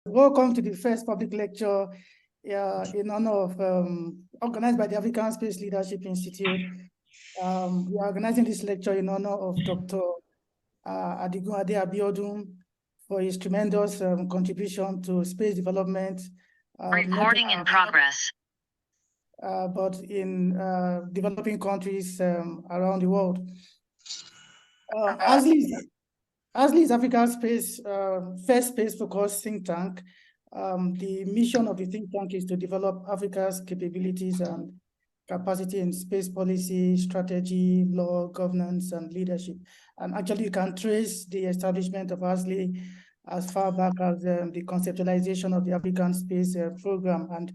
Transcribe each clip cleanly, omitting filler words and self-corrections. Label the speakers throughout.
Speaker 1: Welcome to the first public lecture in honor of organized by the African Space Leadership Institute. We are organizing this lecture in honor of Dr. Adigun Ade ABIODUN for his tremendous contribution to space development.
Speaker 2: Recording in progress.
Speaker 1: But in developing countries around the world. AARSE is Africa's first space-focused think tank. The mission of the think tank is to develop Africa's capabilities and capacity in space policy, strategy, law, governance, and leadership. And actually, you can trace the establishment of AARSE as far back as the conceptualization of the African space program. And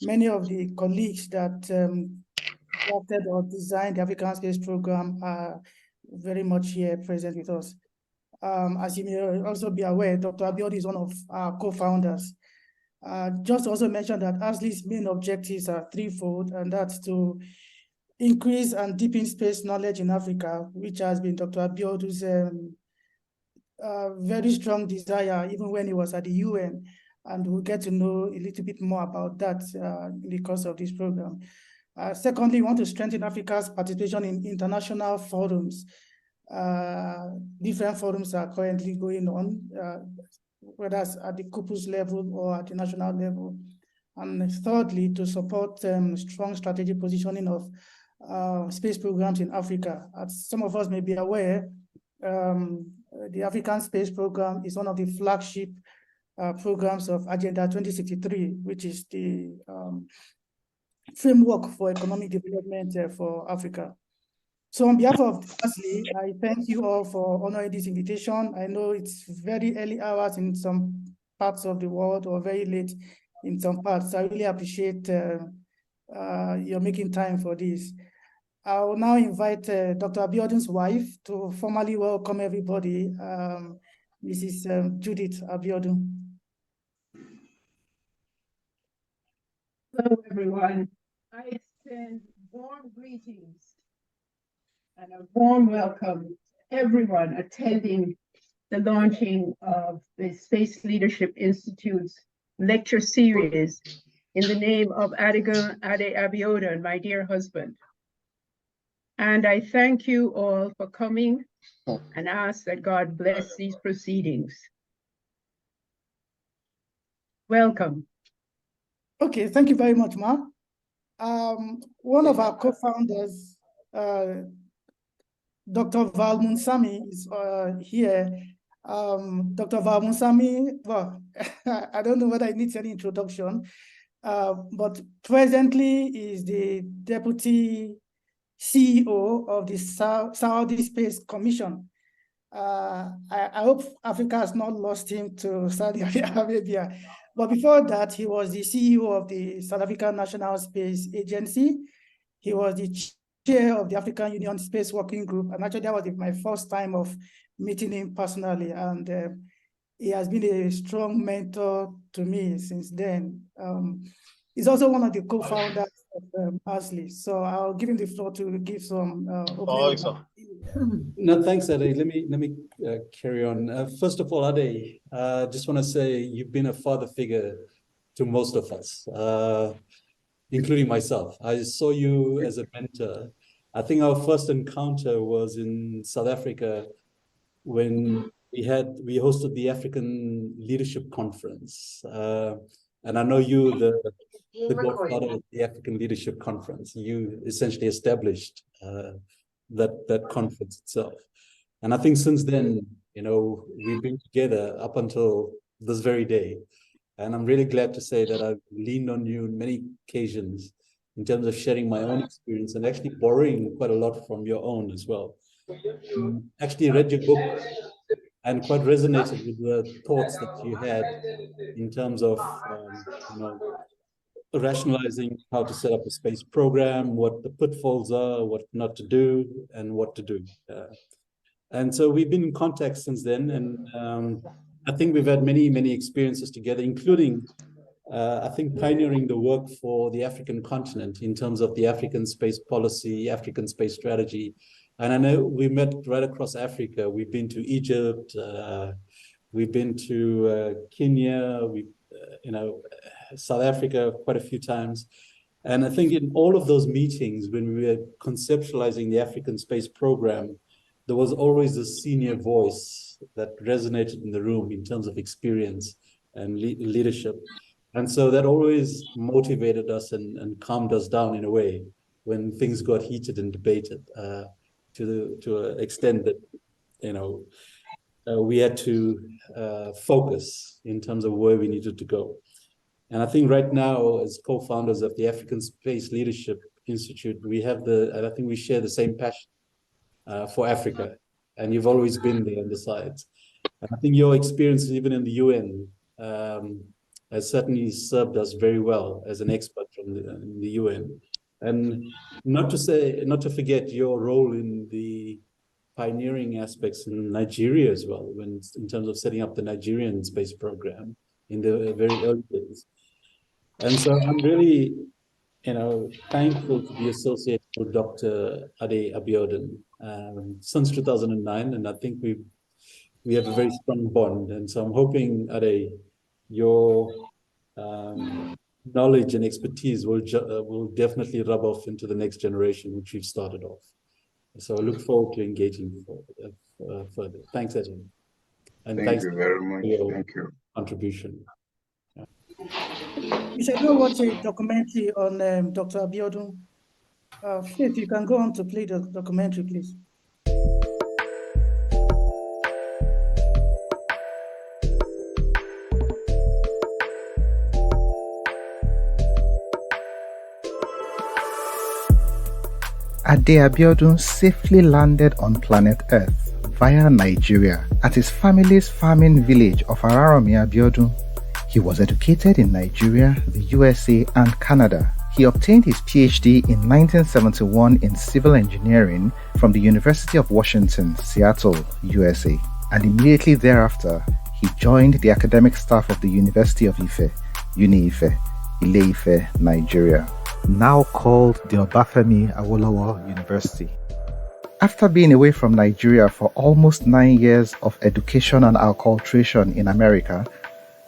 Speaker 1: many of the colleagues that drafted or designed the African space program are very much here present with us. As you may also be aware, Dr. Abiodun is one of our co-founders. Just also mention that AARSE's main objectives are threefold, and that's to increase and deepen space knowledge in Africa, which has been Dr. Abiodun's very strong desire, even when he was at the UN, and we'll get to know a little bit more about that in the course of this program. Secondly, we want to strengthen Africa's participation in international forums. Different forums are currently going on, whether it's at the COPUOS level or at the national level. And thirdly, to support strong strategic positioning of space programs in Africa. As some of us may be aware, the African Space Program is one of the flagship programs of Agenda 2063, which is the framework for economic development for Africa. So on behalf of AARSE, I thank you all for honoring this invitation. I know it's very early hours in some parts of the world or very late in some parts. I really appreciate your making time for this. I will now invite Dr. Abiodun's wife to formally welcome everybody, Mrs. Judith Abiodun.
Speaker 3: Hello, everyone. I extend warm greetings and a warm welcome to everyone attending the launching of the Space Leadership Institute's lecture series in the name of Adigun Ade ABIODUN, my dear husband. And I thank you all for coming and ask that God bless these proceedings. Welcome.
Speaker 1: Okay, thank you very much, Ma. One of our co-founders, Dr. Val Munsami, is here. Dr. Val Munsami, well, I don't know whether it needs any introduction, but presently is the Deputy CEO of the Saudi Space Commission. I hope Africa has not lost him to Saudi Arabia. But before that, he was the CEO of the South African National Space Agency. He was the chair of the African Union Space Working Group. And actually, that was my first time of meeting him personally. And he has been a strong mentor to me since then. He's also one of the co-founders of AARSE. So I'll give him the floor to give some opening.
Speaker 4: No, thanks, Ade. Let me carry on. First of all, Ade, just want to say you've been a father figure to most of us, including myself. I saw you as a mentor. I think our first encounter was in South Africa when we hosted the African Leadership Conference. And I know you, the godfather of the African Leadership Conference. You essentially established that conference itself. And I think since then, you know, we've been together up until this very day. And I'm really glad to say that I've leaned on you on many occasions in terms of sharing my own experience and actually borrowing quite a lot from your own as well. Actually read your book and quite resonated with the thoughts that you had in terms of, you know, rationalizing how to set up a space program, what the pitfalls are, what not to do, and what to do. And so we've been in contact since then, and I think we've had many experiences together, including, I think, pioneering the work for the African continent in terms of the African space policy, African space strategy. And I know we met right across Africa. We've been to Egypt, We've been to Kenya, South Africa quite a few times. And I think in all of those meetings, when we were conceptualizing the African Space Program, there was always a senior voice that resonated in the room in terms of experience and leadership. And so that always motivated us and calmed us down in a way when things got heated and debated to an extent that, we had to focus in terms of where we needed to go. And I think right now, as co-founders of the African Space Leadership Institute, I think we share the same passion for Africa. And you've always been there on the sides. And I think your experience, even in the UN, has certainly served us very well as an expert from the UN. And not to forget your role in the pioneering aspects in Nigeria as well, in terms of setting up the Nigerian space program in the very early days. And so I'm really, thankful to be associated with Dr. Ade ABIODUN since 2009, and I think we have a very strong bond. And so I'm hoping, Ade, your knowledge and expertise will definitely rub off into the next generation, which we've started off. So I look forward to engaging further. Thanks, Ade. And
Speaker 5: Thank you very much.
Speaker 4: For your
Speaker 5: Thank you.
Speaker 4: contribution.
Speaker 1: You should go watch a documentary on Dr. ABIODUN. Faith, you can go on to play the documentary, please.
Speaker 6: Ade ABIODUN safely landed on planet Earth via Nigeria at his family's farming village of Araromi Abiodun. He was educated in Nigeria, the USA, and Canada. He obtained his PhD in 1971 in civil engineering from the University of Washington, Seattle, USA, and immediately thereafter, he joined the academic staff of the University of Ife, Uni-Ife, Ile-Ife, Nigeria, now called the Obafemi Awolowo University. After being away from Nigeria for almost 9 years of education and acculturation in America,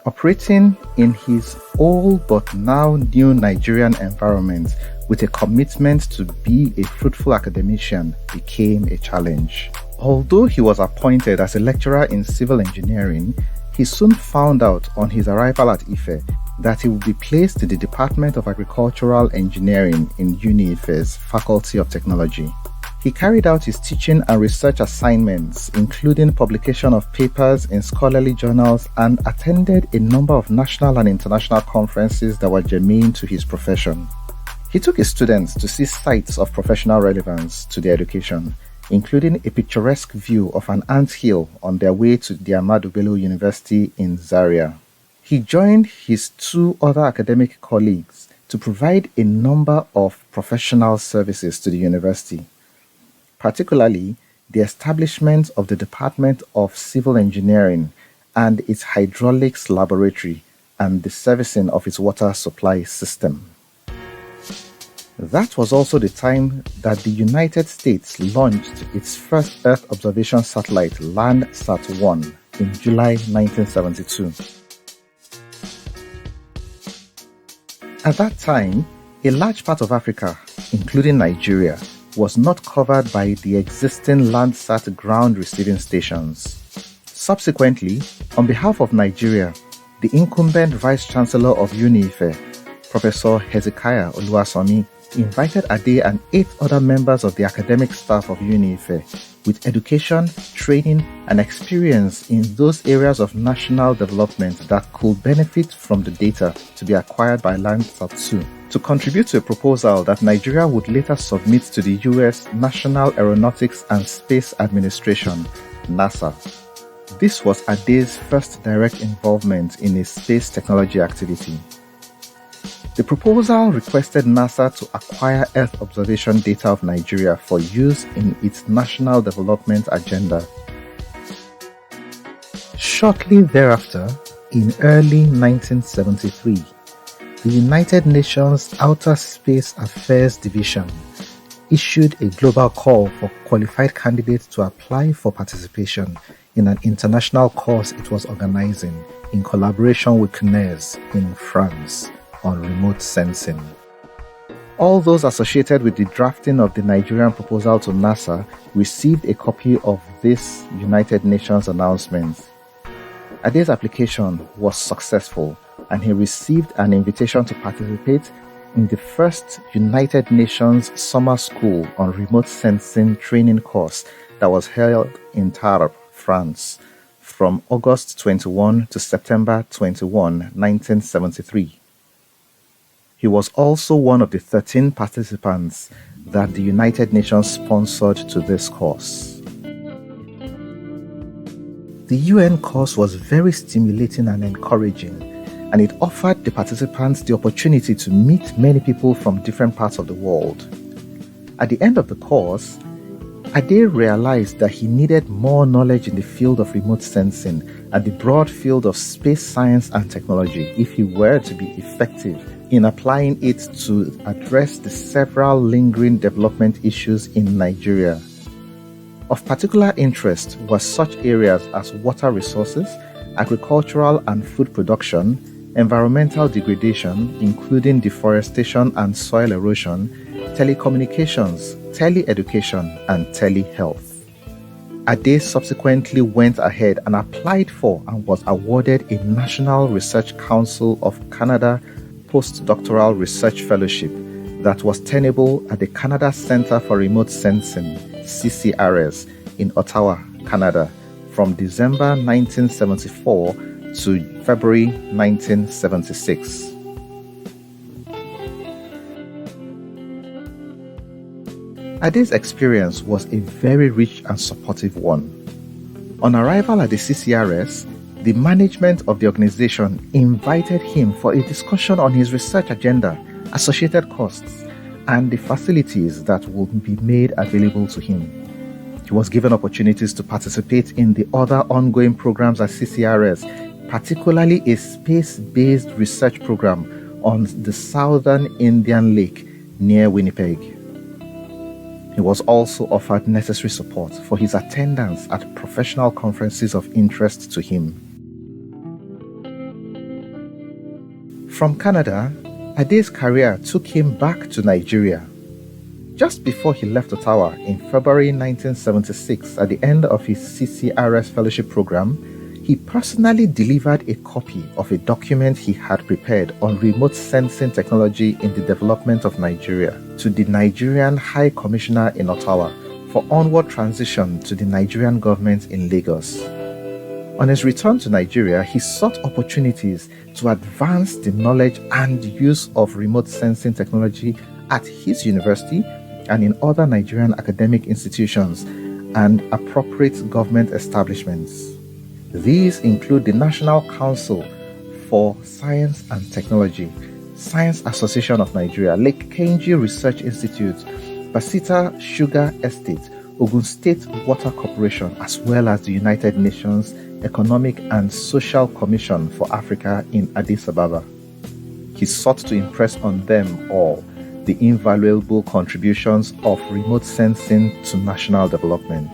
Speaker 6: operating in his old but now new Nigerian environment with a commitment to be a fruitful academician became a challenge. Although he was appointed as a lecturer in civil engineering, he soon found out on his arrival at Ife that he would be placed in the Department of Agricultural Engineering in Uni-Ife's Faculty of Technology. He carried out his teaching and research assignments, including publication of papers in scholarly journals, and attended a number of national and international conferences that were germane to his profession. He took his students to see sites of professional relevance to their education, including a picturesque view of an anthill on their way to the Ahmadu Bello University in Zaria. He joined his 2 other academic colleagues to provide a number of professional services to the university, particularly the establishment of the Department of Civil Engineering and its hydraulics laboratory and the servicing of its water supply system. That was also the time that the United States launched its first Earth observation satellite, Landsat-1, in July 1972. At that time, a large part of Africa, including Nigeria, was not covered by the existing Landsat ground receiving stations. Subsequently, on behalf of Nigeria, the incumbent Vice-Chancellor of Uni-Ife, Professor Hezekiah Oluwasomi, invited Ade and 8 other members of the academic staff of Uni-Ife with education, training, and experience in those areas of national development that could benefit from the data to be acquired by Landsat-2 to contribute to a proposal that Nigeria would later submit to the US National Aeronautics and Space Administration, NASA. This was Ade's first direct involvement in a space technology activity. The proposal requested NASA to acquire Earth observation data of Nigeria for use in its national development agenda. Shortly thereafter, in early 1973, the United Nations Outer Space Affairs Division issued a global call for qualified candidates to apply for participation in an international course it was organizing in collaboration with COPUOS in France on remote sensing. All those associated with the drafting of the Nigerian proposal to NASA received a copy of this United Nations announcement. Ade's application was successful, and he received an invitation to participate in the first United Nations Summer School on Remote Sensing training course that was held in Tarbes, France, from August 21 to September 21, 1973. He was also one of the 13 participants that the United Nations sponsored to this course. The UN course was very stimulating and encouraging, and it offered the participants the opportunity to meet many people from different parts of the world. At the end of the course, Ade realized that he needed more knowledge in the field of remote sensing and the broad field of space science and technology if he were to be effective in applying it to address the several lingering development issues in Nigeria. Of particular interest were such areas as water resources, agricultural and food production, environmental degradation, including deforestation and soil erosion, telecommunications, tele-education, and telehealth. Ade subsequently went ahead and applied for and was awarded a National Research Council of Canada postdoctoral research fellowship that was tenable at the Canada Centre for Remote Sensing, CCRS, in Ottawa, Canada, from December 1974 to February 1976. Ade's experience was a very rich and supportive one. On arrival at the CCRS, the management of the organization invited him for a discussion on his research agenda, associated costs, and the facilities that would be made available to him. He was given opportunities to participate in the other ongoing programs at CCRS, particularly a space-based research program on the southern Indian Lake near Winnipeg. He was also offered necessary support for his attendance at professional conferences of interest to him. From Canada, Ade's career took him back to Nigeria. Just before he left Ottawa in February 1976 at the end of his CCRS fellowship program, he personally delivered a copy of a document he had prepared on remote sensing technology in the development of Nigeria to the Nigerian High Commissioner in Ottawa for onward transition to the Nigerian government in Lagos. On his return to Nigeria, he sought opportunities to advance the knowledge and use of remote sensing technology at his university and in other Nigerian academic institutions and appropriate government establishments. These include the National Council for Science and Technology, Science Association of Nigeria, Lake Kenji Research Institute, Basita Sugar Estate, Ogun State Water Corporation, as well as the United Nations Economic and Social Commission for Africa in Addis Ababa. He sought to impress on them all the invaluable contributions of remote sensing to national development.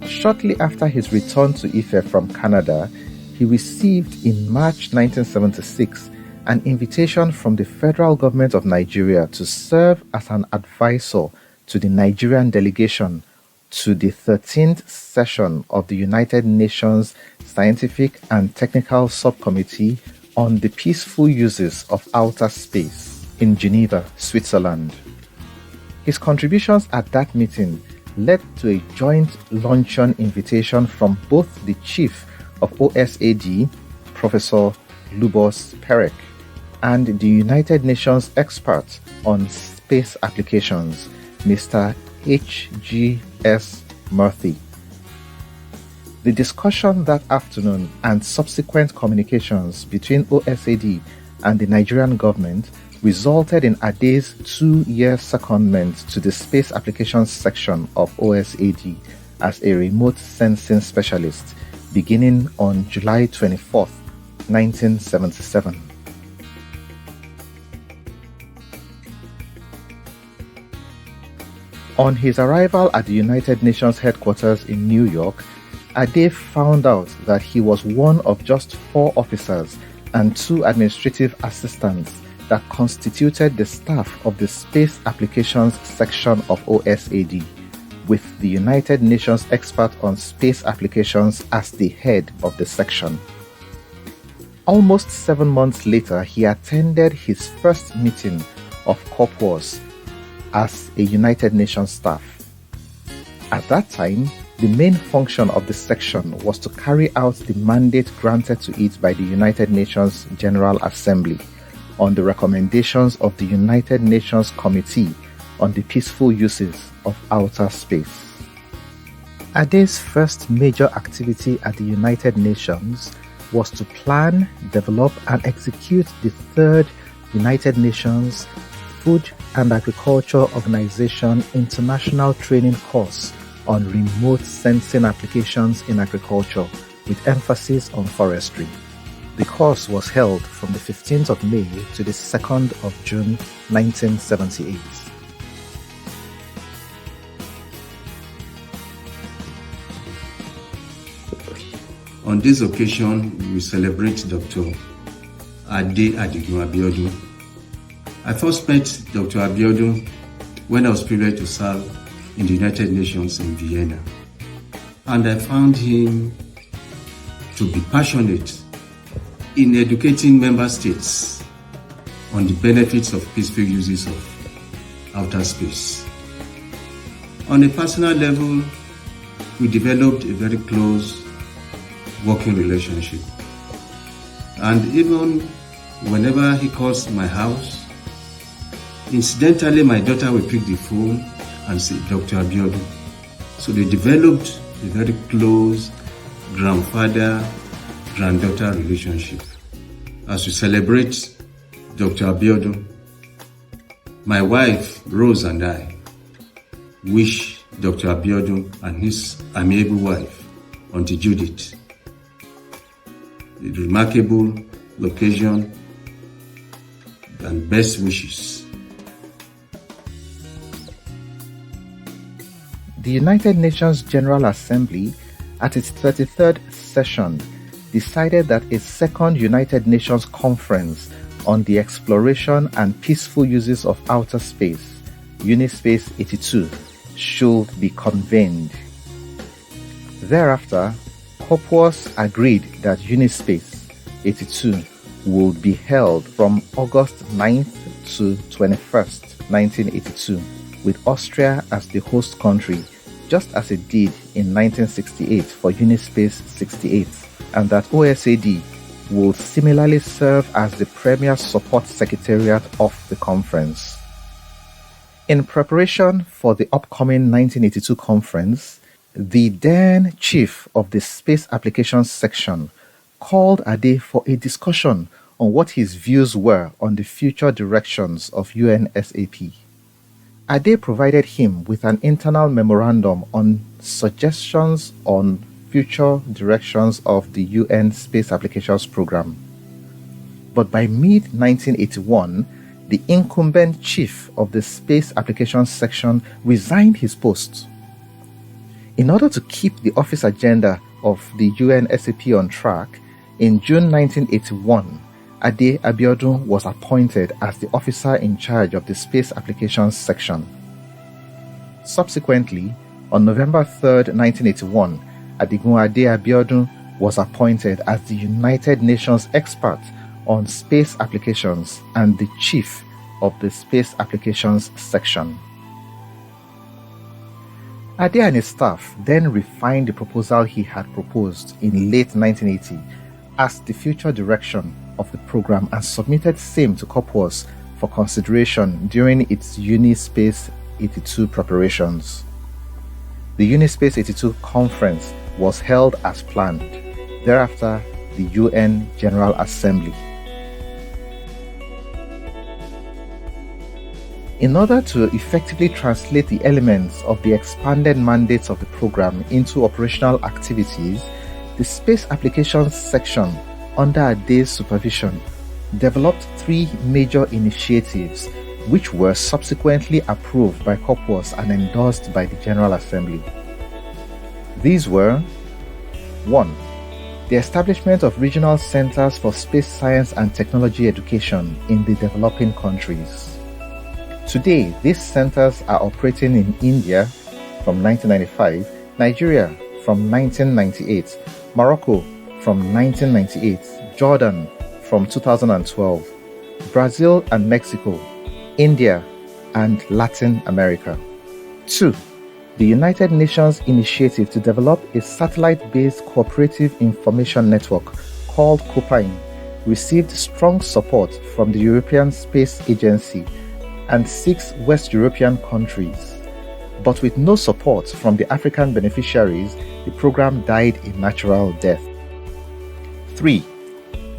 Speaker 6: Shortly after his return to Ife from Canada, he received in March 1976 an invitation from the federal government of Nigeria to serve as an advisor to the Nigerian delegation to the 13th session of the United Nations Scientific and Technical Subcommittee on the Peaceful Uses of Outer Space in Geneva, Switzerland. His contributions at that meeting led to a joint luncheon invitation from both the chief of OSAD, Professor Lubos Perek, and the United Nations expert on space applications, Mr. H.G.S. Murthy. The discussion that afternoon and subsequent communications between OSAD and the Nigerian government resulted in Ade's 2-year secondment to the Space Applications section of OSAD as a remote sensing specialist beginning on July 24, 1977. On his arrival at the United Nations headquarters in New York, Ade found out that he was one of just 4 officers and 2 administrative assistants that constituted the staff of the Space Applications section of OSAD, with the United Nations expert on space applications as the head of the section. Almost 7 months later, he attended his first meeting of COPUOS as a United Nations staff. At that time, the main function of the section was to carry out the mandate granted to it by the United Nations General Assembly on the recommendations of the United Nations Committee on the Peaceful Uses of Outer Space. Ade's first major activity at the United Nations was to plan, develop, and execute the 3rd United Nations Food and Agriculture Organization International Training Course on remote sensing applications in agriculture, with emphasis on forestry. The course was held from the 15th of May to the 2nd of June 1978.
Speaker 5: On this occasion, we celebrate Dr. Ade Adigun ABIODUN. I first met Dr. ABIODUN when I was privileged to serve in the United Nations in Vienna. And I found him to be passionate in educating member states on the benefits of peaceful uses of outer space. On a personal level, we developed a very close working relationship. And even whenever he calls my house, incidentally my daughter will pick the phone and say, Dr. ABIODUN. So they developed a very close grandfather-granddaughter relationship. As we celebrate Dr. ABIODUN, my wife Rose and I wish Dr. ABIODUN and his amiable wife, Auntie Judith, a remarkable occasion and best wishes.
Speaker 6: The United Nations General Assembly, at its 33rd session, decided that a 2nd United Nations Conference on the Exploration and Peaceful Uses of Outer Space, UNISPACE 82, should be convened. Thereafter, COPUOS agreed that UNISPACE 82 would be held from August 9th to 21st, 1982, with Austria as the host country, just as it did in 1968 for UNISPACE 68, and that OSAD will similarly serve as the premier support secretariat of the conference. In preparation for the upcoming 1982 conference, the then chief of the Space Applications section called Ade for a discussion on what his views were on the future directions of UNSAP. Ade provided him with an internal memorandum on suggestions on future directions of the UN Space Applications Program. But by mid-1981, the incumbent chief of the Space Applications section resigned his post. In order to keep the office agenda of the UNSAP on track, in June 1981, Ade ABIODUN was appointed as the officer in charge of the Space Applications section. Subsequently, on November 3, 1981, Adigun Ade ABIODUN was appointed as the United Nations expert on space applications and the chief of the Space Applications section. Ade and his staff then refined the proposal he had proposed in late 1980 as the future direction of the program and submitted same to COPUOS for consideration during its UNISPACE 82 preparations. The UNISPACE 82 conference was held as planned. Thereafter, the UN General Assembly. In order to effectively translate the elements of the expanded mandates of the program into operational activities, the Space Applications section, under Ade's supervision, developed 3 major initiatives which were subsequently approved by COPUOS and endorsed by the General Assembly. These were: 1. The establishment of regional centers for space science and technology education in the developing countries. Today, these centers are operating in India from 1995, Nigeria from 1998, Morocco from 1998, Jordan from 2012, Brazil and Mexico, India, and Latin America. 2. The United Nations initiative to develop a satellite-based cooperative information network called COPUOS received strong support from the European Space Agency and 6 West European countries. But with no support from the African beneficiaries, the program died a natural death. 3.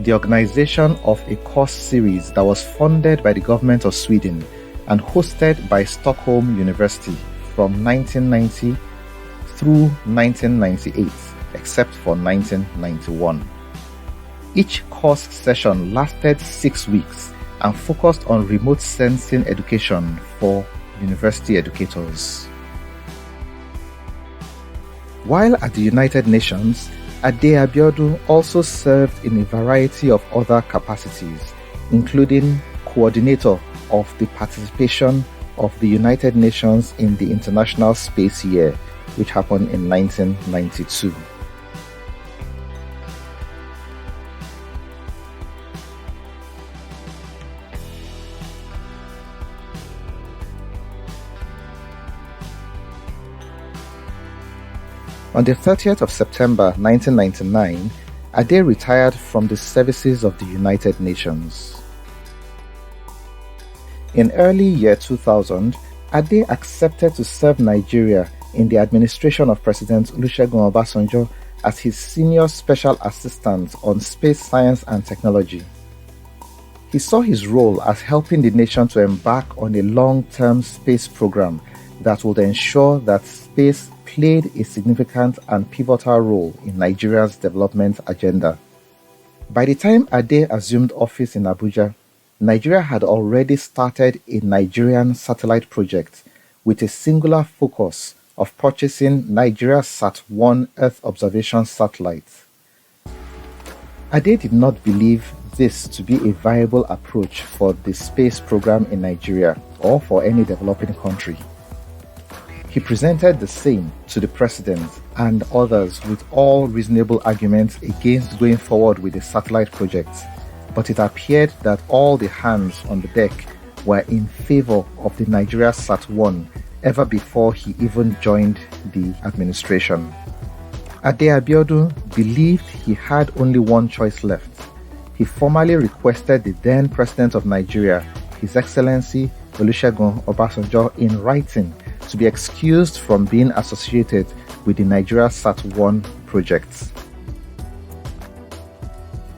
Speaker 6: The organization of a course series that was funded by the government of Sweden and hosted by Stockholm University from 1990 through 1998, except for 1991. Each course session lasted 6 weeks and focused on remote sensing education for university educators. While at the United Nations, Ade Abiodun also served in a variety of other capacities, including coordinator of the participation of the United Nations in the International Space Year, which happened in 1992. On the 30th of September 1999, Ade retired from the services of the United Nations. In early year 2000, Ade accepted to serve Nigeria in the administration of President Olusegun Obasanjo as his senior special assistant on space science and technology. He saw his role as helping the nation to embark on a long-term space program that would ensure that space played a significant and pivotal role in Nigeria's development agenda. By the time Ade assumed office in Abuja, Nigeria had already started a Nigerian satellite project with a singular focus of purchasing Nigeria's Sat-1 Earth observation satellite. Ade did not believe this to be a viable approach for the space program in Nigeria or for any developing country. He presented the same to the president and others with all reasonable arguments against going forward with the satellite project, but it appeared that all the hands on the deck were in favor of the Nigeria Sat-1 ever before he even joined the administration. Ade Abiodun believed he had only one choice left. He formally requested the then President of Nigeria, His Excellency Olusegun Obasanjo, in writing to be excused from being associated with the Nigeria Sat-1 project.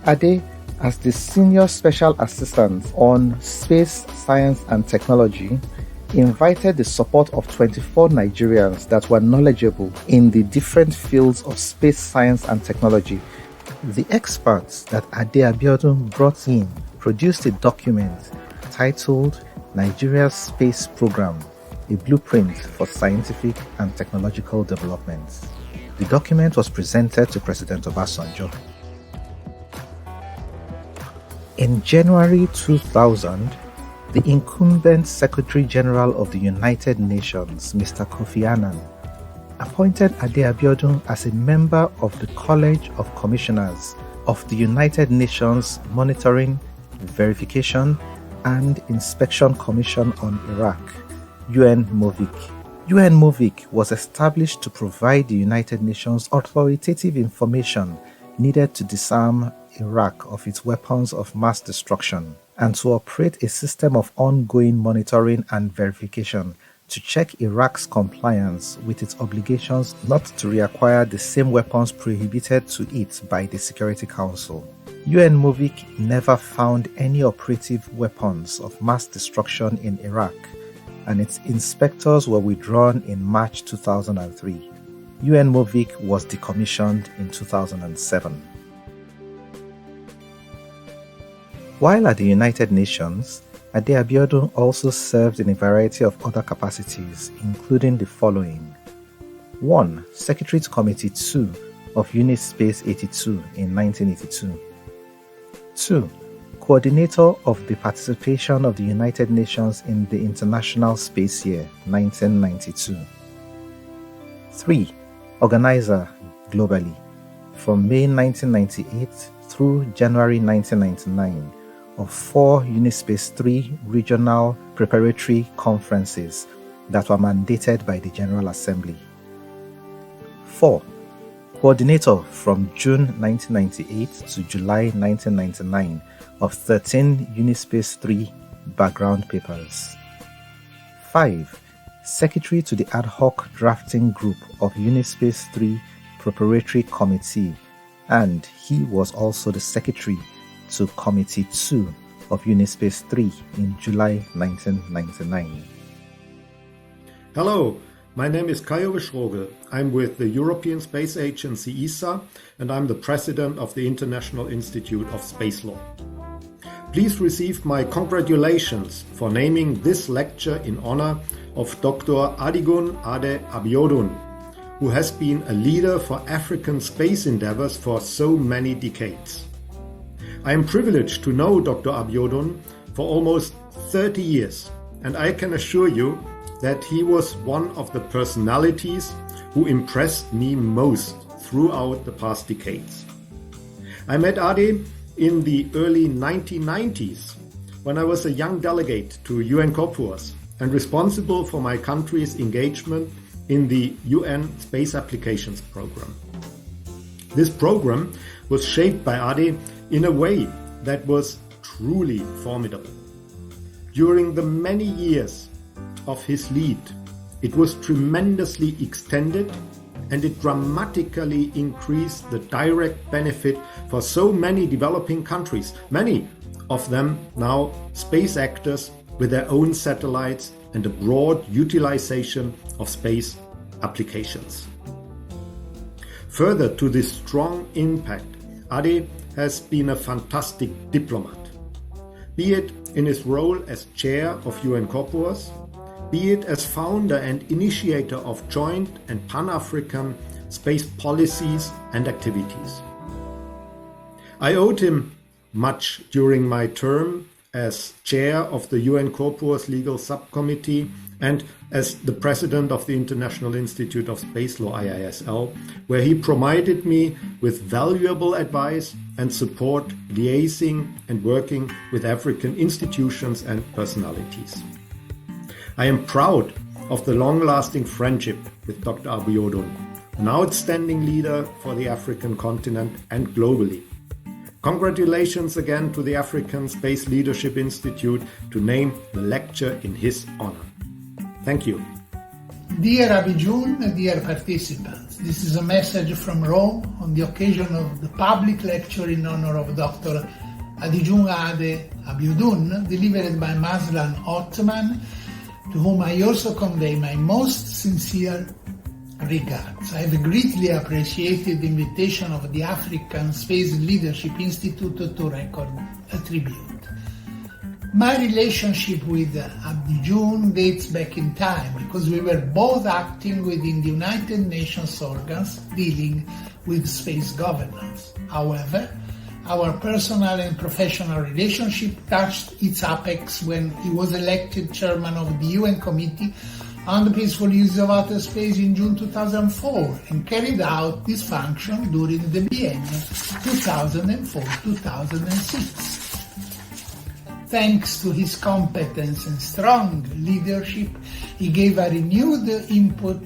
Speaker 6: Ade, as the Senior Special Assistant on Space Science and Technology, invited the support of 24 Nigerians that were knowledgeable in the different fields of space science and technology. The experts that Ade Abiodun brought in produced a document titled Nigeria's Space Program, a blueprint for scientific and technological development. The document was presented to President Obasanjo. In January 2000, the incumbent Secretary General of the United Nations, Mr. Kofi Annan, appointed Ade Abiodun as a member of the College of Commissioners of the United Nations Monitoring, Verification, and Inspection Commission on Iraq, UNMOVIC. UNMOVIC was established to provide the United Nations authoritative information needed to disarm Iraq of its weapons of mass destruction and to operate a system of ongoing monitoring and verification to check Iraq's compliance with its obligations not to reacquire the same weapons prohibited to it by the Security Council. UNMOVIC never found any operative weapons of mass destruction in Iraq, and its inspectors were withdrawn in March 2003. UNMOVIC was decommissioned in 2007. While at the United Nations, Ade Abiodun also served in a variety of other capacities, including the following. 1. Secretary to Committee 2 of Unit Space 82 in 1982. 2. Coordinator of the participation of the United Nations in the International Space Year, 1992. 3. Organizer globally, from May 1998 through January 1999, of 4 Unispace 3 regional preparatory conferences that were mandated by the General Assembly. 4. Coordinator from June 1998 to July 1999 of 13 Unispace 3 background papers. 5. Secretary to the Ad Hoc Drafting Group of Unispace 3 Preparatory Committee, and he was also the Secretary to Committee 2 of Unispace 3 in July 1999.
Speaker 7: Hello, my name is Kajo Wischrogel. I'm with the European Space Agency ESA, and I'm the President of the International Institute of Space Law. Please receive my congratulations for naming this lecture in honor of Dr. Adigun Ade ABIODUN, who has been a leader for African space endeavors for so many decades. I am privileged to know Dr. ABIODUN for almost 30 years, and I can assure you that he was one of the personalities who impressed me most throughout the past decades. I met Ade in the early 1990s when I was a young delegate to UN COPUOS and responsible for my country's engagement in the UN Space Applications Program. This program was shaped by Ade in a way that was truly formidable. During the many years of his lead, it was tremendously extended and it dramatically increased the direct benefit for so many developing countries, many of them now space actors with their own satellites and a broad utilization of space applications. Further to this strong impact, Ade has been a fantastic diplomat, be it in his role as chair of UN COPUOS, be it as founder and initiator of joint and Pan-African space policies and activities. I owed him much during my term as chair of the UN COPUOS Legal Subcommittee and as the president of the International Institute of Space Law, IISL, where he provided me with valuable advice and support liaising and working with African institutions and personalities. I am proud of the long-lasting friendship with Dr. ABIODUN, an outstanding leader for the African continent and globally. Congratulations again to the African Space Leadership Institute to name the lecture in his honor. Thank you.
Speaker 8: Dear Abijun, dear participants, this is a message from Rome on the occasion of the public lecture in honor of Dr. Adigun Ade ABIODUN, delivered by Mazlan Othman, to whom I also convey my most sincere regards. I have greatly appreciated the invitation of the African Space Leadership Institute to record a tribute. My relationship with Abijun dates back in time because we were both acting within the United Nations organs dealing with space governance. However, our personal and professional relationship touched its apex when he was elected chairman of the UN Committee on the Peaceful Use of Outer Space in June 2004 and carried out this function during the biennium 2004-2006. Thanks to his competence and strong leadership, he gave a renewed input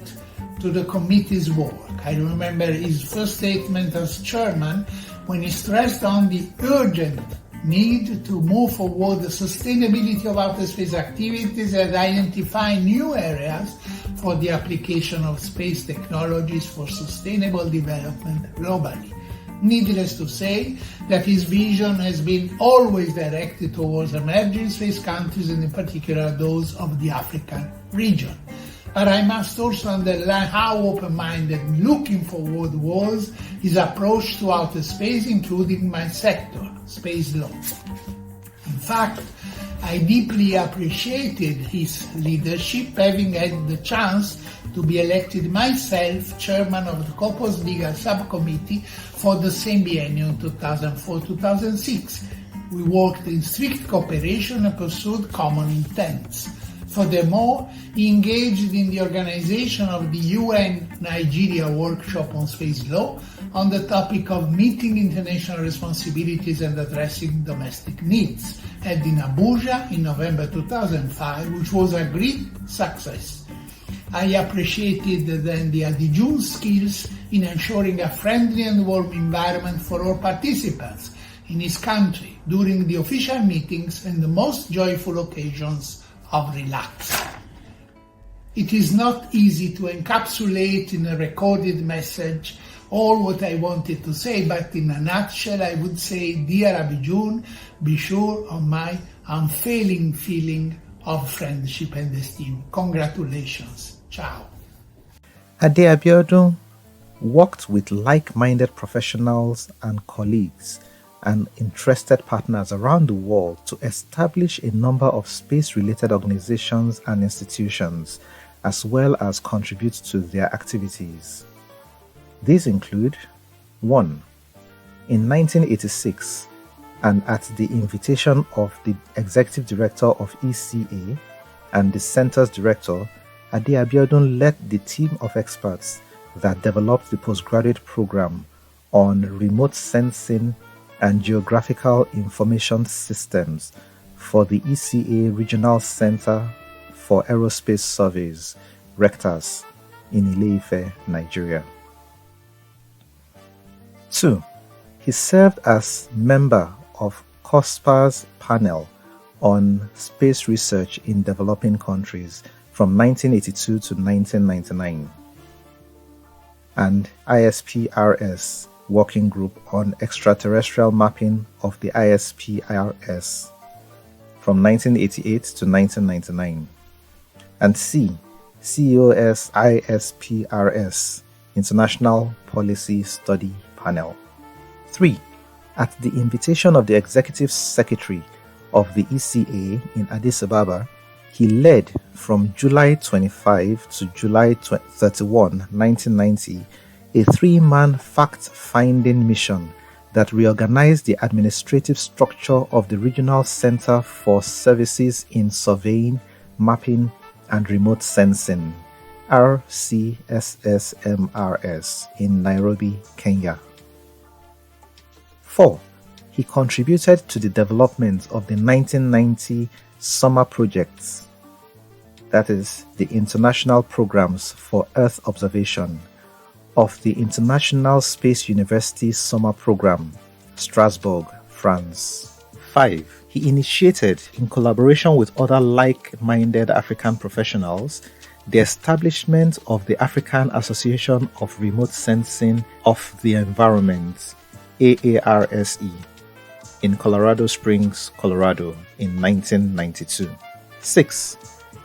Speaker 8: to the committee's work. I remember his first statement as chairman when he stressed on the urgent need to move forward the sustainability of outer space activities and identify new areas for the application of space technologies for sustainable development globally. Needless to say that his vision has been always directed towards emerging space countries and in particular those of the African region. But I must also underline how open-minded and looking forward was his approach to outer space, including my sector, space law. In fact, I deeply appreciated his leadership, having had the chance to be elected myself chairman of the COPUOS Legal Subcommittee for the same biennium 2004-2006. We worked in strict cooperation and pursued common intents. Furthermore, he engaged in the organization of the UN Nigeria workshop on space law on the topic of meeting international responsibilities and addressing domestic needs, held in Abuja in November 2005, which was a great success. I appreciated then the Adigun's skills in ensuring a friendly and warm environment for all participants in his country during the official meetings and the most joyful occasions of relax. It is not easy to encapsulate in a recorded message all what I wanted to say, but in a nutshell I would say, dear Abidun, be sure of my unfailing feeling of friendship and esteem. Congratulations. Ciao.
Speaker 6: Ade Abiodun worked with like-minded professionals and colleagues and interested partners around the world to establish a number of space-related organizations and institutions, as well as contribute to their activities. These include 1. In 1986, and at the invitation of the Executive Director of ECA and the Center's Director, Ade Abiodun led the team of experts that developed the postgraduate program on remote sensing and geographical information systems for the ECA Regional Center for Aerospace Surveys, RECTAS, in Ile-Ife, Nigeria. 2. He served as member of COSPA's panel on space research in developing countries from 1982 to 1999, and ISPRS Working Group on Extraterrestrial Mapping of the ISPRS from 1988 to 1999, and C. COS ISPRS International Policy Study Panel. 3. At the invitation of the Executive Secretary of the ECA in Addis Ababa, he led from July 25 to July 31, 1990, a 3-man fact-finding mission that reorganized the administrative structure of the Regional Center for Services in Surveying, Mapping, and Remote Sensing, RCSSMRS, in Nairobi, Kenya. 4. He contributed to the development of the 1990 Summer Projects, that is, the international programs for Earth observation, of the International Space University Summer Program, Strasbourg, France. 5. He initiated, in collaboration with other like-minded African professionals, the establishment of the African Association of Remote Sensing of the Environment, AARSE, in Colorado Springs, Colorado, in 1992. 6.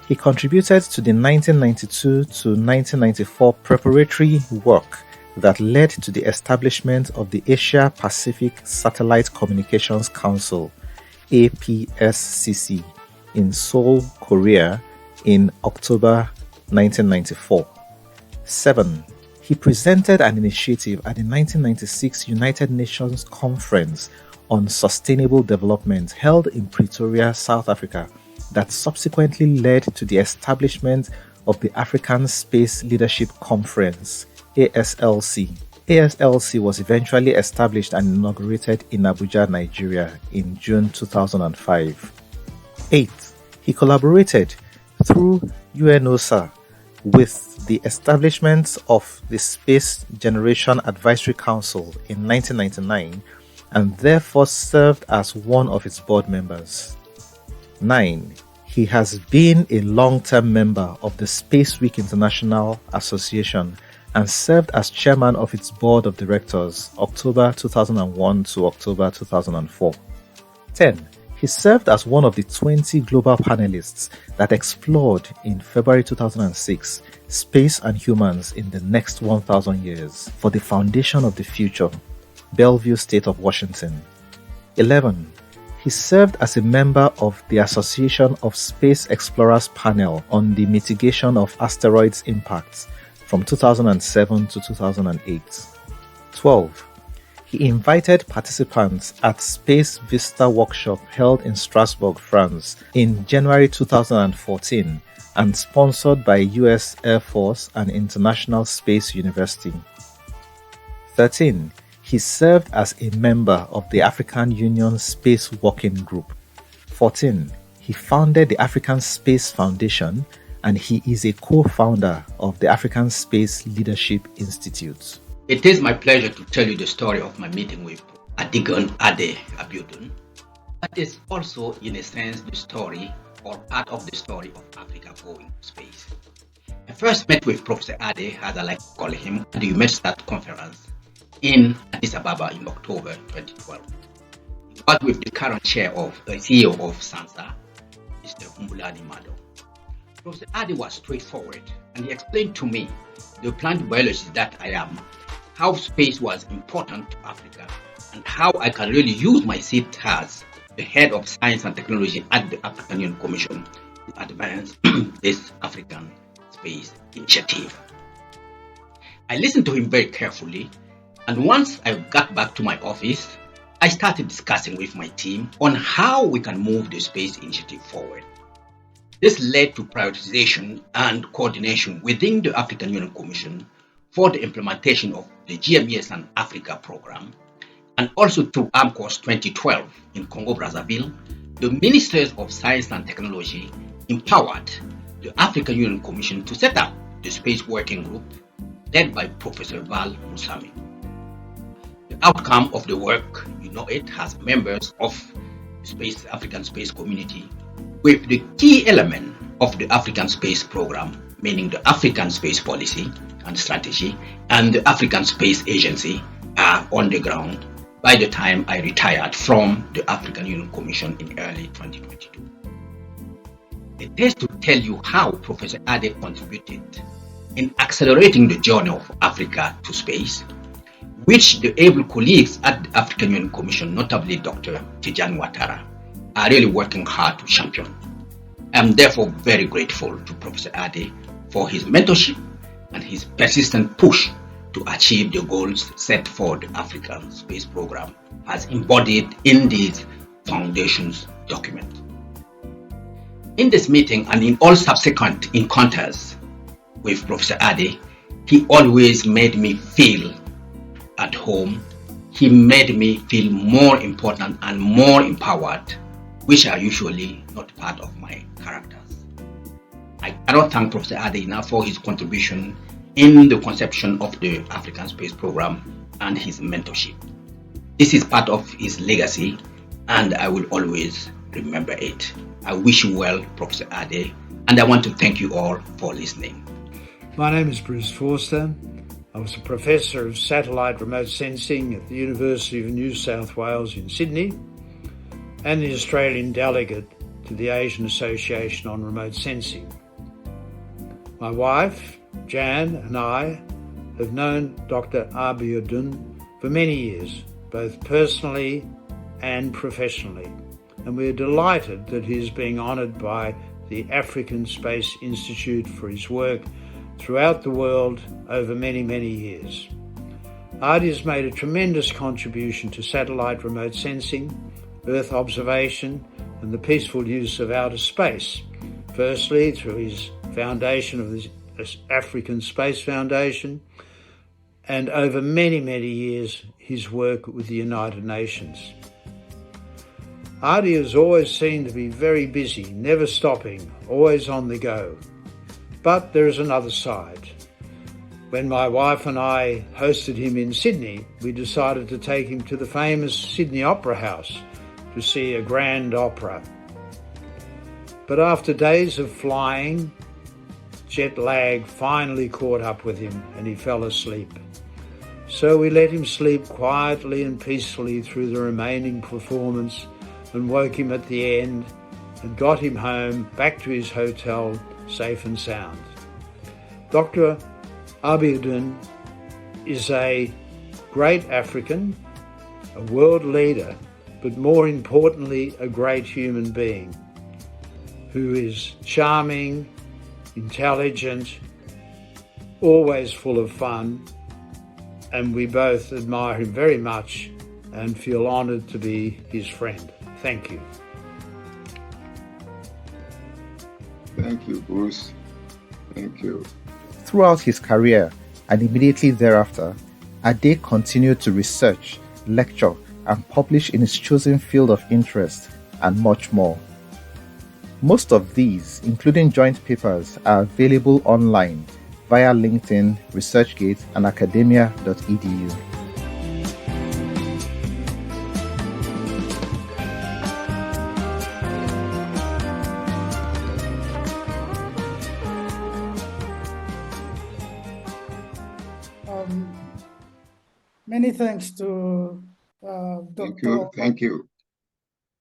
Speaker 6: He contributed to the 1992 to 1994 preparatory work that led to the establishment of the Asia-Pacific Satellite Communications Council, APSCC, in Seoul, Korea, in October 1994. 7. He presented an initiative at the 1996 United Nations Conference on Sustainable Development held in Pretoria, South Africa, that subsequently led to the establishment of the African Space Leadership Conference, ASLC. ASLC was eventually established and inaugurated in Abuja, Nigeria in June 2005. 8. He collaborated through UNOSA with the establishment of the Space Generation Advisory Council in 1999 and therefore served as one of its board members. 9. He has been a long-term member of the Space Week International Association and served as chairman of its board of directors, October 2001 to October 2004. 10. He served as one of the 20 global panelists that explored in February 2006 space and humans in the next 1,000 years for the Foundation of the Future, Bellevue, State of Washington. 11. He served as a member of the Association of Space Explorers panel on the mitigation of asteroids impacts from 2007 to 2008. 12. He invited participants at Space Vista workshop held in Strasbourg, France in January 2014 and sponsored by US Air Force and International Space University. 13. He served as a member of the African Union Space Working Group. 14. He founded the African Space Foundation and he is a co-founder of the African Space Leadership Institute.
Speaker 9: It is my pleasure to tell you the story of my meeting with Adigun Ade ABIODUN. That is also, in a sense, the story or part of the story of Africa going to space. I first met with Professor Ade, as I like to call him, at the UMEDSTAT conference in Addis Ababa in October 2012. He was with the current CEO of SANSA, Mr. Humbulani Mado. Professor Ade was straightforward and he explained to me, the plant biologist that I am, how space was important to Africa and how I can really use my seat as the head of science and technology at the African Union Commission to advance this African space initiative. I listened to him very carefully, and once I got back to my office, I started discussing with my team on how we can move the space initiative forward. This led to prioritization and coordination within the African Union Commission for the implementation of the GMES and Africa program, and also through AARSE 2012 in Congo-Brazzaville, the Ministers of Science and Technology empowered the African Union Commission to set up the Space Working Group led by Professor Val Musami. The outcome of the work, it has members of the African Space Community with the key element of the African Space Program, meaning the African Space Policy and Strategy and the African Space Agency are on the ground by the time I retired from the African Union Commission in early 2022. It is to tell you how Professor Ade contributed in accelerating the journey of Africa to space, which the able colleagues at the African Union Commission, notably Dr. Tijani Ouattara, are really working hard to champion. I am therefore very grateful to Professor Ade for his mentorship and his persistent push to achieve the goals set for the African Space Program as embodied in these foundations document. In this meeting and in all subsequent encounters with Professor Ade, he always made me feel at home. He made me feel more important and more empowered, which are usually not part of my characters. I cannot thank Professor Ade enough for his contribution in the conception of the African Space Program and his mentorship. This is part of his legacy and I will always remember it. I wish you well, Professor Ade, and I want to thank you all for listening.
Speaker 10: My name is Bruce Forster. I was a professor of satellite remote sensing at the University of New South Wales in Sydney and the Australian delegate to the Asian Association on Remote Sensing. My wife, Jan, and I have known Dr. ABIODUN for many years, both personally and professionally, and we are delighted that he is being honoured by the African Space Institute for his work throughout the world over many, many years. Adi has made a tremendous contribution to satellite remote sensing, Earth observation, and the peaceful use of outer space, firstly through his foundation of the African Space Foundation, and over many, many years, his work with the United Nations. Adi has always seemed to be very busy, never stopping, always on the go. But there is another side. When my wife and I hosted him in Sydney, we decided to take him to the famous Sydney Opera House to see a grand opera. But after days of flying, jet lag finally caught up with him and he fell asleep. So we let him sleep quietly and peacefully through the remaining performance and woke him at the end and got him home back to his hotel safe and sound. Dr. ABIODUN is a great African, a world leader, but more importantly, a great human being who is charming, intelligent, always full of fun, and we both admire him very much and feel honoured to be his friend. Thank you.
Speaker 11: Thank you, Bruce. Thank you.
Speaker 6: Throughout his career and immediately thereafter, Ade continued to research, lecture, and publish in his chosen field of interest, and much more. Most of these, including joint papers, are available online via LinkedIn, ResearchGate, and academia.edu.
Speaker 1: Many thanks to Dr.
Speaker 11: Thank you.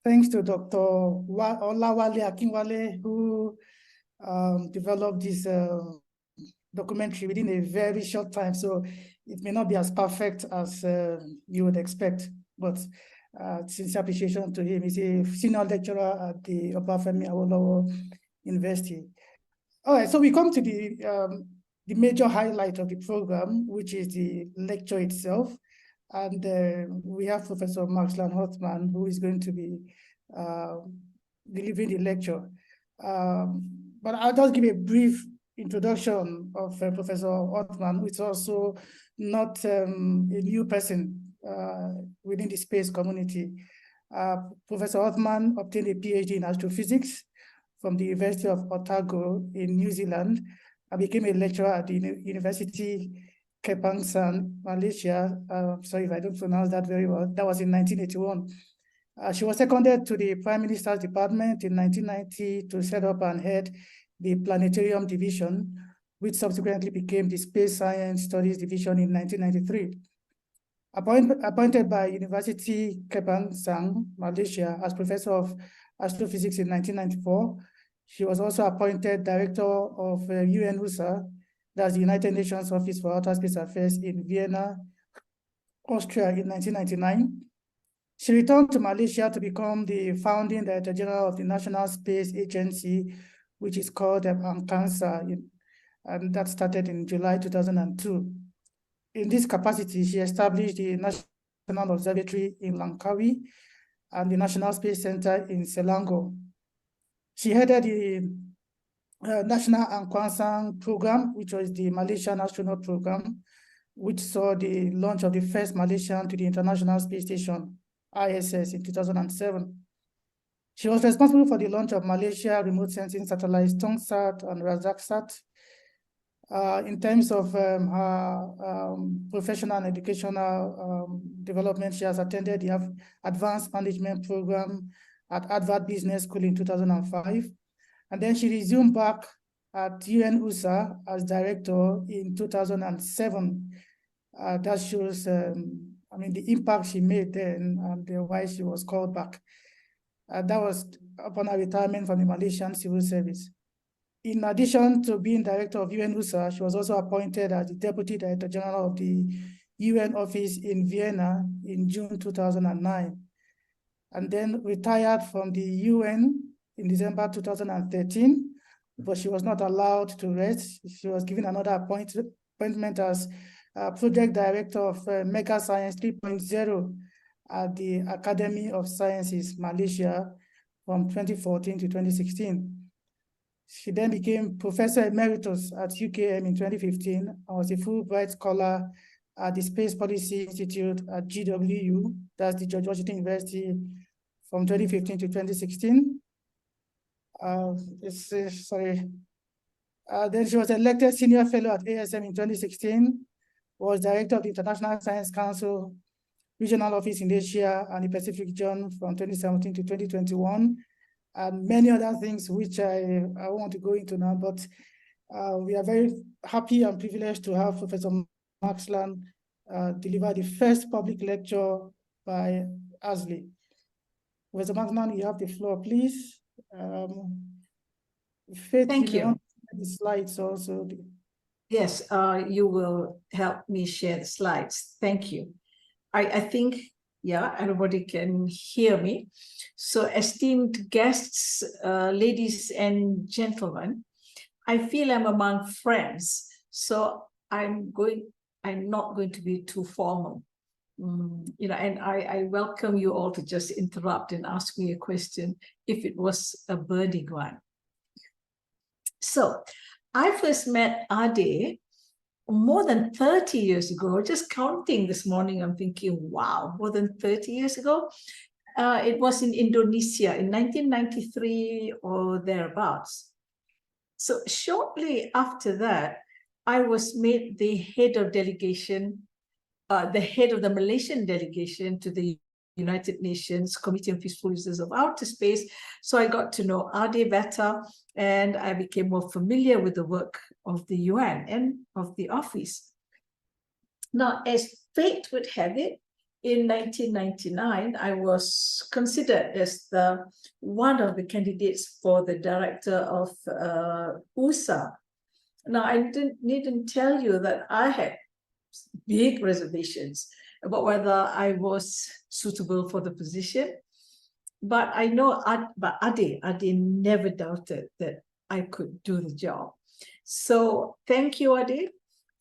Speaker 1: Thanks to Dr. Olawale Akinwale, who developed this documentary within a very short time. So it may not be as perfect as you would expect, but sincere appreciation to him. He's a senior lecturer at the Obafemi Awolowo University. All right, so we come to the major highlight of the program, which is the lecture itself. And we have Professor Maxlan Hoffman, who is going to be delivering the lecture. But I'll just give a brief introduction of Professor Hoffman, who is also not a new person within the space community. Professor Hoffman obtained a PhD in astrophysics from the University of Otago in New Zealand and became a lecturer at the University Kebangsaan, Malaysia. Sorry if I don't pronounce that very well. That was in 1981. She was seconded to the Prime Minister's Department in 1990 to set up and head the Planetarium Division, which subsequently became the Space Science Studies Division in 1993. Appointed by University Kebangsaan, Malaysia, as Professor of Astrophysics in 1994, she was also appointed Director of UNOOSA, that's the United Nations Office for Outer Space Affairs in Vienna, Austria in 1999. She returned to Malaysia to become the founding Director General of the National Space Agency, which is called AARSE, and that started in July 2002. In this capacity, she established the National Observatory in Langkawi and the National Space Center in Selangor. She headed the National Angkasa Program, which was the Malaysian astronaut program, which saw the launch of the first Malaysian to the International Space Station, ISS, in 2007. She was responsible for the launch of Malaysia remote sensing satellites Tongsat and RazakSat. In terms of her professional and educational development, she has attended the Advanced Management Program at Advert Business School in 2005. And then she resumed back at UNOOSA as director in 2007. That shows, the impact she made then and why she was called back. That was upon her retirement from the Malaysian Civil Service. In addition to being director of UNOOSA, she was also appointed as the Deputy Director General of the UN office in Vienna in June 2009, and then retired from the UN in December 2013, but she was not allowed to rest. She was given another appointment as Project Director of Mega Science 3.0 at the Academy of Sciences, Malaysia, from 2014 to 2016. She then became Professor Emeritus at UKM in 2015 and was a Fulbright Scholar at the Space Policy Institute at GWU, that's the George Washington University, from 2015 to 2016. Then she was elected Senior Fellow at ASM in 2016, was Director of the International Science Council Regional Office in Asia and the Pacific region from 2017 to 2021, and many other things which I want to go into now, but we are very happy and privileged to have Professor Maxlan deliver the first public lecture by ASLI. Professor Maxlan, you have the floor, please. Faith,
Speaker 12: thank you.
Speaker 1: The slides also.
Speaker 12: Yes, you will help me share the slides. Thank you. I think Yeah, everybody can hear me. So esteemed guests, ladies and gentlemen, I feel I'm among friends. So I'm not going to be too formal. You know, and I welcome you all to just interrupt and ask me a question if it was a burning one. So I first met Ade more than 30 years ago. Just counting this morning, I'm thinking, wow, more than 30 years ago. It was in Indonesia in 1993 or thereabouts. So shortly after that, I was made the head of delegation, the head of the Malaysian delegation to the United Nations Committee on Peaceful Uses of Outer Space. So I got to know Ade better, and I became more familiar with the work of the UN and of the office. Now, as fate would have it, in 1999, I was considered as one of the candidates for the director of USA. Now, I needn't tell you that I had big reservations about whether I was suitable for the position. But I know Ade never doubted that I could do the job. So thank you, Ade,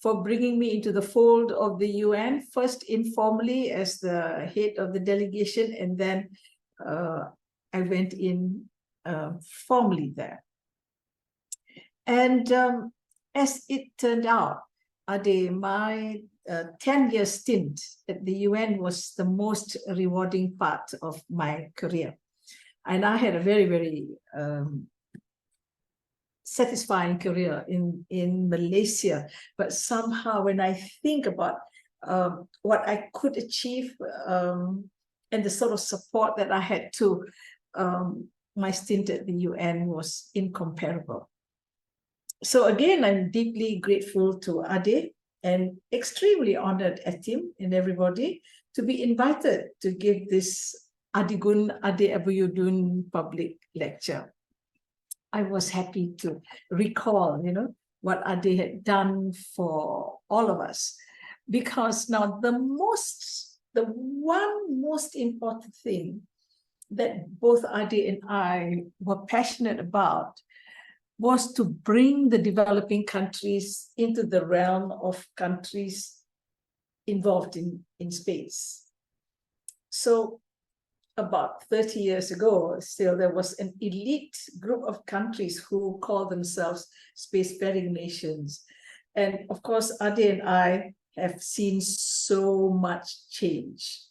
Speaker 12: for bringing me into the fold of the UN, first informally as the head of the delegation, and then I went in formally there. And as it turned out, Ade, my 10-year stint at the UN was the most rewarding part of my career. And I had a very, very satisfying career in Malaysia. But somehow when I think about what I could achieve and the sort of support that I had to, my stint at the UN was incomparable. So again, I'm deeply grateful to Ade and extremely honored at him and everybody to be invited to give this Adigun Ade ABIODUN public lecture. I was happy to recall, you know, what Ade had done for all of us, because now the one most important thing that both Ade and I were passionate about was to bring the developing countries into the realm of countries involved in space. So about 30 years ago, still there was an elite group of countries who call themselves spacefaring nations. And of course, Ade and I have seen so much change.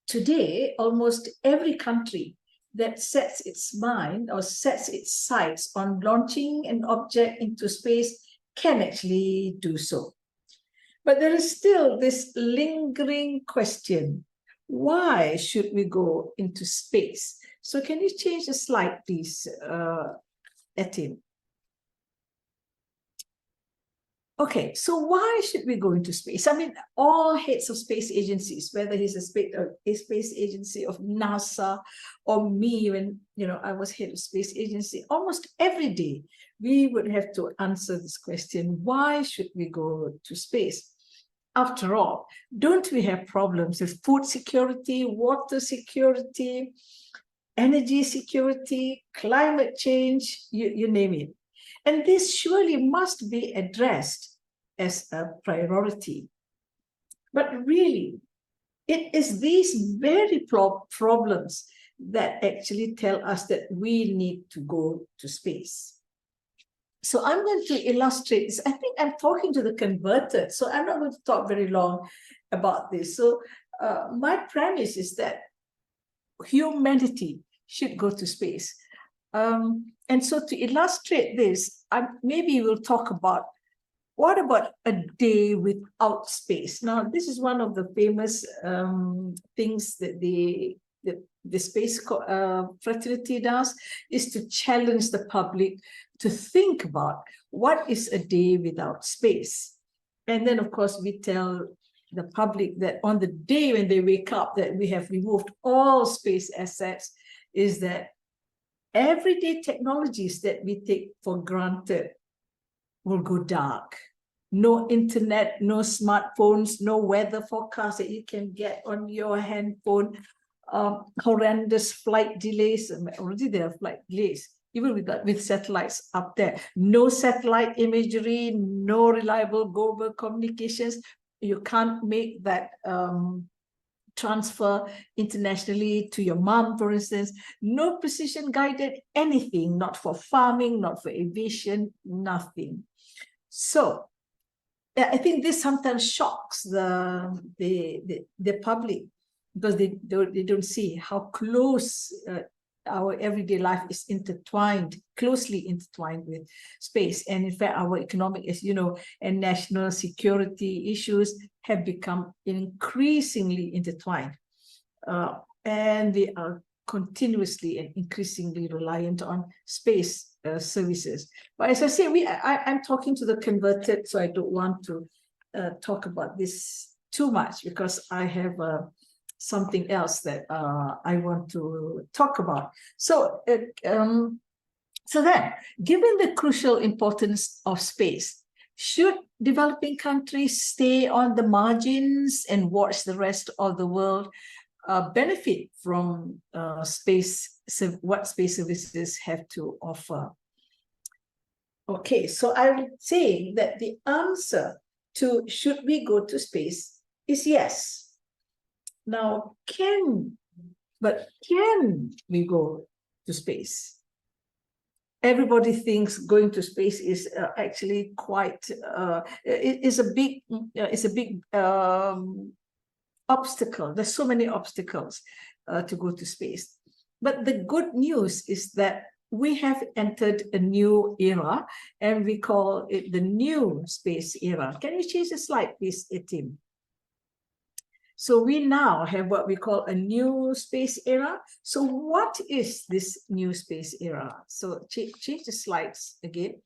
Speaker 12: Today, almost every country that sets its mind or sets its sights on launching an object into space can actually do so. But there is still this lingering question: why should we go into space? So can you change the slide, please, Etin? Okay, so why should we go into space? I mean, all heads of space agencies, whether he's a space agency of NASA or me, when I was head of space agency, almost every day we would have to answer this question: why should we go to space? After all, don't we have problems with food security, water security, energy security, climate change, you name it? And this surely must be addressed as a priority. But really, it is these very problems that actually tell us that we need to go to space. So I'm going to illustrate this. I think I'm talking to the converted, so I'm not going to talk very long about this. So my premise is that humanity should go to space. And so to illustrate this, maybe we'll talk about what about a day without space. Now, this is one of the famous things that the space fraternity does, is to challenge the public to think about what is a day without space. And then, of course, we tell the public that on the day when they wake up that we have removed all space assets, is that everyday technologies that we take for granted will go dark. no internet, no smartphones, no weather forecast that you can get on your handphone, horrendous flight delays. Already there are flight delays, even with satellites up there. No satellite imagery, no reliable global communications. You can't make that transfer internationally to your mom, for instance. No precision guided anything, not for farming, not for aviation, nothing. So I think this sometimes shocks the public, because they don't see how close our everyday life is intertwined, closely intertwined with space. And in fact, our economic, as you know, and national security issues have become increasingly intertwined. And they are continuously and increasingly reliant on space services. But as I say, I'm talking to the converted, so I don't want to talk about this too much, because I have something else that I want to talk about. So, so then, given the crucial importance of space, should developing countries stay on the margins and watch the rest of the world benefit from what space services have to offer? Okay, so I would say that the answer to should we go to space is yes. Now, can we go to space? Everybody thinks going to space is actually quite it's a big obstacle. There's so many obstacles to go to space. But the good news is that we have entered a new era, and we call it the new space era. Can you change the slide, please, Tim? So we now have what we call a new space era. So what is this new space era? So change the slides again.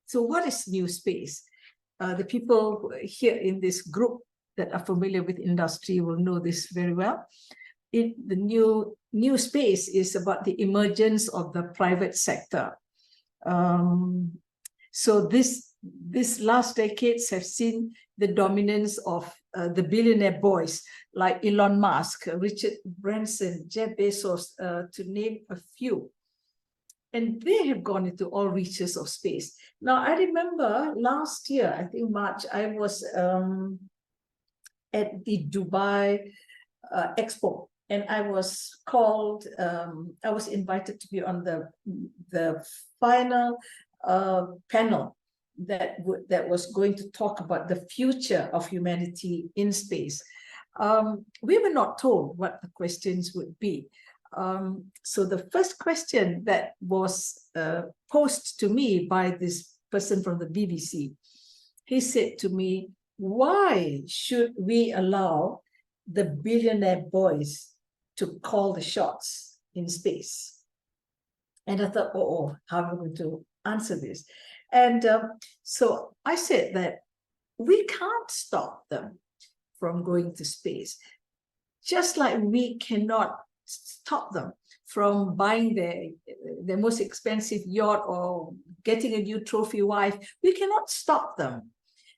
Speaker 12: So what is new space? The people here in this group that are familiar with industry will know this very well. The new space is about the emergence of the private sector. So this last decades have seen the dominance of the billionaire boys like Elon Musk, Richard Branson, Jeff Bezos, to name a few. And they have gone into all reaches of space. Now, I remember last year, I think March, I was at the Dubai Expo, and I was called, I was invited to be on the final panel that was going to talk about the future of humanity in space. We were not told what the questions would be. So the first question that was posed to me by this person from the BBC, he said to me, why should we allow the billionaire boys to call the shots in space? And I thought, how am I going to answer this? And so I said that we can't stop them from going to space, just like we cannot stop them from buying their most expensive yacht or getting a new trophy wife. We cannot stop them.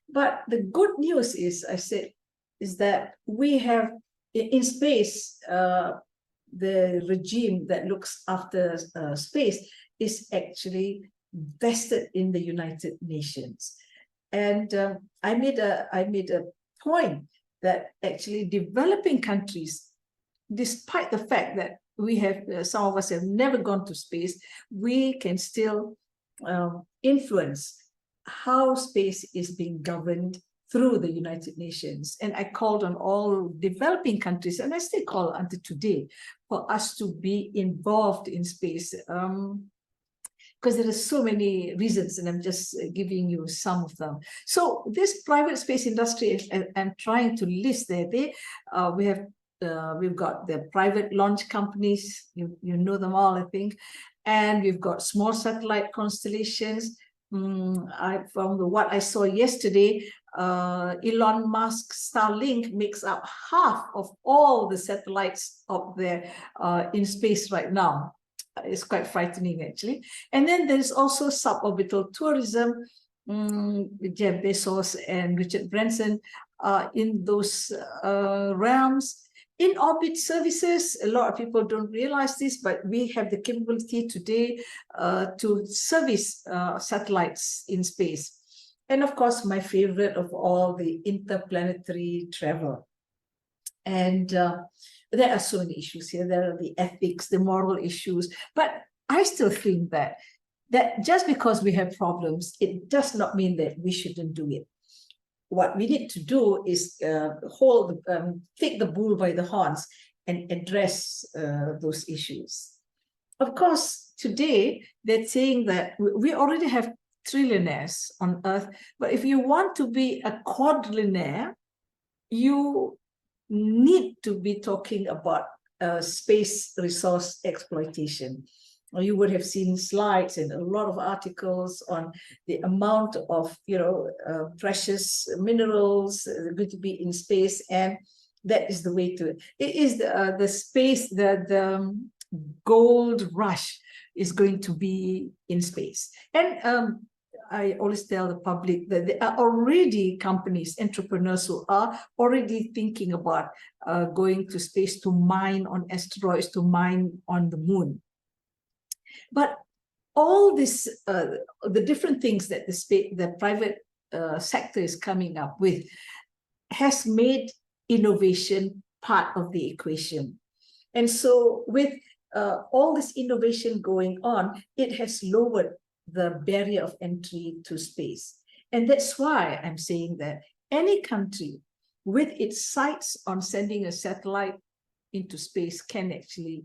Speaker 12: But the good news is, I said, is that we have in space, the regime that looks after space is actually vested in the United Nations. And I made a point that actually developing countries, despite the fact that we have, some of us have never gone to space, we can still influence how space is being governed through the United Nations. And I called on all developing countries, and I still call until today, for us to be involved in space. Because there are so many reasons, and I'm just giving you some of them. So this private space industry, I'm trying to list there. We've got the private launch companies, you know them all, I think, and we've got small satellite constellations. From what I saw yesterday, Elon Musk's Starlink makes up half of all the satellites up there in space right now. It's quite frightening, actually. And then there's also suborbital tourism, Jeff Bezos and Richard Branson are in those realms. In-orbit services, a lot of people don't realize this, but we have the capability today to service satellites in space. And of course, my favorite of all, the interplanetary travel. And there are so many issues here. There are the ethics, the moral issues, but I still think that just because we have problems, it does not mean that we shouldn't do it. What we need to do is take the bull by the horns and address those issues. Of course, today they're saying that we already have trillionaires on Earth, but if you want to be a quadrillionaire, you need to be talking about space resource exploitation. You would have seen slides and a lot of articles on the amount of, precious minerals going to be in space, and that is the way to it. It is the space, the gold rush is going to be in space. And I always tell the public that there are already companies, entrepreneurs who are already thinking about going to space to mine on asteroids, to mine on the moon. But all this, the different things that the private sector is coming up with has made innovation part of the equation. And so with all this innovation going on, it has lowered the barrier of entry to space. And that's why I'm saying that any country with its sights on sending a satellite into space can actually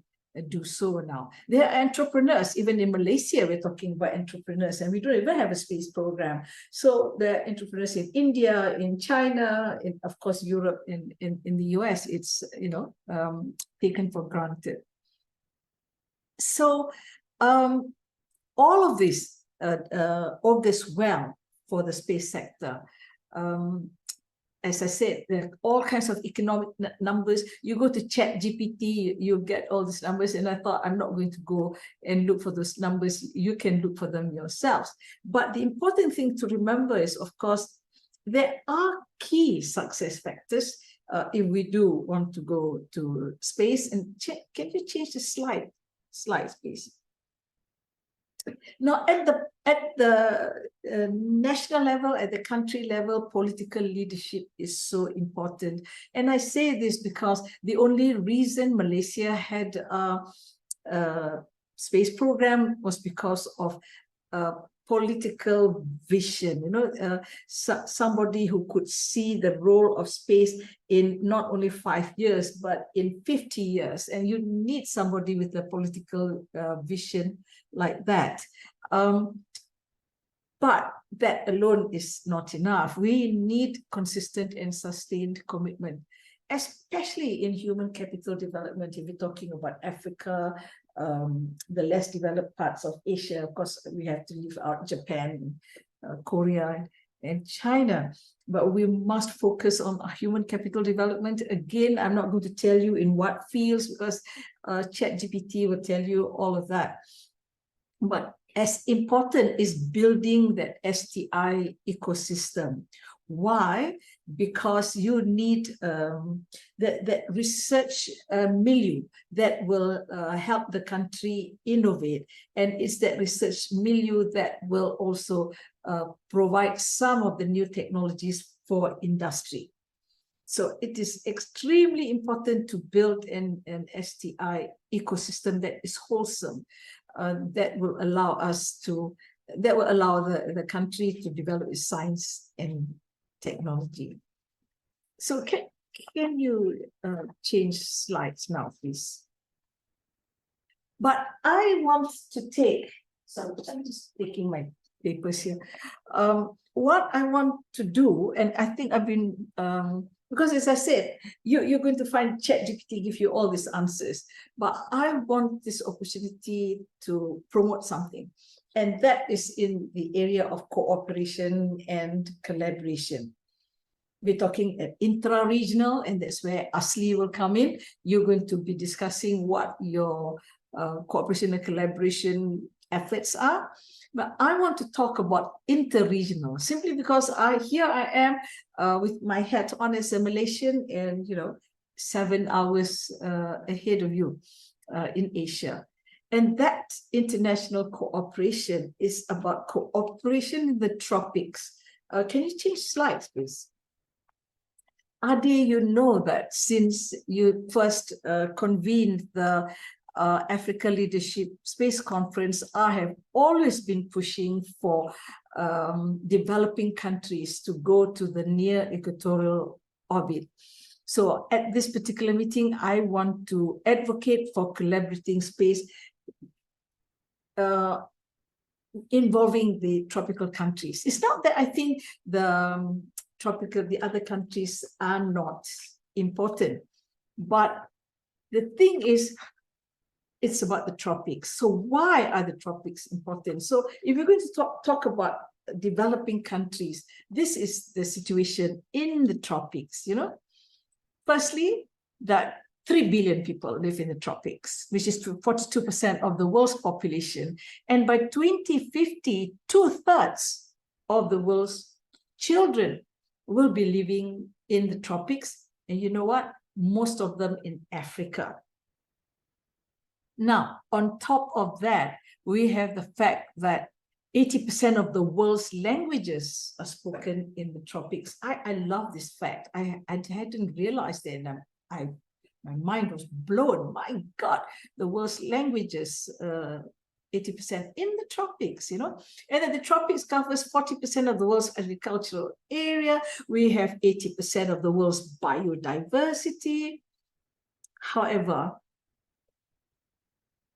Speaker 12: do so now. There are entrepreneurs, even in Malaysia, we're talking about entrepreneurs, and we don't even have a space program. So there are entrepreneurs in India, in China, in, of course, Europe, in the US, it's, taken for granted. So all of this augurs well for the space sector. As I said, there are all kinds of economic numbers. You go to ChatGPT, you get all these numbers, and I thought, I'm not going to go and look for those numbers. You can look for them yourselves. But the important thing to remember is, of course, there are key success factors if we do want to go to space. And can you change the slides, please? Now, at the national level, at the country level, political leadership is so important. And I say this because the only reason Malaysia had a space program was because of political vision, somebody who could see the role of space in not only 5 years, but in 50 years. And you need somebody with a political vision like that. But that alone is not enough. We need consistent and sustained commitment, especially in human capital development. If we're talking about Africa, the less developed parts of Asia, of course, we have to leave out Japan, Korea, and China. But we must focus on human capital development. Again, I'm not going to tell you in what fields, because ChatGPT will tell you all of that. But as important is building that STI ecosystem. Why? Because you need that research milieu that will help the country innovate. And it's that research milieu that will also provide some of the new technologies for industry. So it is extremely important to build an STI ecosystem that is wholesome, that will allow the country to develop its science and technology. So can you change slides now, please? But I want to take, sorry, I'm just taking my papers here. What I want to do, and I think I've been, because as I said, you're going to find ChatGPT give you all these answers, but I want this opportunity to promote something. And that is in the area of cooperation and collaboration. We're talking at intra-regional, and that's where ASLI will come in. You're going to be discussing what your cooperation and collaboration efforts are. But I want to talk about interregional, simply because here I am with my hat on as a Malaysian, and 7 hours ahead of you in Asia. And that international cooperation is about cooperation in the tropics. Can you change slides, please? Ade, you know that since you first convened the Africa Leadership Space Conference, I have always been pushing for developing countries to go to the near equatorial orbit. So at this particular meeting, I want to advocate for collaborating space involving the tropical countries. It's not that I think the other countries are not important, but the thing is, it's about the tropics. So why are the tropics important? So if we're going to talk about developing countries, this is the situation in the tropics, Firstly, that 3 billion people live in the tropics, which is 42% of the world's population. And by 2050, 2/3 of the world's children will be living in the tropics. And you know what? Most of them in Africa. Now, on top of that, we have the fact that 80% of the world's languages are spoken in the tropics. I love this fact. I hadn't realized it, and my mind was blown. My God, the world's languages, 80% in the tropics, And then the tropics covers 40% of the world's agricultural area. We have 80% of the world's biodiversity. However,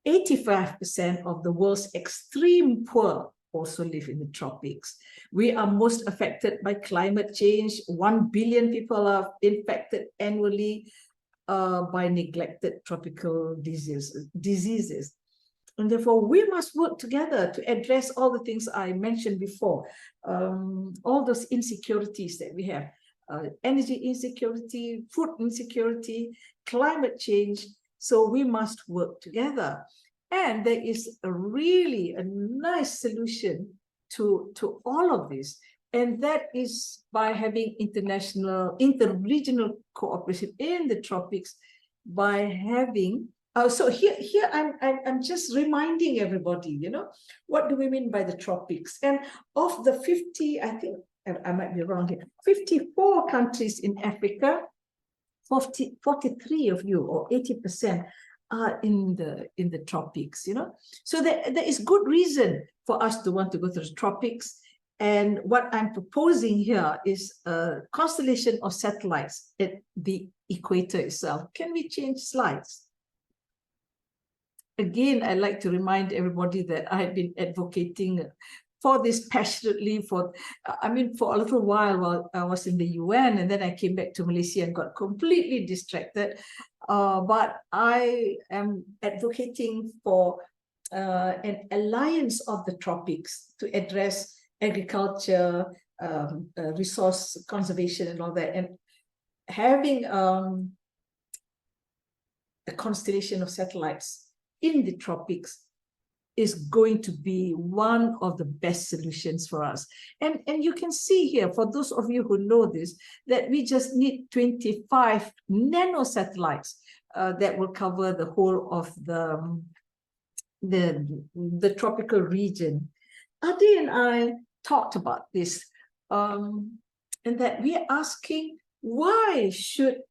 Speaker 12: 85% of the world's extreme poor also live in the tropics. We are most affected by climate change. 1 billion people are infected annually by neglected tropical diseases. And therefore, we must work together to address all the things I mentioned before, all those insecurities that we have, energy insecurity, food insecurity, climate change. So we must work together. And there is really a nice solution to all of this. And that is by having interregional cooperation in the tropics, by having, so here I'm just reminding everybody, what do we mean by the tropics? And of the 50, I think, I might be wrong here, 54 countries in Africa, 43 of you, or 80%, are in the tropics, So there is good reason for us to want to go to the tropics. And what I'm proposing here is a constellation of satellites at the equator itself. Can we change slides? Again, I'd like to remind everybody that I have been advocating for this passionately for a little while I was in the UN, and then I came back to Malaysia and got completely distracted. But I am advocating for an alliance of the tropics to address agriculture, resource conservation and all that, and having a constellation of satellites in the tropics is going to be one of the best solutions for us. And you can see here, for those of you who know this, that we just need 25 nanosatellites that will cover the whole of the tropical region. Ade and I talked about this, and that we are asking, why should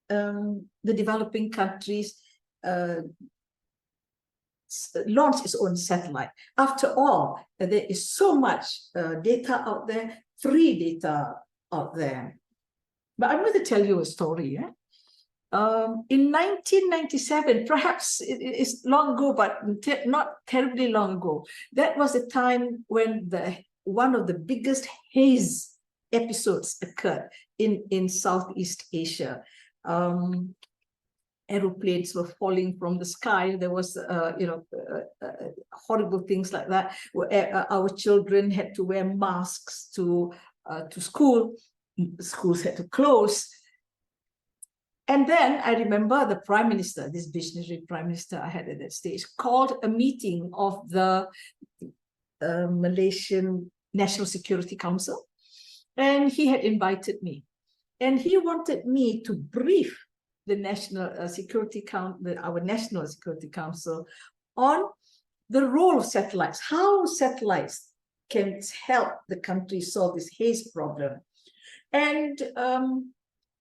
Speaker 12: the developing countries launch its own satellite? After all, there is so much data out there, free data out there. But I'm going to tell you a story. In 1997, perhaps it's long ago, but not terribly long ago, that was a time when one of the biggest haze episodes occurred in Southeast Asia. Aeroplanes were falling from the sky. There was, horrible things like that, where our children had to wear masks to school. Schools had to close. And then I remember the Prime Minister, this visionary Prime Minister I had at that stage, called a meeting of the Malaysian National Security Council, and he had invited me. And he wanted me to brief the National Security Council, our National Security Council, on the role of satellites, how satellites can help the country solve this haze problem. And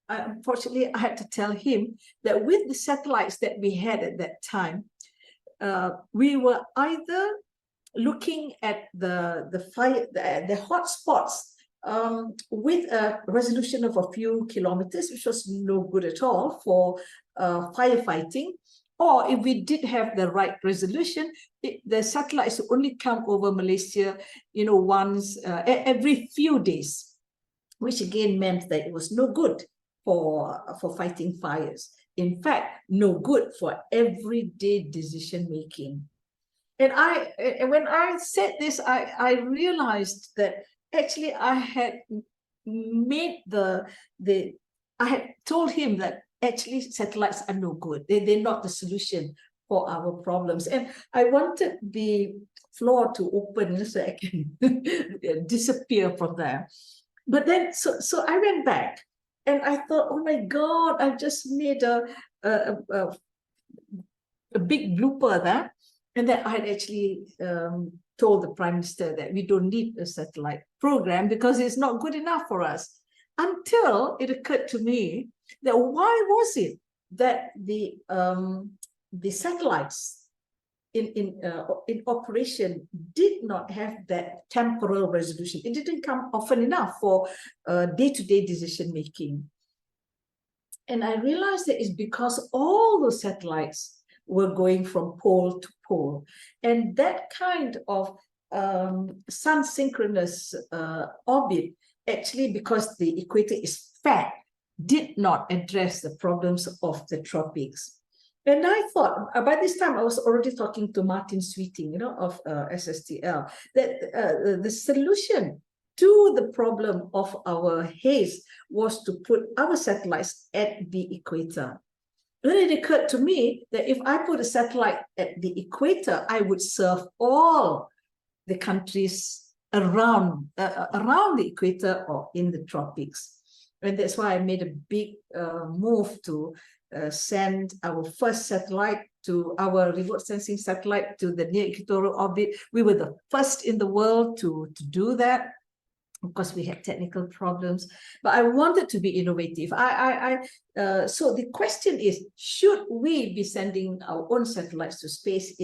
Speaker 12: unfortunately, I had to tell him that with the satellites that we had at that time, we were either looking at the hotspots with a resolution of a few kilometers, which was no good at all for firefighting, or if we did have the right resolution, the satellites would only come over Malaysia, once every few days, which again meant that it was no good for fighting fires. In fact, no good for everyday decision making. And when I said this, I realized that actually I had made I had told him that actually satellites are no good. They're not the solution for our problems. And I wanted the floor to open so I can disappear from there. But then, so I went back and I thought, oh my God, I've just made a big blooper there. And then I had actually told the Prime Minister that we don't need a satellite program because it's not good enough for us. Until it occurred to me that why was it that the satellites in operation did not have that temporal resolution? It didn't come often enough for day-to-day decision making. And I realized that it's because all those satellites were going from pole to pole. And that kind of sun-synchronous orbit, actually, because the equator is fat, did not address the problems of the tropics. And I thought, by this time, I was already talking to Martin Sweeting, of SSTL, that the solution to the problem of our haze was to put our satellites at the equator. Then it occurred to me that if I put a satellite at the equator, I would serve all the countries around the equator or in the tropics. And that's why I made a big move to send our first satellite to our remote sensing satellite to the near equatorial orbit. We were the first in the world to do that. Of course, we had technical problems, but I wanted to be innovative. So the question is, should we be sending our own satellites to space?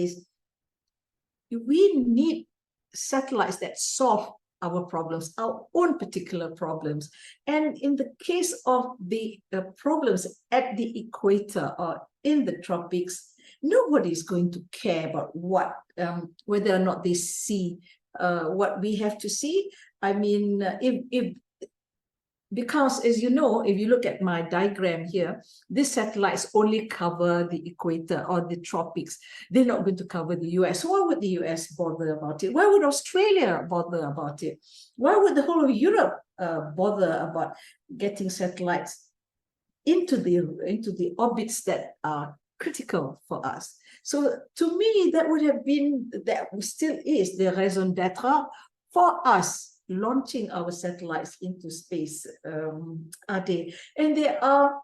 Speaker 12: We need satellites that solve our problems, our own particular problems. And in the case of the problems at the equator or in the tropics, nobody is going to care about whether or not they see what we have to see. I mean, because as you know, if you look at my diagram here, these satellites only cover the equator or the tropics. They're not going to cover the US. Why would the US bother about it? Why would Australia bother about it? Why would the whole of Europe bother about getting satellites into the orbits that are critical for us? So to me, that would have been, that still is the raison d'etre for us launching our satellites into space, Ade. And there are,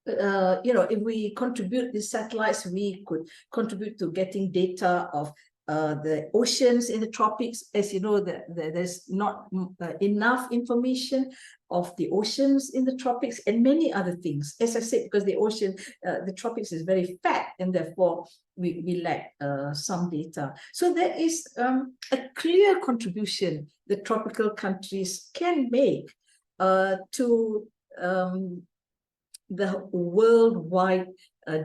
Speaker 12: if we contribute these satellites, we could contribute to getting data of the oceans in the tropics. As you know, there's not enough information of the oceans in the tropics and many other things. As I said, because the tropics is very fat, and therefore we lack some data. So there is a clear contribution the tropical countries can make to the worldwide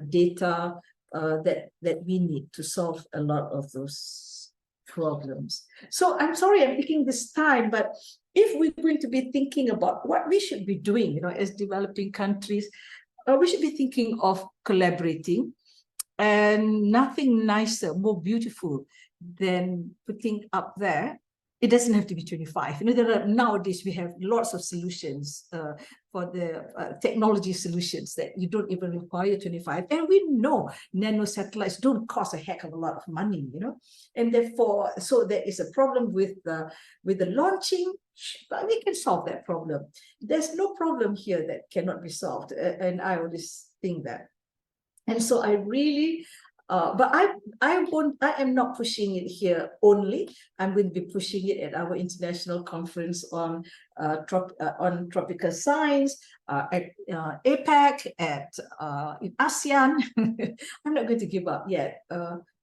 Speaker 12: data that we need to solve a lot of those problems. So I'm sorry I'm taking this time, but if we're going to be thinking about what we should be doing, as developing countries, we should be thinking of collaborating, and nothing nicer, more beautiful than putting up there it doesn't have to be 25. You know, nowadays we have lots of solutions for the technology solutions that you don't even require 25. And we know nano satellites don't cost a heck of a lot of money, you know. And therefore, so there is a problem with the launching, but we can solve that problem. There's no problem here that cannot be solved. And I always think that. And so I really, but I am not pushing it here only. I'm going to be pushing it at our international conference on tropical science, at APEC, in ASEAN. I'm not going to give up yet.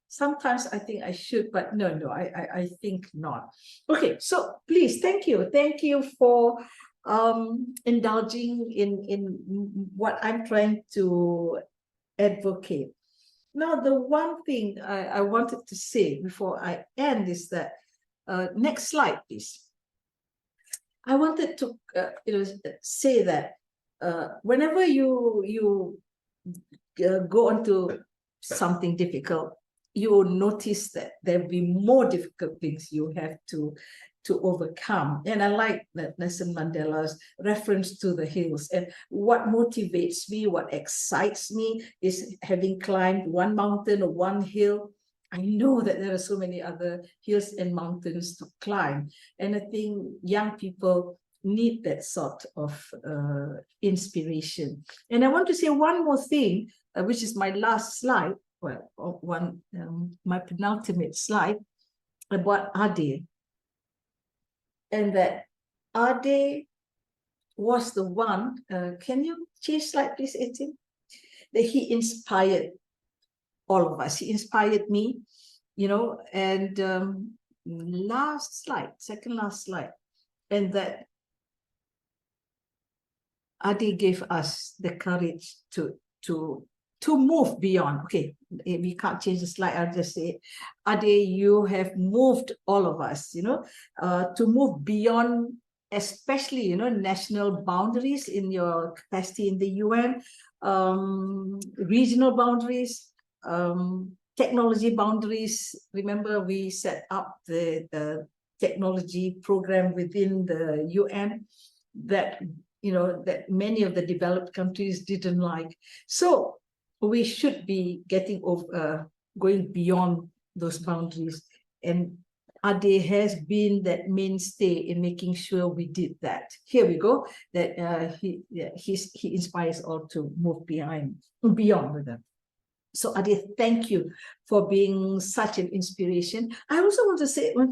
Speaker 12: Sometimes I think I should, but no, I think not. Okay, so please, thank you for indulging in what I'm trying to advocate. Now, the one thing I wanted to say before I end is that, next slide, please. I wanted to say that whenever you go onto something difficult, you will notice that there will be more difficult things you have to overcome. And I like that Nelson Mandela's reference to the hills. And what motivates me, what excites me is having climbed one mountain or one hill, I know that there are so many other hills and mountains to climb. And I think young people need that sort of inspiration. And I want to say one more thing, which is my last slide, well, my penultimate slide, about Ade. And that Ade was the one, can you change slide please, 18? That he inspired all of us. He inspired me, you know, and last slide, second last slide. And that Ade gave us the courage to move beyond. Okay, we can't change the slide, I'll just say, Ade, you have moved all of us, you know, to move beyond, especially, you know, national boundaries in your capacity in the UN, regional boundaries, technology boundaries. Remember, we set up the technology program within the UN that, you know, that many of the developed countries didn't like. So we should be getting over, going beyond those boundaries. And Ade has been that mainstay in making sure we did that. Here we go, that he inspires all to move beyond with them. So Ade, thank you for being such an inspiration. I also want to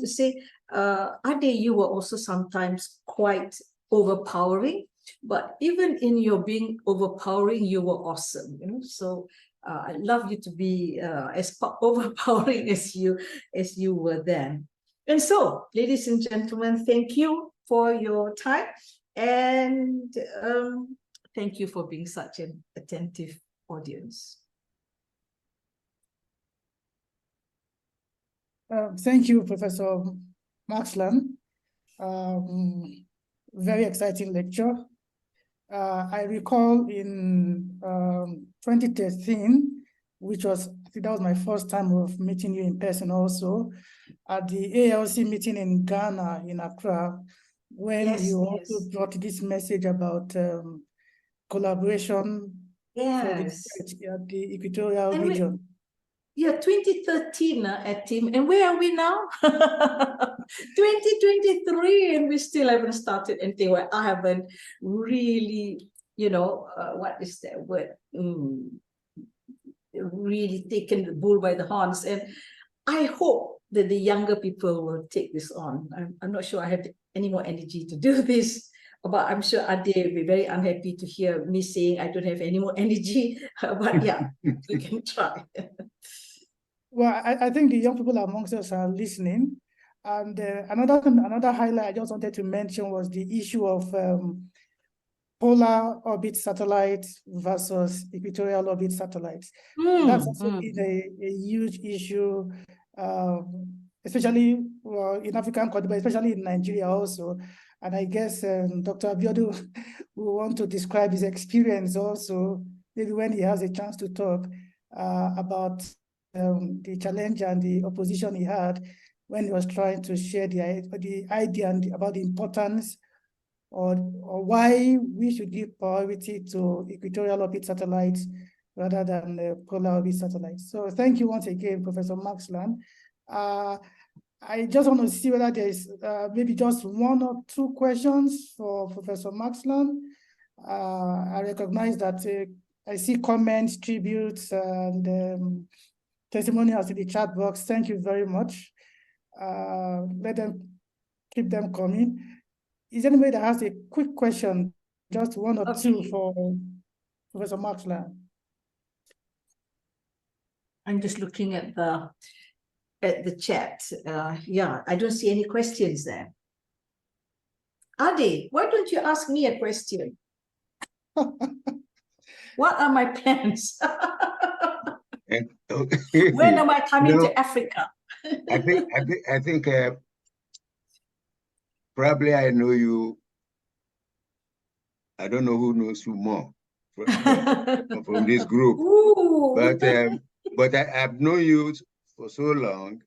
Speaker 12: say, Ade, you were also sometimes quite overpowering. But even in your being overpowering, you were awesome, you know. So I'd love you to be as overpowering as you were then. And so, ladies and gentlemen, thank you for your time, and thank you for being such an attentive audience.
Speaker 1: Thank you, Professor Maxland. Very exciting lecture. I recall in 2013, which was, I think that was my first time of meeting you in person also, at the AARSE meeting in Ghana, in Accra, when you also brought this message about collaboration for the equatorial region.
Speaker 12: 2013 at team, and where are we now? 2023, and we still haven't started anything. Where I haven't really, you know, what is that word? Really taken the bull by the horns. And I hope that the younger people will take this on. I'm not sure I have any more energy to do this, but I'm sure Ade will be very unhappy to hear me saying I don't have any more energy. But yeah, we can try.
Speaker 1: Well, I think the young people amongst us are listening. And another highlight I just wanted to mention was the issue of polar orbit satellites versus equatorial orbit satellites. That's also been a huge issue, especially in African countries, but especially in Nigeria also. And I guess Dr. Abiodun will want to describe his experience also, maybe when he has a chance to talk about the challenge and the opposition he had when he was trying to share the idea about the importance or why we should give priority to equatorial orbit satellites rather than polar orbit satellites. So thank you once again, Professor Maxland. I just want to see whether there is maybe just one or two questions for Professor Maxland. I recognize that I see comments, tributes, and testimonials in the chat box. Thank you very much. Keep them coming. Is there anybody that has a quick question, just one or two for Professor Maxland?
Speaker 12: I'm just looking at the chat. Yeah, I don't see any questions there. Ade, why don't you ask me a question? What are my plans? When am I coming to Africa?
Speaker 11: I think probably I know you. I don't know who knows you more from this group.
Speaker 12: Ooh.
Speaker 11: But I've known you for so long,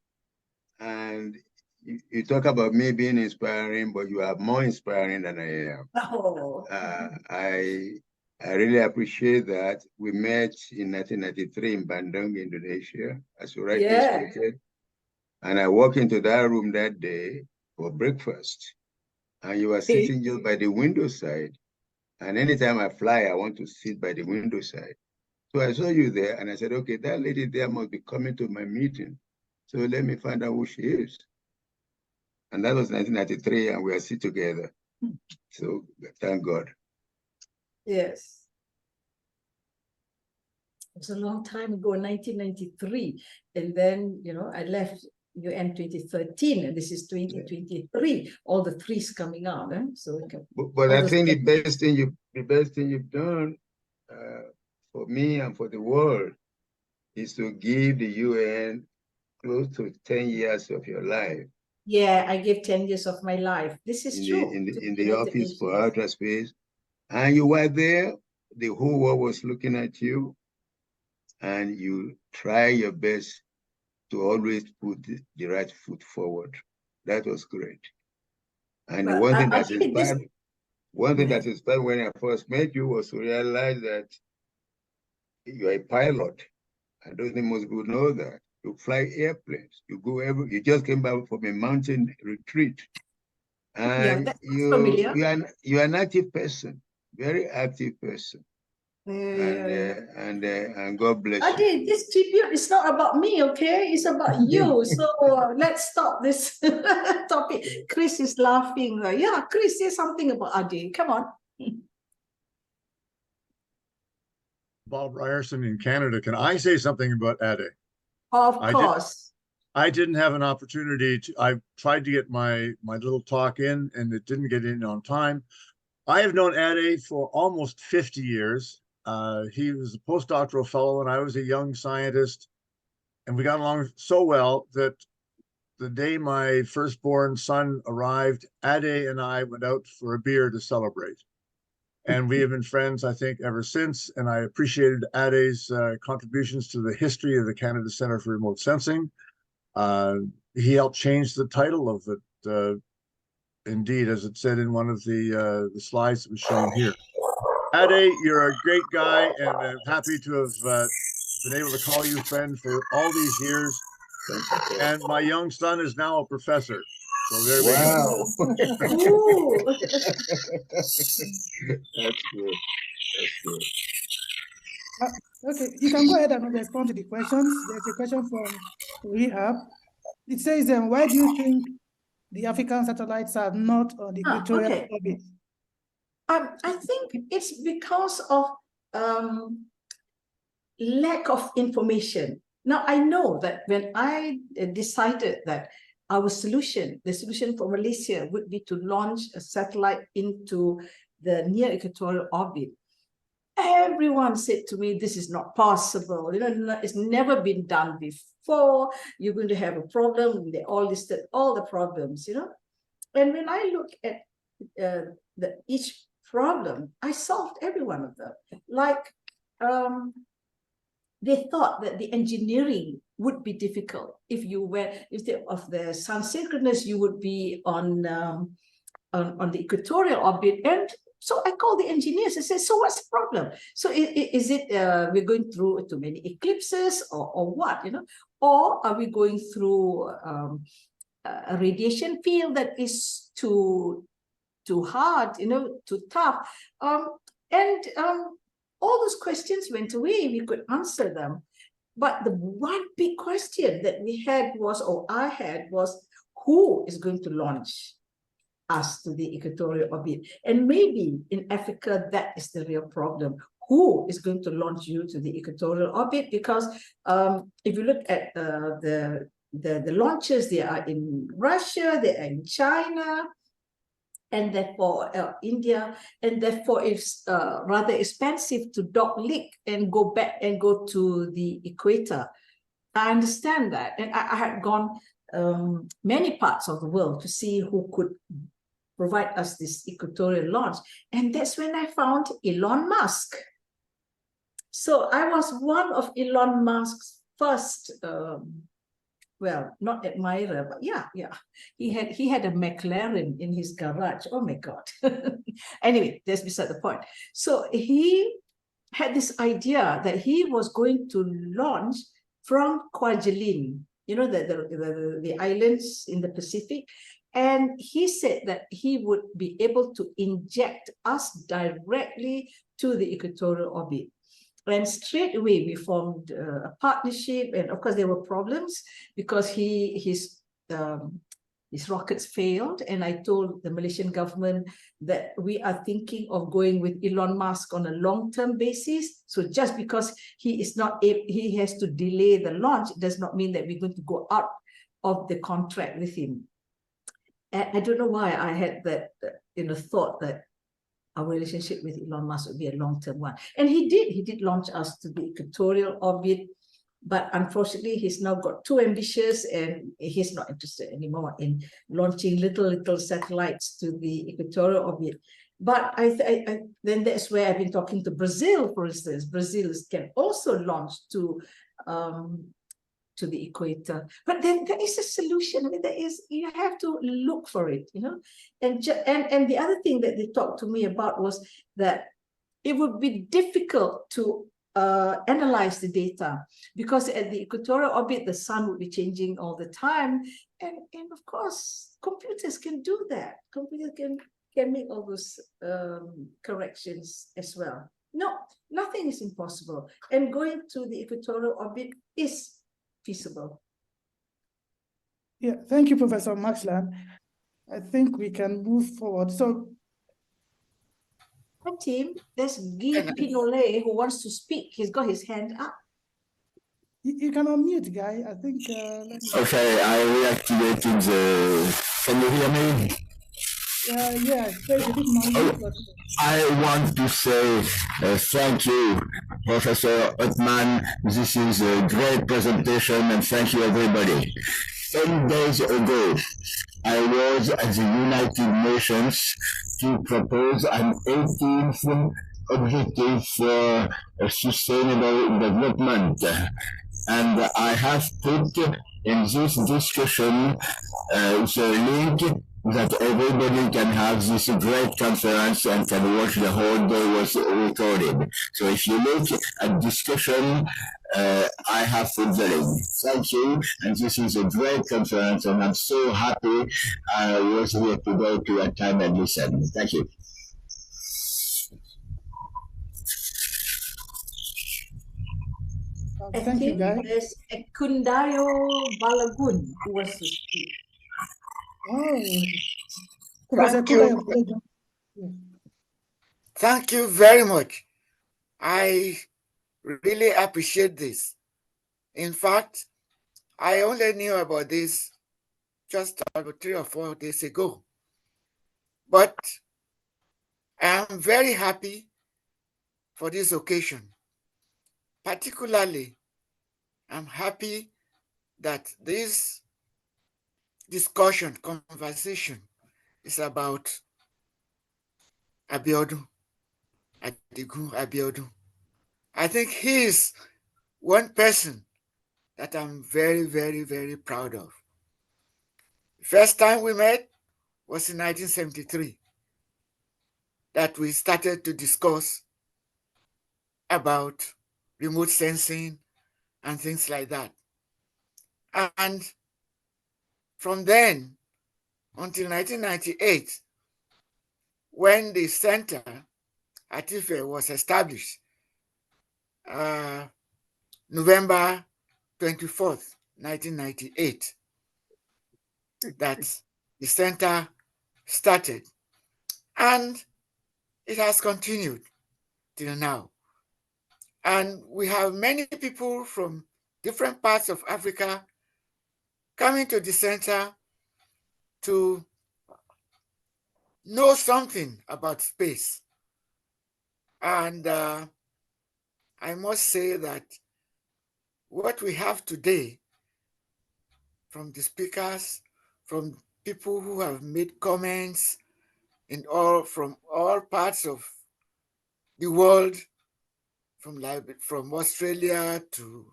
Speaker 11: and you talk about me being inspiring, but you are more inspiring than I am.
Speaker 12: Oh.
Speaker 11: I really appreciate that. We met in 1993 in Bandung, Indonesia, as you rightly stated. And I walked into that room that day for breakfast, and you were sitting just by the window side. And anytime I fly, I want to sit by the window side. So I saw you there, and I said, okay, that lady there must be coming to my meeting. So let me find out who she is. And that was 1993, and we are still together. So thank God.
Speaker 12: Yes. It was a long time ago, 1993. And then, you know, I left UN 2013, and this is 2023. All the threes coming out. So
Speaker 11: but I think the best thing you've done for me and for the world is to give the UN close to 10 years of your life.
Speaker 12: Yeah, I gave 10 years of my life. This is true.
Speaker 11: In the office for outer space. And you were there, the whole world was looking at you, and you try your best to always put the right foot forward. That was great. And the one thing that inspired when I first met you was to realize that you're a pilot. I don't think most people know that. You fly airplanes. You just came back from a mountain retreat. And you're an active person, very active person. And God bless you.
Speaker 12: Ade, this tribute is not about me, okay? It's about you. So let's stop this topic. Chris is laughing. Yeah, Chris, say something about Ade. Come on.
Speaker 13: Bob Ryerson in Canada. Can I say something about Ade?
Speaker 12: Of course.
Speaker 13: I didn't have an opportunity to. I tried to get my little talk in, and it didn't get in on time. I have known Ade for almost 50 years. He was a postdoctoral fellow, and I was a young scientist, and we got along so well that the day my firstborn son arrived, Ade and I went out for a beer to celebrate. And we have been friends, I think, ever since. And I appreciated Ade's contributions to the history of the Canada Centre for Remote Sensing. He helped change the title of it, indeed, as it said in one of the slides that was shown here. Ade, you're a great guy, and I'm happy to have been able to call you friend for all these years. And my young son is now a professor. So there we go.
Speaker 11: That's good. That's good.
Speaker 1: Okay, you can go ahead and respond to the questions. There's a question from Rehab. It says, why do you think the African satellites are not on the equatorial orbit?
Speaker 12: I think it's because of lack of information. Now, I know that when I decided that our solution, the solution for Malaysia, would be to launch a satellite into the near equatorial orbit, everyone said to me, this is not possible. You know, it's never been done before. You're going to have a problem. They all listed all the problems, you know. And when I look at each problem, I solved every one of them. Like they thought that the engineering would be difficult. If you were, instead of the sun synchronous, you would be on the equatorial orbit. And so I called the engineers and said, so what's the problem? So is it we're going through too many eclipses or what, you know? Or are we going through a radiation field that is too hard, you know, too tough? All those questions went away. We could answer them. But the one big question that we had was, or I had, was who is going to launch us to the equatorial orbit? And maybe in Africa, that is the real problem. Who is going to launch you to the equatorial orbit? Because if you look at the launches, they are in Russia, they are in China, and therefore India, and therefore it's rather expensive to dock link and go back and go to the equator. I understand that, and I had gone many parts of the world to see who could provide us this equatorial launch, and that's when I found Elon Musk. So I was one of Elon Musk's first well, not admirer, but yeah. He had a McLaren in his garage. Oh my God. Anyway, that's beside the point. So he had this idea that he was going to launch from Kwajalein, you know, the islands in the Pacific. And he said that he would be able to inject us directly to the equatorial orbit. And straight away, we formed a partnership. And of course, there were problems because his rockets failed. And I told the Malaysian government that we are thinking of going with Elon Musk on a long-term basis. So just because he is not able, he has to delay the launch, it does not mean that we're going to go out of the contract with him. And I don't know why I had that thought that our relationship with Elon Musk would be a long-term one. And he did launch us to the equatorial orbit, but unfortunately he's now got too ambitious and he's not interested anymore in launching little satellites to the equatorial orbit. But then that's where I've been talking to Brazil, for instance. Brazil can also launch to the equator, but then there is a solution. I mean, you have to look for it, you know. And the other thing that they talked to me about was that it would be difficult to analyze the data because at the equatorial orbit the sun would be changing all the time, and of course computers can do that. Computers can make all those corrections as well. No, nothing is impossible, and going to the equatorial orbit is feasible.
Speaker 1: Yeah, thank you, Professor Maxland. I think we can move forward. So,
Speaker 12: hi team, there's Guy Pinolet who wants to speak. He's got his hand up.
Speaker 1: You can unmute, Guy. I think.
Speaker 14: Okay, I reactivated the. Can you hear me?
Speaker 1: Yeah, there's a bit noisy, but...
Speaker 14: I want to say thank you, Professor Othman. This is a great presentation, and thank you, everybody. 10 days ago, I was at the United Nations to propose an 18th objective for sustainable development. And I have put in this discussion the link that everybody can have this great conference and can watch the whole day was recorded. So if you look at discussion, I have put the link. Thank you, and this is a great conference, and I'm so happy I was here today to attend and listen. Thank you.
Speaker 1: Thank you, guys.
Speaker 12: There's Kundayo Balagun who wants to speak.
Speaker 15: Thank you very much. I really appreciate this. In fact, I only knew about this just about 3 or 4 days ago. But I am very happy for this occasion. Particularly, I'm happy that this conversation is about Adigun Ade ABIODUN. I think he is one person that I'm very, very, very proud of. The first time we met was in 1973 that we started to discuss about remote sensing and things like that. And from then until 1998, when the center at IFE was established, November 24th, 1998, that the center started. And it has continued till now. And we have many people from different parts of Africa coming to the center to know something about space. And I must say that what we have today from the speakers, from people who have made comments from all parts of the world, from Australia to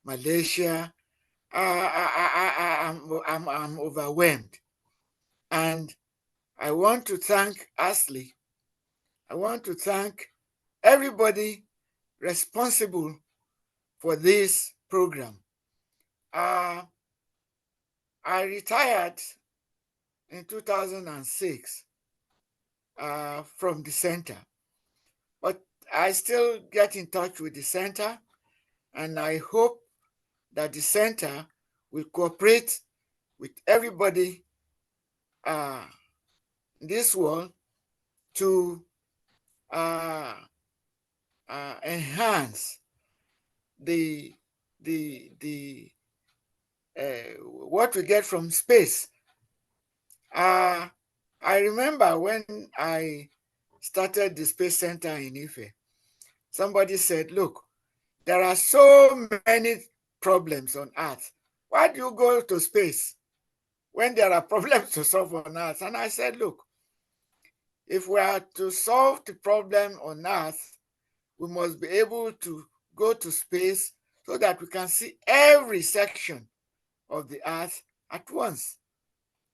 Speaker 15: Malaysia, I'm overwhelmed. And I want to thank AARSE. I want to thank everybody responsible for this program. I retired in 2006 from the center, but I still get in touch with the center, and I hope that the center will cooperate with everybody in this world to enhance what we get from space. I remember when I started the Space Center in IFE, somebody said, look, there are so many problems on Earth. Why do you go to space when there are problems to solve on Earth? And I said, look, if we are to solve the problem on Earth, we must be able to go to space so that we can see every section of the Earth at once.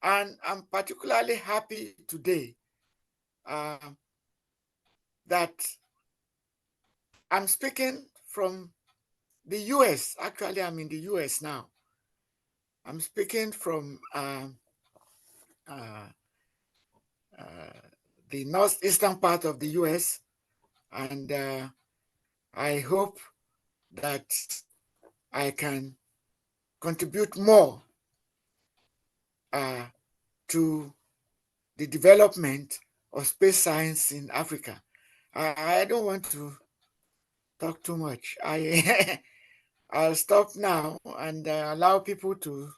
Speaker 15: And I'm particularly happy today that I'm speaking from the US. Actually, I'm in the US now. I'm speaking from the northeastern part of the US, and I hope that I can contribute more to the development of space science in Africa. I don't want to talk too much. I'll stop now and allow people to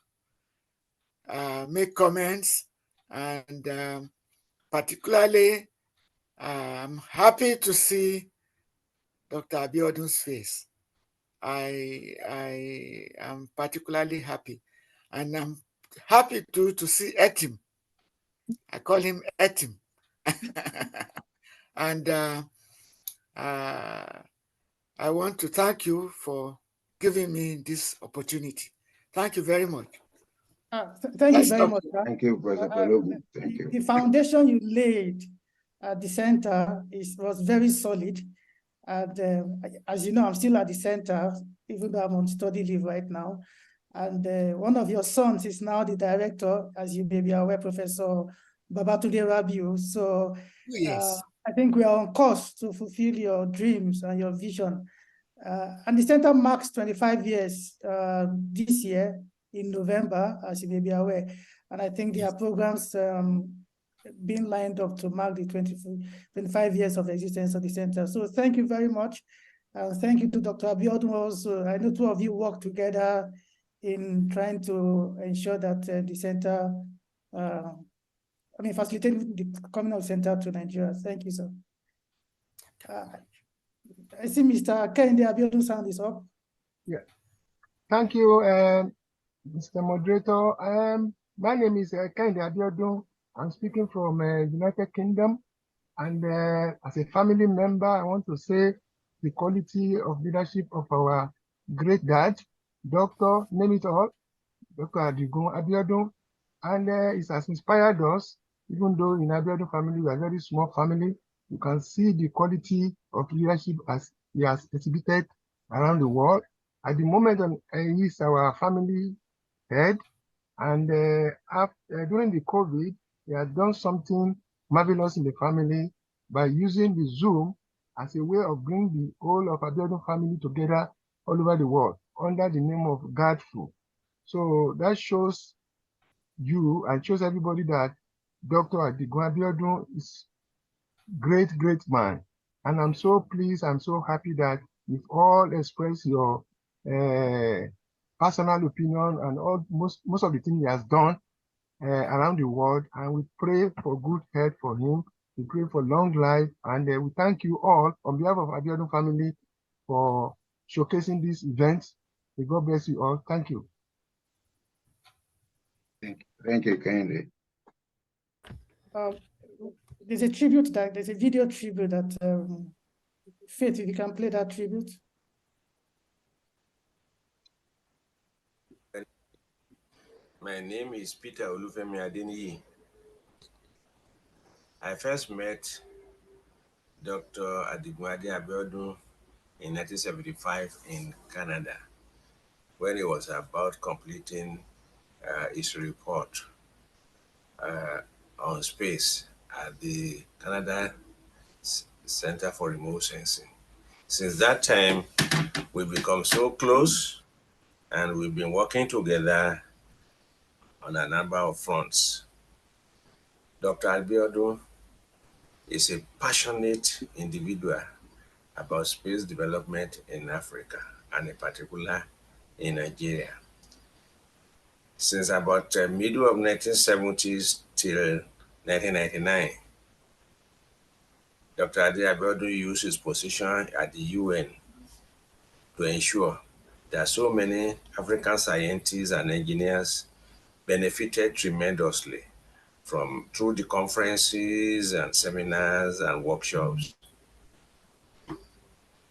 Speaker 15: make comments, and particularly I'm happy to see Dr. Abiodun's face. I am particularly happy, and I'm happy to see Etim. I call him Etim. And I want to thank you for giving me this opportunity. Thank you very much.
Speaker 1: Thank you very much.
Speaker 11: Thank you, Professor Balogun. Thank you.
Speaker 1: The foundation you laid at the center was very solid. And as you know, I'm still at the center, even though I'm on study leave right now. And one of your sons is now the director, as you may be aware, Professor Babatunde Rabiu. So
Speaker 15: yes.
Speaker 1: I think we are on course to fulfill your dreams and your vision. And the center marks 25 years this year in November, as you may be aware. And I think there are programs being lined up to mark the 25 years of existence of the center. So thank you very much. Thank you to Dr. Abiodun also. I know two of you work together in trying to ensure that the center, facilitating the coming of center to Nigeria. Thank you, sir. I see Mr. Kehinde Abiodun sound is up.
Speaker 16: Yeah. Thank you, Mr. Moderator. My name is Kehinde Abiodun. I'm speaking from United Kingdom. And as a family member, I want to say the quality of leadership of our great dad, doctor, name it all, Dr. Adigun Abiodun, and it has inspired us. Even though in Abiodun family, we are a very small family, you can see the quality of leadership as he has exhibited around the world. At the moment, he is our family head, and during the COVID, he has done something marvelous in the family by using the Zoom as a way of bringing the whole of Abiodun family together all over the world under the name of Godful. So that shows you and shows everybody that Dr. Adigun Abiodun is great man. And I'm so pleased, I'm so happy that you've all expressed your personal opinion and most of the things he has done around the world. And we pray for good health for him. We pray for long life. And we thank you all on behalf of Abiodun family for showcasing this event. May God bless you all. Thank you.
Speaker 11: Thank you kindly.
Speaker 1: There's a video tribute that Faith, if you can play that tribute.
Speaker 17: My name is Peter Olufemi Adeniyi. I first met Dr. Adigun Ade Abiodun in 1975 in Canada, when he was about completing his report on space at the Canada Center for Remote Sensing. Since that time, we've become so close, and we've been working together on a number of fronts. Dr. Abiodun is a passionate individual about space development in Africa, and in particular in Nigeria. Since about middle of 1970s till 1999, Dr. Ade Abiodun used his position at the UN to ensure that so many African scientists and engineers benefited tremendously through the conferences and seminars and workshops.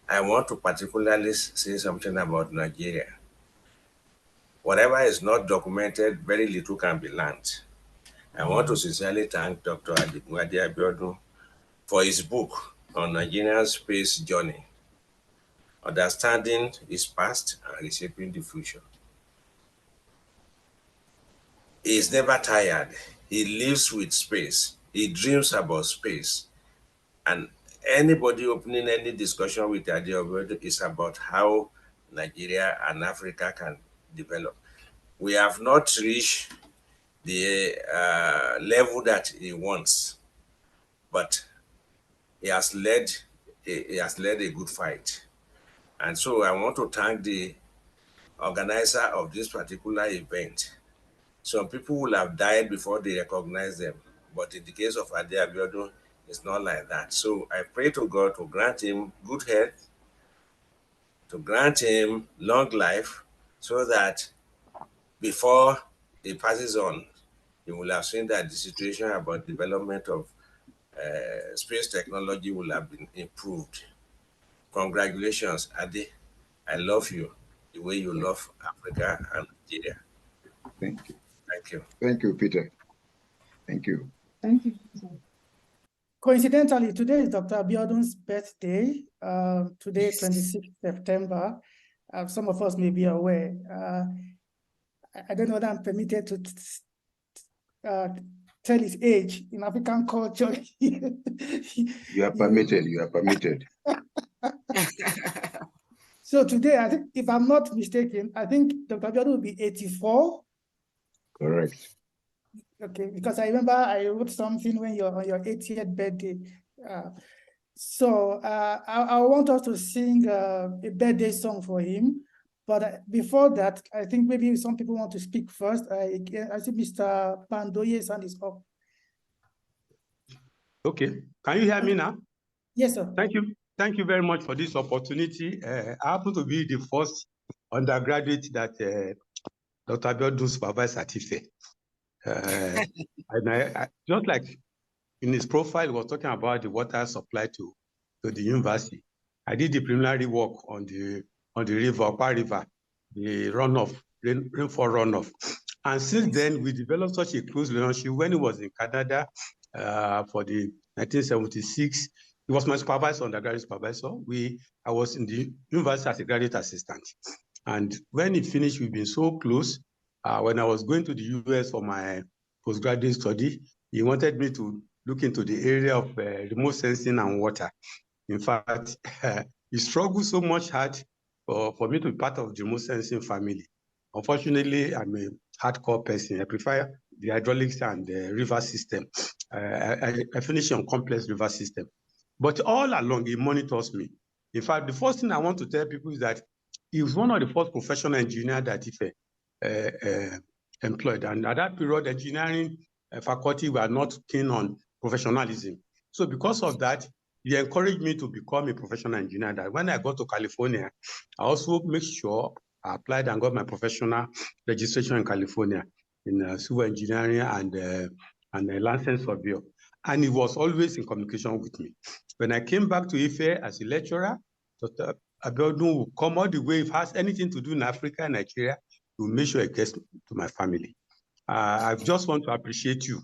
Speaker 17: I want to particularly say something about Nigeria. Whatever is not documented, very little can be learned. I want to sincerely thank Dr. Adigun Ade Abiodun for his book on Nigeria's space journey, Understanding his Past and Reshaping the Future. He is never tired. He lives with space. He dreams about space. And anybody opening any discussion with Ade Abiodun is about how Nigeria and Africa can develop. We have not reached the level that he wants, but he has led a good fight. And so I want to thank the organizer of this particular event. Some people will have died before they recognize them, but in the case of Ade Abiodun, it's not like that. So I pray to God to grant him good health, to grant him long life, so that before he passes on, he will have seen that the situation about development of space technology will have been improved. Congratulations, Ade. I love you the way you love Africa and Nigeria.
Speaker 11: Thank you.
Speaker 17: Thank you.
Speaker 11: Thank you, Peter. Thank you.
Speaker 3: Thank you.
Speaker 1: Coincidentally, today is Dr. Abiodun's birthday. Today, 26th September. Some of us may be aware. I don't know whether I'm permitted to tell his age in African culture.
Speaker 11: You are permitted. You are permitted.
Speaker 1: So today, I think, if I'm not mistaken, I think Dr. Abiodun will be 84.
Speaker 11: Correct.
Speaker 1: Okay, because I remember I wrote something when you're on your 80th birthday. So I want us to sing a birthday song for him. But before that, I think maybe some people want to speak first. I see Mr. Pandoye's hand is up.
Speaker 18: Okay, can you hear me now?
Speaker 1: Yes, sir.
Speaker 18: Thank you. Thank you very much for this opportunity. I happen to be the first undergraduate that Dr. Abiodun supervised at IFE. And I just like in his profile, he was talking about the water supply to the university. I did the preliminary work on the on the river, Okpa River, the runoff, rainfall runoff. And since then, we developed such a close relationship. When he was in Canada for the 1976, he was my supervisor, undergraduate supervisor. I was in the university as a graduate assistant. And when he finished, we've been so close. When I was going to the US for my postgraduate study, he wanted me to look into the area of remote sensing and water. In fact, he struggled so much hard for me to be part of the remote sensing family. Unfortunately, I'm a hardcore person. I prefer the hydraulics and the river system. I finished on complex river system. But all along, he monitors me. In fact, the first thing I want to tell people is that he was one of the first professional engineers that Ife employed. And at that period, engineering faculty were not keen on professionalism. So because of that, he encouraged me to become a professional engineer. That when I got to California, I also make sure I applied and got my professional registration in California in civil engineering and a licensed surveyor. And he was always in communication with me. When I came back to Ife as a lecturer, Dr. Abiodun will come all the way. If he has anything to do in Africa and Nigeria, he will make sure it gets to my family. I just want to appreciate you.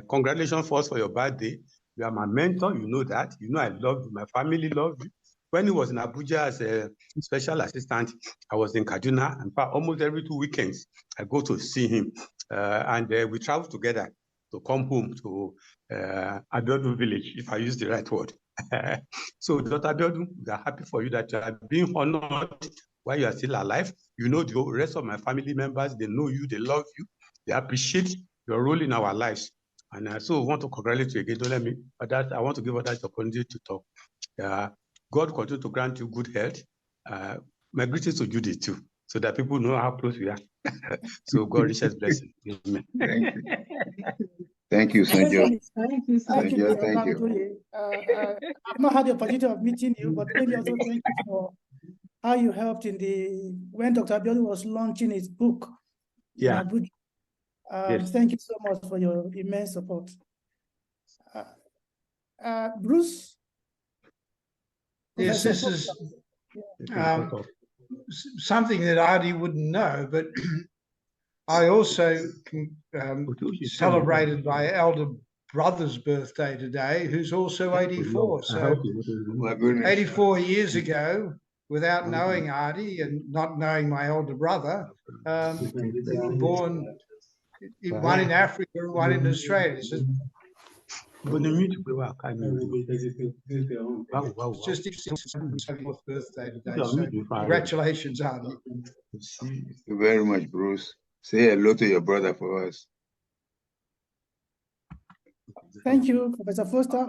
Speaker 18: Congratulations first for your birthday. You are my mentor, you know that. You know I love you, my family loves you. When he was in Abuja as a special assistant, I was in Kaduna. In fact, almost every 2 weekends, I go to see him. And we travel together to come home to Abiodun village, if I use the right word. So, Dr. Abiodun, we are happy for you that you are being honored while you are still alive. You know the rest of my family members, they know you, they love you, they appreciate your role in our lives. And I so want to congratulate you again. Don't let me, but that I want to give others the opportunity to talk. God continue to grant you good health. My greetings to Judy too, so that people know how close we are. So God richest blessing. Amen.
Speaker 11: Thank you, Sanjo.
Speaker 3: Thank you,
Speaker 11: Thank you.
Speaker 1: Mr.
Speaker 11: Thank you.
Speaker 1: Bamidele. I've not had the opportunity of meeting you, but maybe also thank you for how you helped when Dr. Abiodun was launching his book in Abuja.
Speaker 18: Yes.
Speaker 1: Thank you so much for your immense support. Bruce?
Speaker 10: Yes, this is something that Adi wouldn't know, but I also celebrated my elder brother's birthday today, who's also 84. So 84 years ago, without knowing Adi and not knowing my older brother, we were born, one in Africa and one in Australia. So it's just his 74th birthday today. So congratulations, Adi.
Speaker 11: Thank you very much, Bruce. Say hello to your brother for us.
Speaker 1: Thank you, Professor Foster.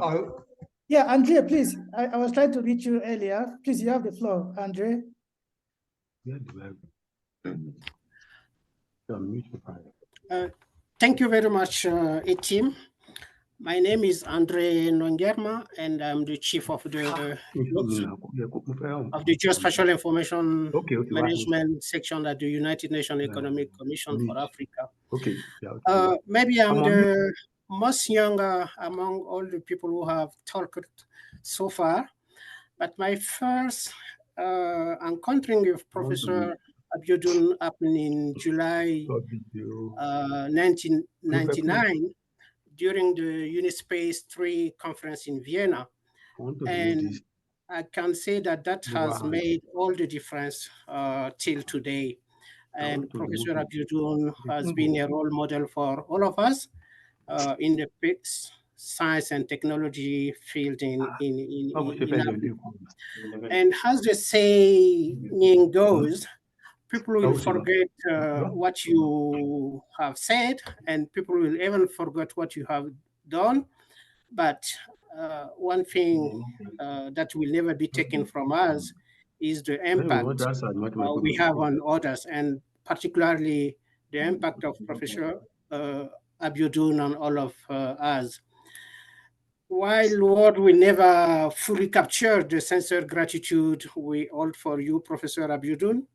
Speaker 1: Yeah, Andrea, please. I was trying to reach you earlier. Please, you have the floor, Andrea.
Speaker 19: Thank you very much, team. My name is Andre Nongerma, and I'm the chief of the Geospatial Information Management section at the United Nations Economic Commission for Africa. Maybe I'm the most younger among all the people who have talked so far, but my first encountering with Professor Abiodun happened in July 1999 during the UNISPACE 3 conference in Vienna. And I can say that has made all the difference till today. And Professor Abiodun has been a role model for all of us in the science and technology field in Africa. And as the saying goes, people will forget what you have said, and people will even forget what you have done. But one thing that will never be taken from us is the impact we have on others, and particularly the impact of Professor Abiodun on all of us. While the world will never fully capture the sincere gratitude we hold for you, Professor Abiodun,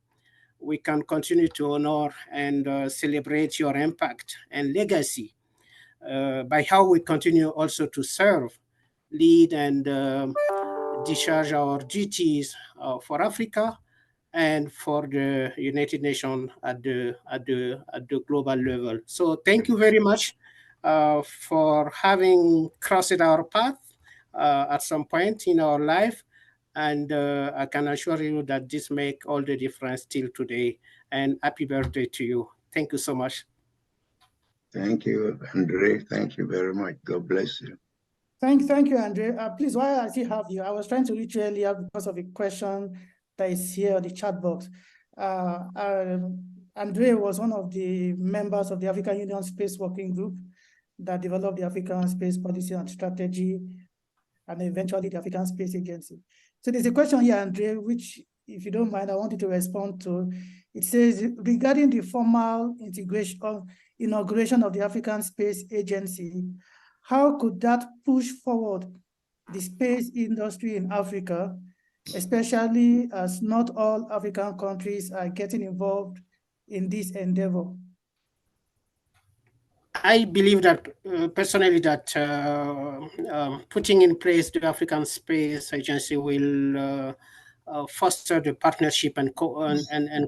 Speaker 19: we can continue to honor and celebrate your impact and legacy by how we continue also to serve, lead, and discharge our duties for Africa and for the United Nations at the global level. So thank you very much for having crossed our path at some point in our life. And I can assure you that this makes all the difference till today. And happy birthday to you. Thank you so much.
Speaker 11: Thank you, Andre. Thank you very much. God bless you.
Speaker 1: Thank you, Andre. Please, while I still have you, I was trying to reach you earlier because of a question that is here on the chat box. Andre was one of the members of the African Union Space Working Group that developed the African Space Policy and Strategy, and eventually the African Space Agency. So there's a question here, Andre, which, if you don't mind, I want you to respond to. It says, regarding the formal inauguration of the African Space Agency, how could that push forward the space industry in Africa, especially as not all African countries are getting involved in this endeavor?
Speaker 19: I believe that personally that putting in place the African Space Agency will foster the partnership and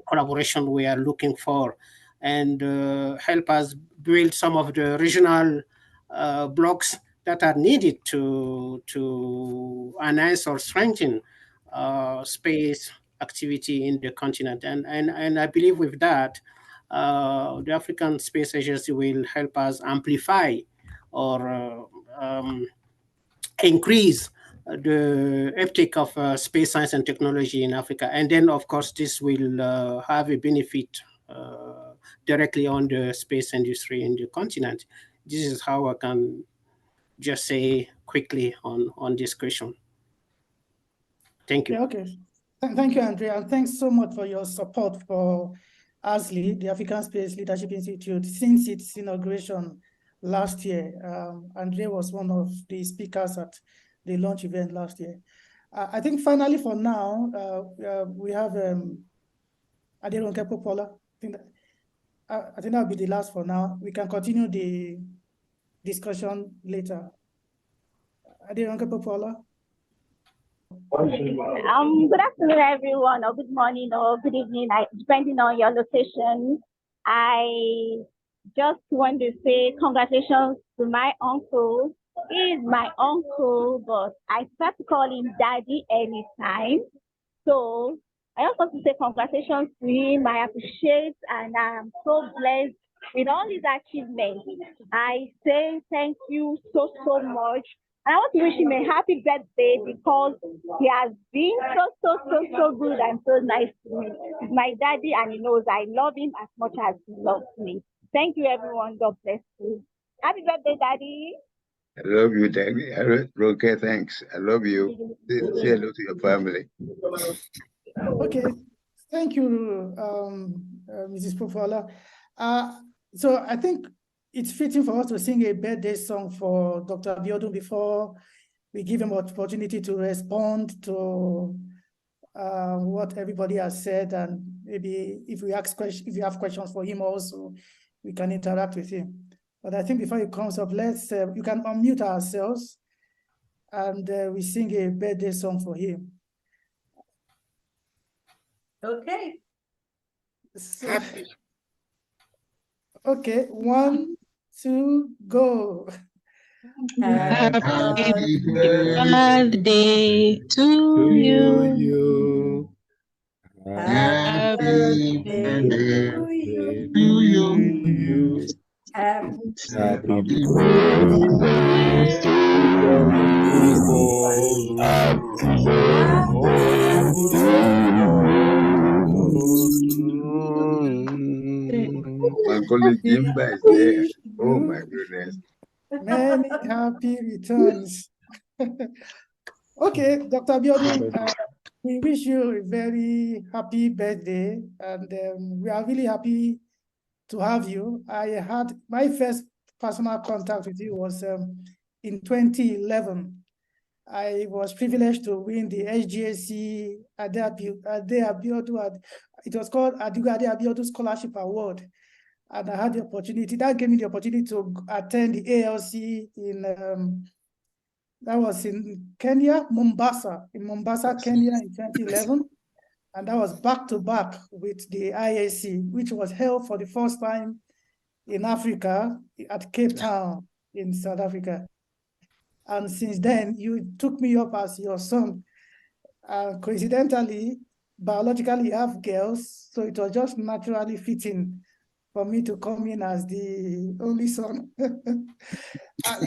Speaker 19: collaboration we are looking for, and help us build some of the regional blocks that are needed to enhance or strengthen space activity in the continent. And I believe with that, the African Space Agency will help us amplify or increase the uptake of space science and technology in Africa. And then, of course, this will have a benefit directly on the space industry in the continent. This is how I can just say quickly on this question. Thank you.
Speaker 1: Yeah, okay. Thank you, Andrea, and thanks so much for your support for AARSE, the African Space Leadership Institute, since its inauguration last year. Andrea was one of the speakers at the launch event last year. I think finally for now, we have Adigun Ade. I think that'll be the last for now. We can continue the discussion later. Adigun Ade.
Speaker 20: Good afternoon, everyone, or good morning, or good evening, depending on your location. I just want to say congratulations to my uncle. He is my uncle, but I start to call him Daddy anytime. So I also want to say congratulations to him. I appreciate and I'm so blessed with all his achievements. I say thank you so much. And I want to wish him a happy birthday because he has been so good and so nice to me. He's my daddy and he knows I love him as much as he loves me. Thank you, everyone. God bless you. Happy birthday, Daddy.
Speaker 11: I love you, Daddy. Okay, thanks. I love you. Say hello to your family.
Speaker 1: Okay, thank you, Mrs. Pofola. So I think it's fitting for us to sing a birthday song for Dr. Abiodun before we give him an opportunity to respond to what everybody has said, and maybe if you have questions for him also, we can interact with him. But I think before he comes up, you can unmute ourselves and we sing a birthday song for him.
Speaker 12: Okay.
Speaker 1: So, okay, 1, 2, go.
Speaker 21: Happy birthday to you. Happy birthday to you. Happy birthday
Speaker 11: My colleague Jimba is there. Oh my goodness.
Speaker 1: Many happy returns. Okay, Dr. Abiodun, we wish you a very happy birthday, and we are really happy to have you. I had my first personal contact with you was in 2011. I was privileged to win the SGAC Ade Abiodun. It was called Adigun Ade ABIODUN Scholarship Award. And I had the opportunity, that gave me the opportunity to attend the ALC in, that was in Kenya, Mombasa, Kenya in 2011. And that was back to back with the IAC, which was held for the first time in Africa at Cape Town in South Africa. And since then, you took me up as your son. Coincidentally, biologically, you have girls, so it was just naturally fitting for me to come in as the only son.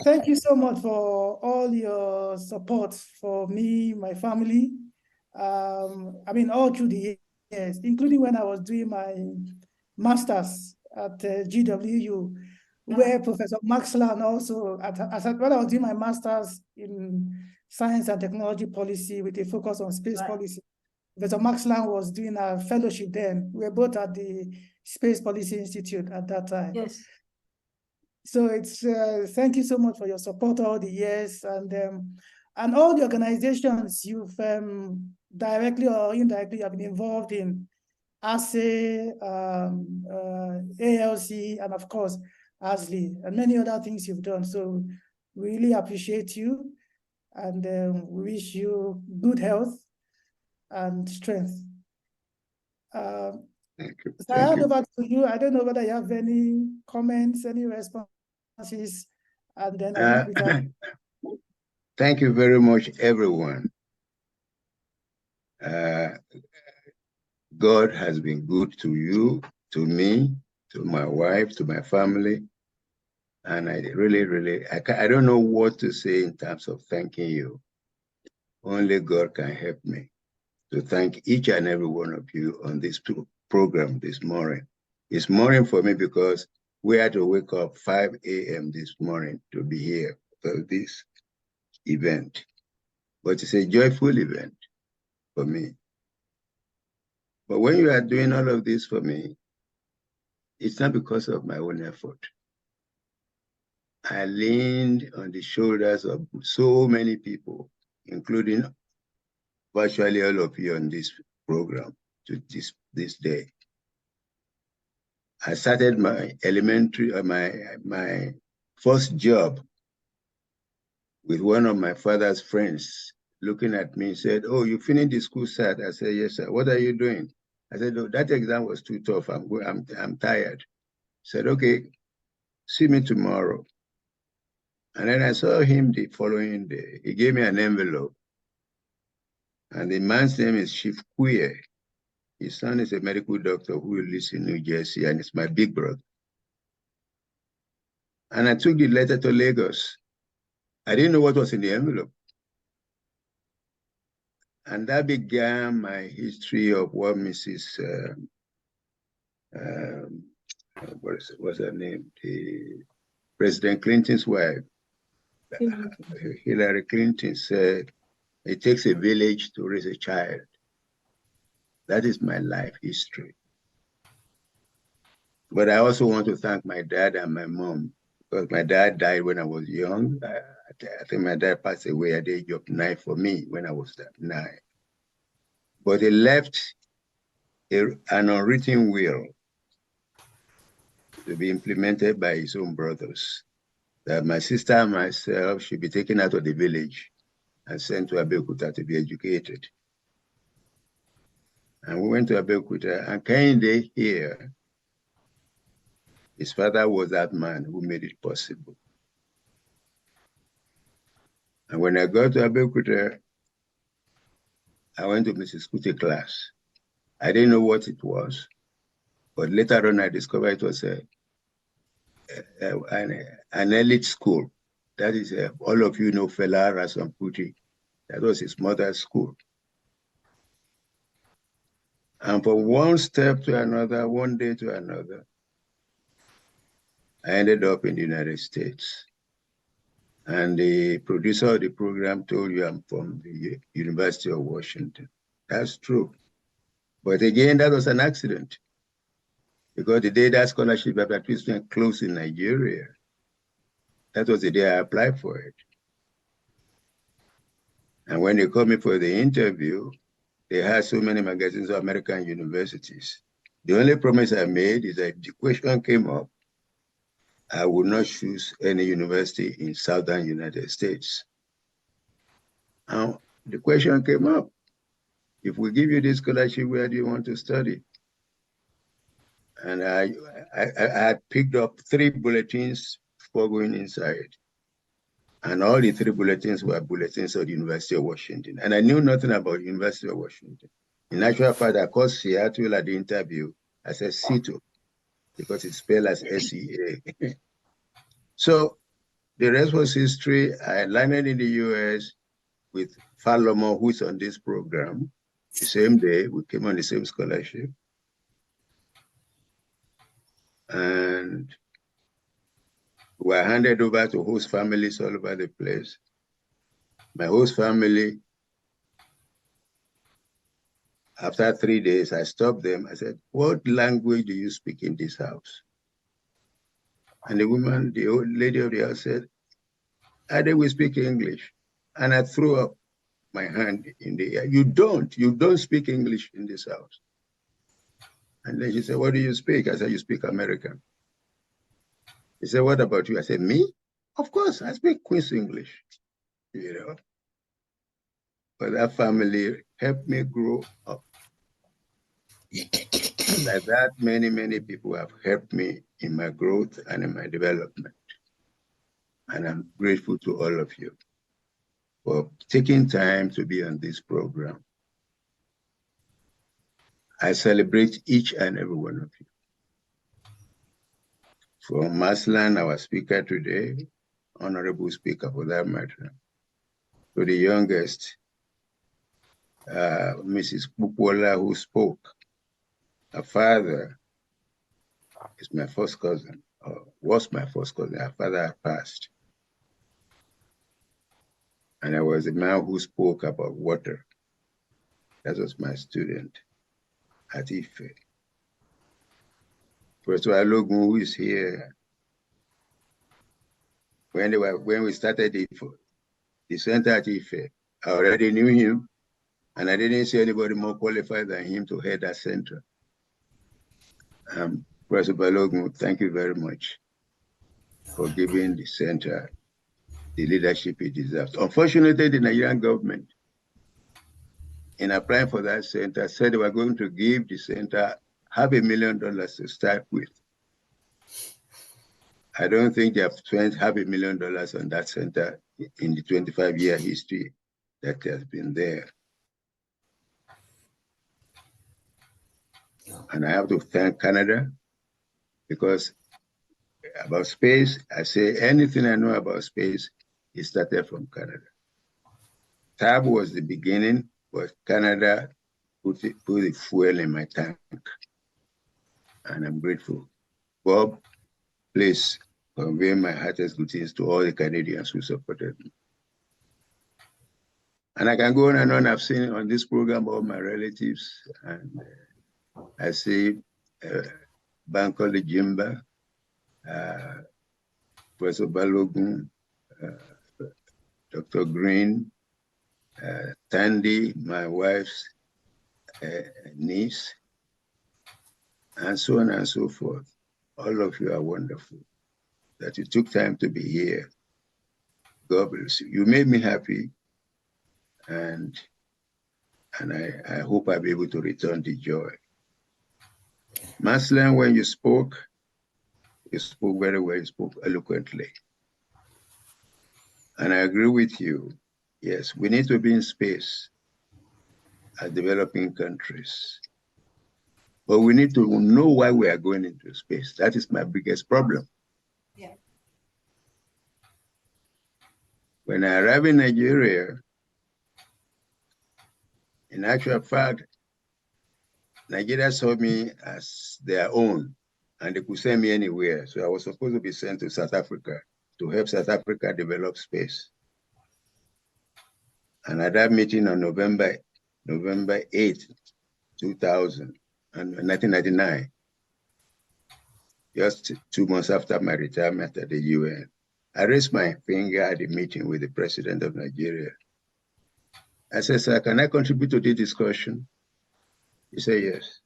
Speaker 1: Thank you so much for all your support for me, my family. I mean, all through the years, including when I was doing my master's at GWU, where Professor Maxland also, when I was doing my master's in science and technology policy with a focus on space policy, Professor Maxland was doing a fellowship then. We were both at the Space Policy Institute at that time.
Speaker 12: Yes.
Speaker 1: So it's thank you so much for your support all the years, and all the organizations you've directly or indirectly have been involved in, AARSE, ALC, and of course, ASLI, and many other things you've done. So really appreciate you, and we wish you good health and strength.
Speaker 11: Thank you.
Speaker 1: So I hand over to you. I don't know whether you have any comments, any responses, and then I think we can.
Speaker 11: Thank you very much, everyone. God has been good to you, to me, to my wife, to my family. And I really, I don't know what to say in terms of thanking you. Only God can help me to thank each and every one of you on this program this morning. It's morning for me because we had to wake up 5 a.m. this morning to be here for this event. But it's a joyful event for me. But when you are doing all of this for me, it's not because of my own effort. I leaned on the shoulders of so many people, including virtually all of you on this program to this day. I started my elementary, my first job with one of my father's friends, looking at me and said, "Oh, you finished the school cert?" I said, "Yes, sir." "What are you doing?" I said, "Oh, that exam was too tough. I'm tired." He said, "Okay, see me tomorrow." And then I saw him the following day. He gave me an envelope. And the man's name is Chief Queer. His son is a medical doctor who lives in New Jersey, and it's my big brother. And I took the letter to Lagos. I didn't know what was in the envelope. And that began my history of what Mrs. What's her name? The President Clinton's wife, Hillary Clinton, said, "It takes a village to raise a child." That is my life history. But I also want to thank my dad and my mom, because my dad died when I was young. I think my dad passed away at the age of 9 for me when I was 9. But he left an unwritten will to be implemented by his own brothers, that my sister and myself should be taken out of the village and sent to Abeokuta to be educated. And we went to Abeokuta, and Kehinde here, his father was that man who made it possible. And when I got to Abeokuta, I went to Mrs. Kuti class. I didn't know what it was, but later on I discovered it was an elite school. That is, all of you know Fela Ransome Kuti. That was his mother's school. And from one step to another, one day to another, I ended up in the United States. And the producer of the program told you I'm from the University of Washington. That's true. But again, that was an accident, because the day that scholarship advertisement closed in Nigeria, that was the day I applied for it. And when they called me for the interview, they had so many magazines of American universities. The only promise I made is that if the question came up, I would not choose any university in Southern United States. Now, the question came up. if we give you this scholarship, where do you want to study? And I had picked up 3 bulletins before going inside. And all the 3 bulletins were bulletins of the University of Washington. And I knew nothing about the University of Washington. In actual fact, I called Seattle at the interview. I said Seattle, because it's spelled as S-E-A. So the rest was history. I landed in the US with Falomo, who's on this program. The same day, we came on the same scholarship. And we were handed over to host families all over the place. My host family, after 3 days, I stopped them. I said, what language do you speak in this house? And the woman, the old lady of the house said, Ade, we speak English. And I threw up my hand in the air. You don't speak English in this house. And then she said, what do you speak? I said, you speak American. He said, what about you? I said, me? Of course, I speak Queen's English, you know. But that family helped me grow up. Like that, many, many people have helped me in my growth and in my development. And I'm grateful to all of you for taking time to be on this program. I celebrate each and every one of you. From Maslan, our speaker today, honorable speaker for that matter, to the youngest, Mrs. Pupola, who spoke. Her father is my first cousin, or was my first cousin. Her father had passed. And I was the man who spoke about water. That was my student at Ife. Professor Alogun, who is here, when we started the center at Ife, I already knew him, and I didn't see anybody more qualified than him to head that center. Professor Balogun, thank you very much for giving the center the leadership it deserves. Unfortunately, the Nigerian government, in applying for that center, said they were going to give the center $500,000 to start with. I don't think they have spent $500,000 on that center in the 25-year history that has been there. And I have to thank Canada, because about space, I say anything I know about space, it started from Canada. TAB was the beginning, but Canada put the fuel in my tank. And I'm grateful. Bob, please convey my heartiest greetings to all the Canadians who supported me. And I can go on and on. I've seen on this program all my relatives, and I see Bankole Jimba, Professor Balogun, Dr. Green, Tandy, my wife's niece, and so on and so forth. All of you are wonderful. That you took time to be here. God bless you. You made me happy, and I hope I'll be able to return the joy. Maslan, when you spoke very well, you spoke eloquently. And I agree with you. Yes, we need to be in space as developing countries. But we need to know why we are going into space. That is my biggest problem.
Speaker 12: Yeah.
Speaker 11: When I arrived in Nigeria, in actual fact, Nigeria saw me as their own, and they could send me anywhere. So I was supposed to be sent to South Africa to help South Africa develop space. And at that meeting on November 8, 1999, just 2 months after my retirement at the UN, I raised my finger at the meeting with the president of Nigeria. I said, sir, can I contribute to this discussion? He said, yes.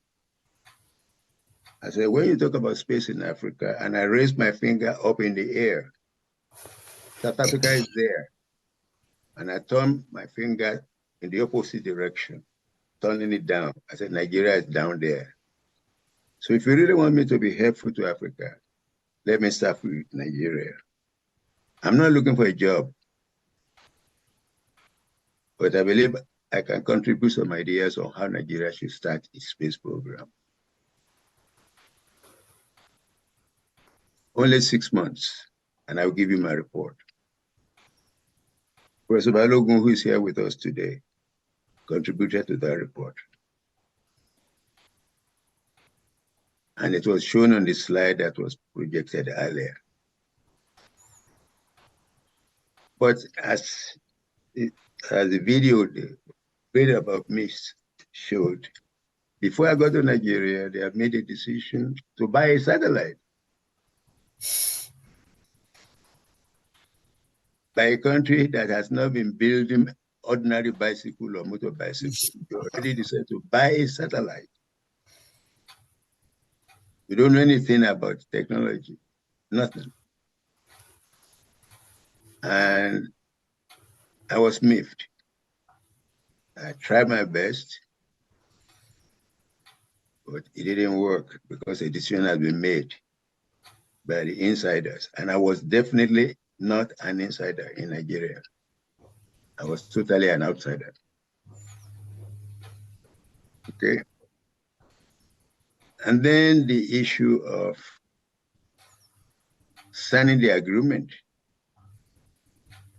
Speaker 11: I said, when you talk about space in Africa, and I raised my finger up in the air, South Africa is there. And I turned my finger in the opposite direction. turning it down. I said, Nigeria is down there. So if you really want me to be helpful to Africa, let me start with Nigeria. I'm not looking for a job, but I believe I can contribute some ideas on how Nigeria should start its space program. Only 6 months, and I'll give you my report. Professor Balogun, who is here with us today, contributed to that report. And it was shown on the slide that was projected earlier. But as the video about me showed, before I got to Nigeria, they have made a decision to buy a satellite by a country that has not been building ordinary bicycle or motor bicycle. They already decided to buy a satellite. You don't know anything about technology, nothing. And I was miffed. I tried my best, but it didn't work because a decision had been made by the insiders. And I was definitely not an insider in Nigeria. I was totally an outsider. Okay. And then the issue of signing the agreement,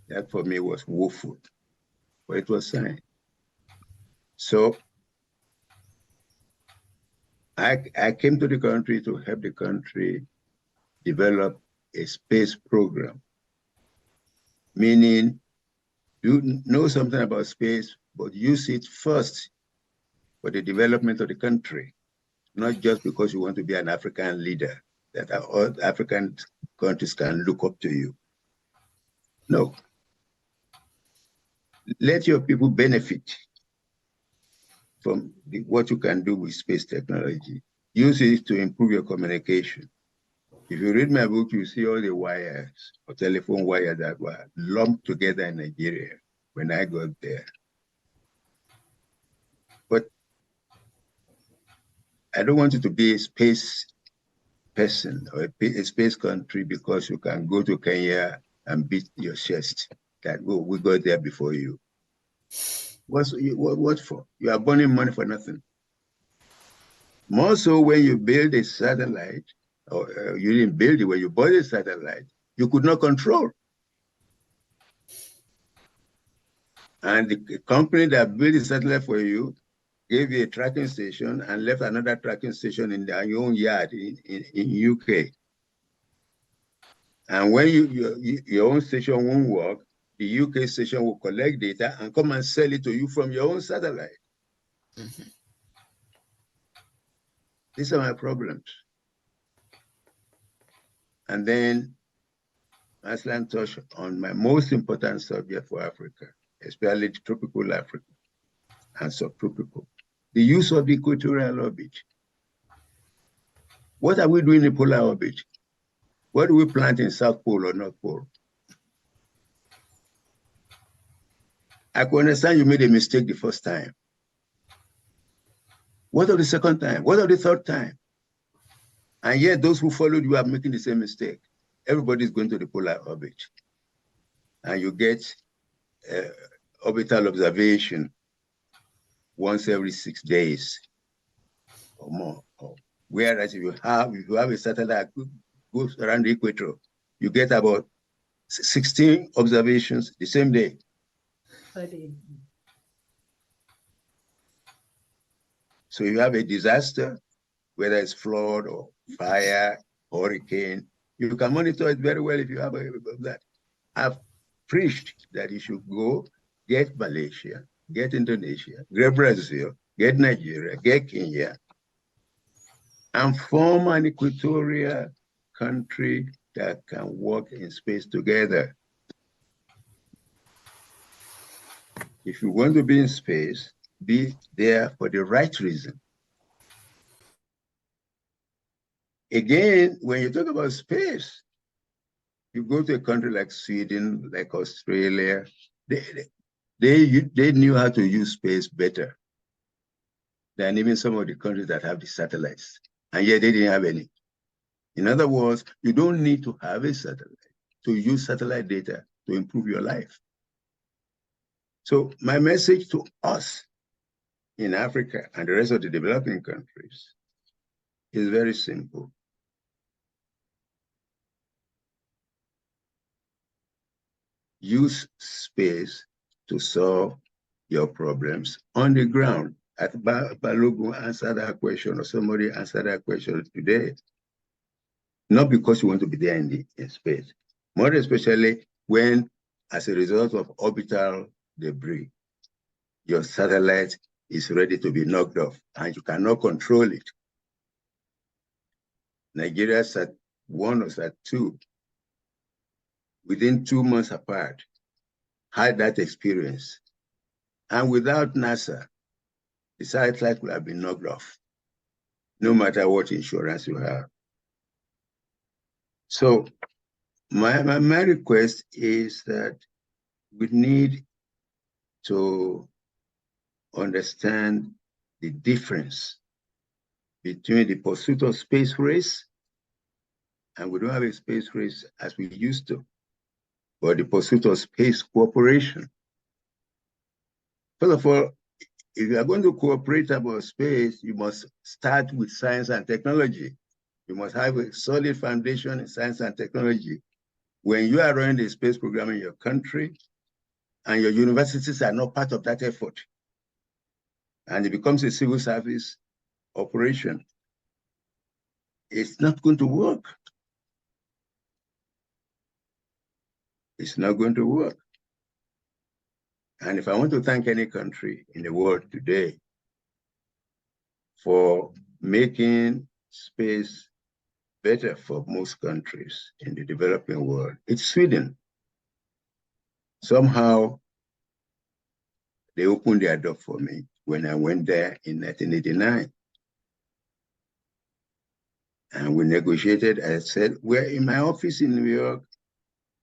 Speaker 11: that for me was woeful, but it was signed. So I came to the country to help the country develop a space program, meaning you know something about space, but use it first for the development of the country, not just because you want to be an African leader, that all African countries can look up to you. No. Let your people benefit from what you can do with space technology. Use it to improve your communication. If you read my book, you see all the wires or telephone wires that were lumped together in Nigeria when I got there. But I don't want you to be a space person or a space country because you can go to Kenya and beat your chest that we got there before you. What for? You are burning money for nothing. More so when you build a satellite, or you didn't build it, when you bought a satellite, you could not control. And the company that built the satellite for you gave you a tracking station and left another tracking station in your own yard in UK. And when your own station won't work, the UK station will collect data and come and sell it to you from your own satellite. Mm-hmm. These are my problems. And then Aslan touched on my most important subject for Africa, especially tropical Africa and subtropical, the use of the equatorial orbit. What are we doing in polar orbit? What do we plant in South Pole or North Pole? I can understand you made a mistake the first time. What of the second time? What of the third time? And yet those who followed you are making the same mistake. Everybody is going to the polar orbit. And you get orbital observation once every 6 days or more. Whereas if you have a satellite that goes around the equator, you get about 16 observations the same day. So you have a disaster, whether it's flood or fire, hurricane, you can monitor it very well if you have that. I've preached that you should go get Malaysia, get Indonesia, get Brazil, get Nigeria, get Kenya, and form an equatorial country that can work in space together. If you want to be in space, be there for the right reason. Again, when you talk about space, you go to a country like Sweden, like Australia, they knew how to use space better. than even some of the countries that have the satellites, and yet they didn't have any. In other words, you don't need to have a satellite to use satellite data to improve your life. So my message to us in Africa and the rest of the developing countries is very simple. Use space to solve your problems on the ground. At Balogun answered that question, or somebody answered that question today. Not because you want to be there in space, more especially when, as a result of orbital debris, your satellite is ready to be knocked off and you cannot control it. Nigeria Sat-1 or Sat-2, within 2 months apart, had that experience. And without NASA, the satellite would have been knocked off, no matter what insurance you have. So my request is that we need to understand the difference between the pursuit of space race, and we don't have a space race as we used to, but the pursuit of space cooperation. First of all, if you are going to cooperate about space, you must start with science and technology. You must have a solid foundation in science and technology. When you are running the space program in your country and your universities are not part of that effort, and it becomes a civil service operation, it's not going to work. It's not going to work. And if I want to thank any country in the world today for making space better for most countries in the developing world, it's Sweden. Somehow, they opened their door for me when I went there in 1989. And we negotiated. I said, we're in my office in New York.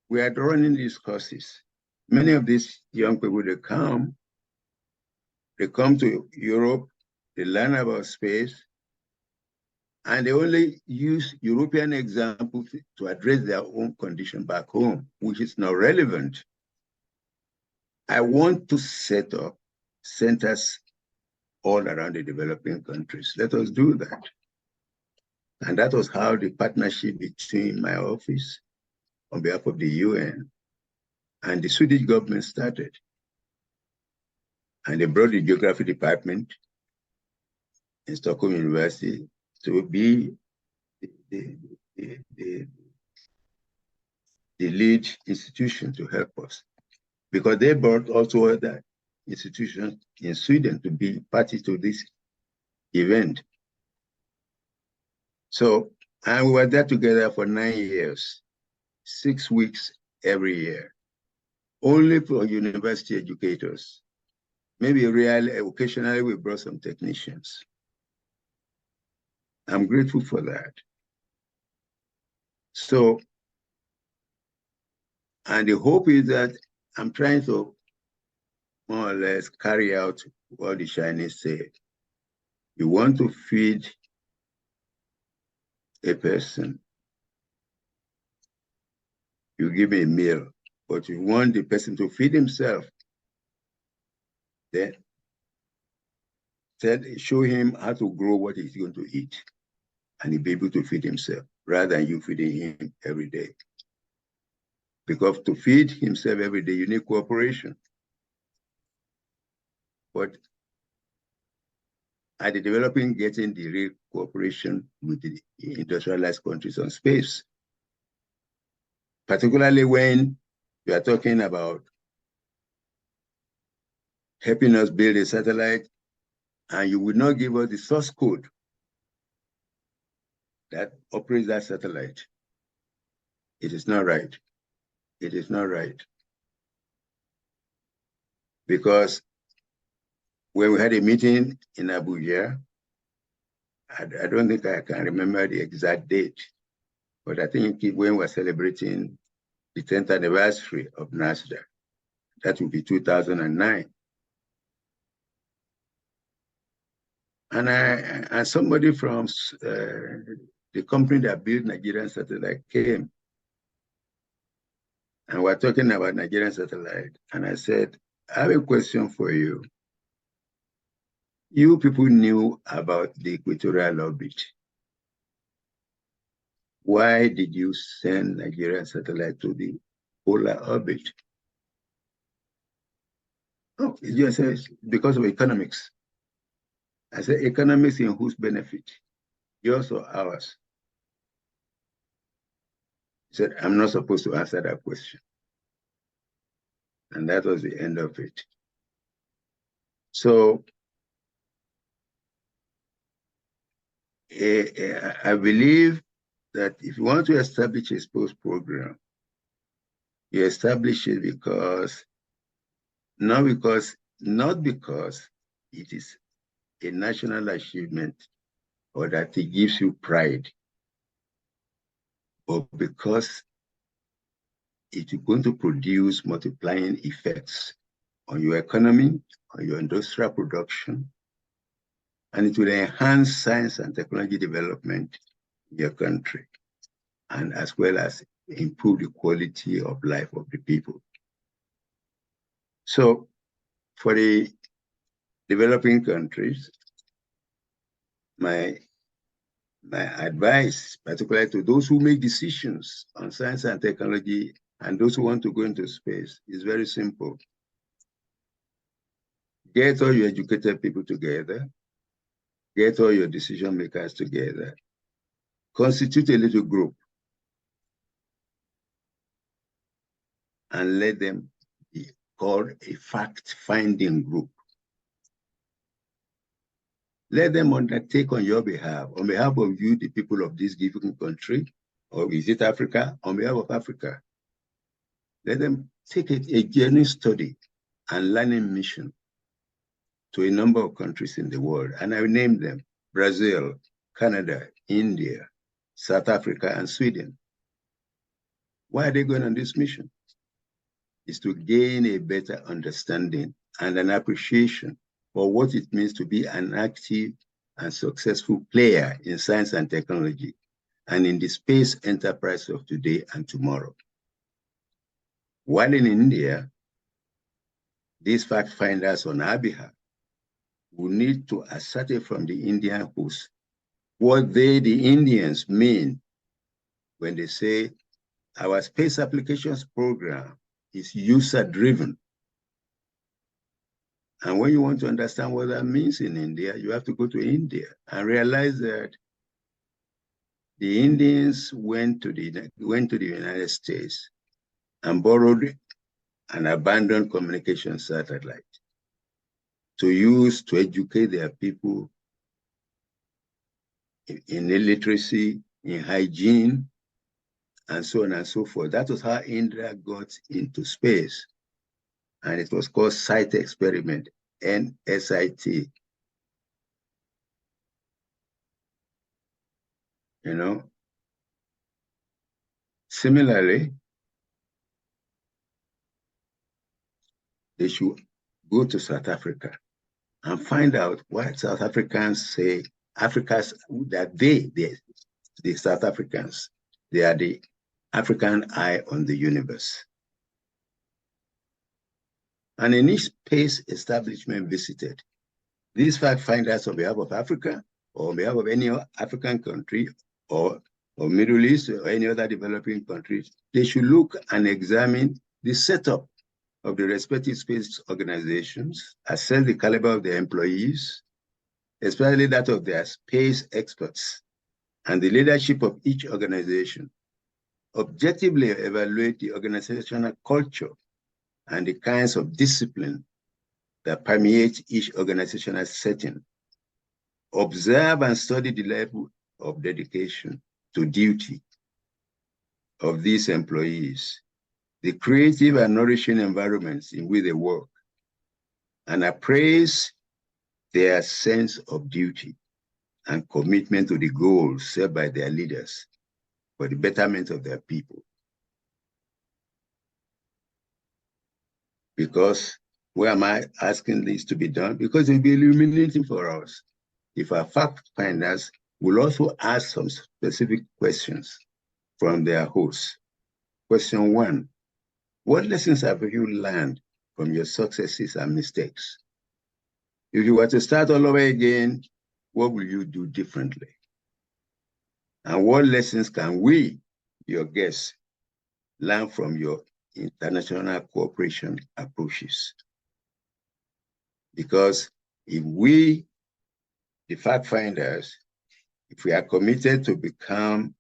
Speaker 11: We are running these courses. Many of these young people, they come to Europe, they learn about space, and they only use European examples to address their own condition back home, which is not relevant. I want to set up centers all around the developing countries. Let us do that. And that was how the partnership between my office on behalf of the UN and the Swedish government started. And they brought the geography department in Stockholm University to be the lead institution to help us. Because they brought also other institutions in Sweden to be party to this event. So, and we were there together for 9 years, 6 weeks every year, only for university educators. Maybe really, occasionally we brought some technicians. I'm grateful for that. So, and the hope is that I'm trying to more or less carry out what the Chinese say. You want to feed a person, you give him a meal, but you want the person to feed himself, then show him how to grow what he's going to eat, and he'll be able to feed himself, rather than you feeding him every day. Because to feed himself every day, you need cooperation. But are the developing getting the real cooperation with the industrialized countries on space? Particularly when you are talking about helping us build a satellite, and you would not give us the source code that operates that satellite. It is not right. It is not right. Because when we had a meeting in Abuja, I don't think I can remember the exact date, but I think when we're celebrating the 10th anniversary of NASDAQ, that would be 2009. And somebody from the company that built Nigerian satellite came, and we're talking about Nigerian satellite. And I said, I have a question for you. You people knew about the equatorial orbit. Why did you send Nigerian satellite to the polar orbit? Oh, it just says because of economics. I said, economics in whose benefit? Yours or ours? He said, I'm not supposed to answer that question. And that was the end of it. So I believe that if you want to establish a sports program, you establish it not because it is a national achievement or that it gives you pride, but because it is going to produce multiplying effects on your economy, on your industrial production, and it will enhance science and technology development in your country, and as well as improve the quality of life of the people. So for the developing countries, my advice, particularly to those who make decisions on science and technology and those who want to go into space, is very simple. Get all your educated people together, get all your decision makers together, constitute a little group, and let them be called a fact-finding group. Let them undertake on your behalf, on behalf of you, the people of this given country, or is it Africa, on behalf of Africa. Let them take a journey study and learning mission to a number of countries in the world. And I will name them: Brazil, Canada, India, South Africa, and Sweden. Why are they going on this mission? It's to gain a better understanding and an appreciation for what it means to be an active and successful player in science and technology and in the space enterprise of today and tomorrow. While in India, these fact finders on our behalf will need to ascertain from the Indian host what they, the Indians, mean when they say our space applications program is user-driven. And when you want to understand what that means in India, you have to go to India and realize that the Indians went to the United States and borrowed an abandoned communication satellite to use to educate their people in illiteracy, in hygiene, and so on and so forth. That was how India got into space. And it was called Site Experiment, NSIT. You know? Similarly, they should go to South Africa and find out why South Africans say the South Africans, they are the African eye on the universe. And in each space establishment visited, these fact finders on behalf of Africa or on behalf of any African country or Middle East or any other developing countries, they should look and examine the setup of the respective space organizations, assess the caliber of their employees, especially that of their space experts, and the leadership of each organization, objectively evaluate the organizational culture and the kinds of discipline that permeate each organizational setting, observe and study the level of dedication to duty of these employees, the creative and nourishing environments in which they work, and appraise their sense of duty and commitment to the goals set by their leaders for the betterment of their people. Because why am I asking this to be done? Because it will be illuminating for us. if our fact finders will also ask some specific questions from their hosts. Question 1, what lessons have you learned from your successes and mistakes? If you were to start all over again, what will you do differently? And what lessons can we, your guests, learn from your international cooperation approaches? Because if we, the fact finders, if we are committed to become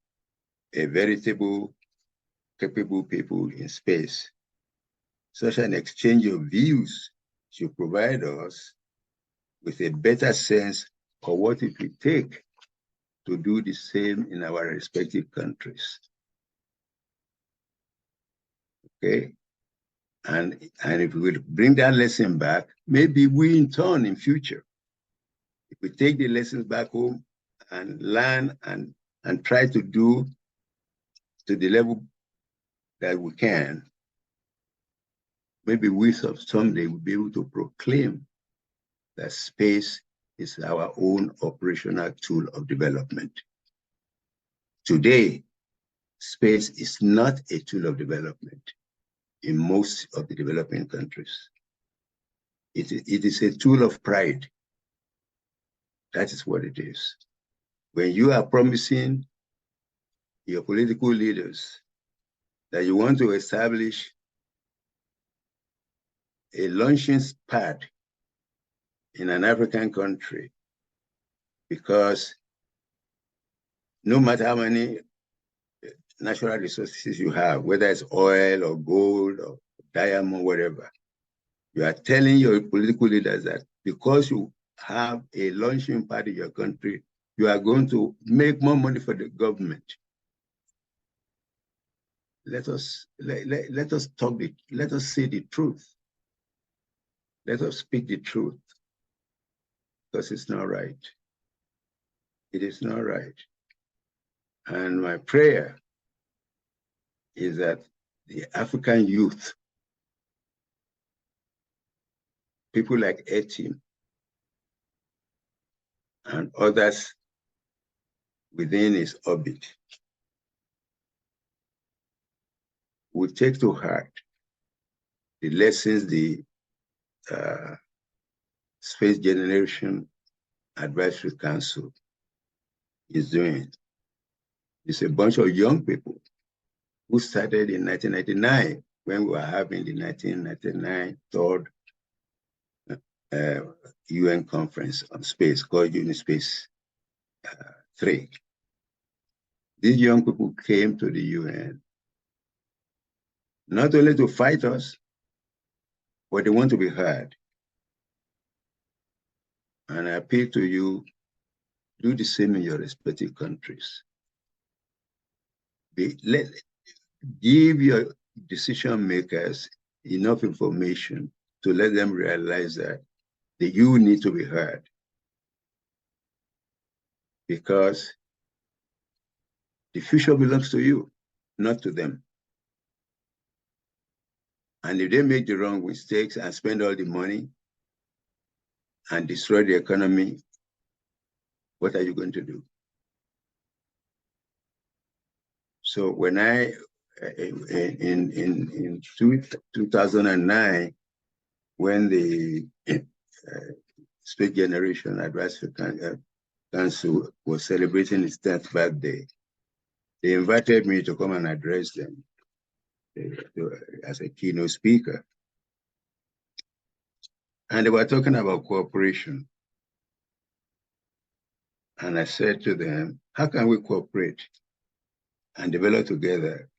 Speaker 11: a veritable, capable people in space, such an exchange of views should provide us with a better sense of what it will take to do the same in our respective countries. Okay? And if we will bring that lesson back, maybe we in turn in future, if we take the lessons back home and learn and try to do to the level that we can, maybe we someday will be able to proclaim that space is our own operational tool of development. Today, space is not a tool of development in most of the developing countries. It is a tool of pride. That is what it is. When you are promising your political leaders that you want to establish a launching pad in an African country, because no matter how many natural resources you have, whether it's oil or gold or diamond, whatever, you are telling your political leaders that because you have a launching pad in your country, you are going to make more money for the government. Let us talk let us say the truth. Let us speak the truth, because it's not right. It is not right. And my prayer is that the African youth, people like Etim and others within his orbit, will take to heart the lessons the Space Generation Advisory Council is doing. It's a bunch of young people who started in 1999 when we were having the 1999 third UN conference on space called UNISPACE 3. These young people came to the UN not only to fight us, but they want to be heard. And I appeal to you, do the same in your respective countries. Give your decision makers enough information to let them realize that you need to be heard. Because the future belongs to you, not to them. And if they make the wrong mistakes and spend all the money and destroy the economy, what are you going to do? So when in 2009, when the Space Generation Advisory Council was celebrating its 10th birthday, they invited me to come and address them as a keynote speaker. And they were talking about cooperation. And I said to them, how can we cooperate and develop together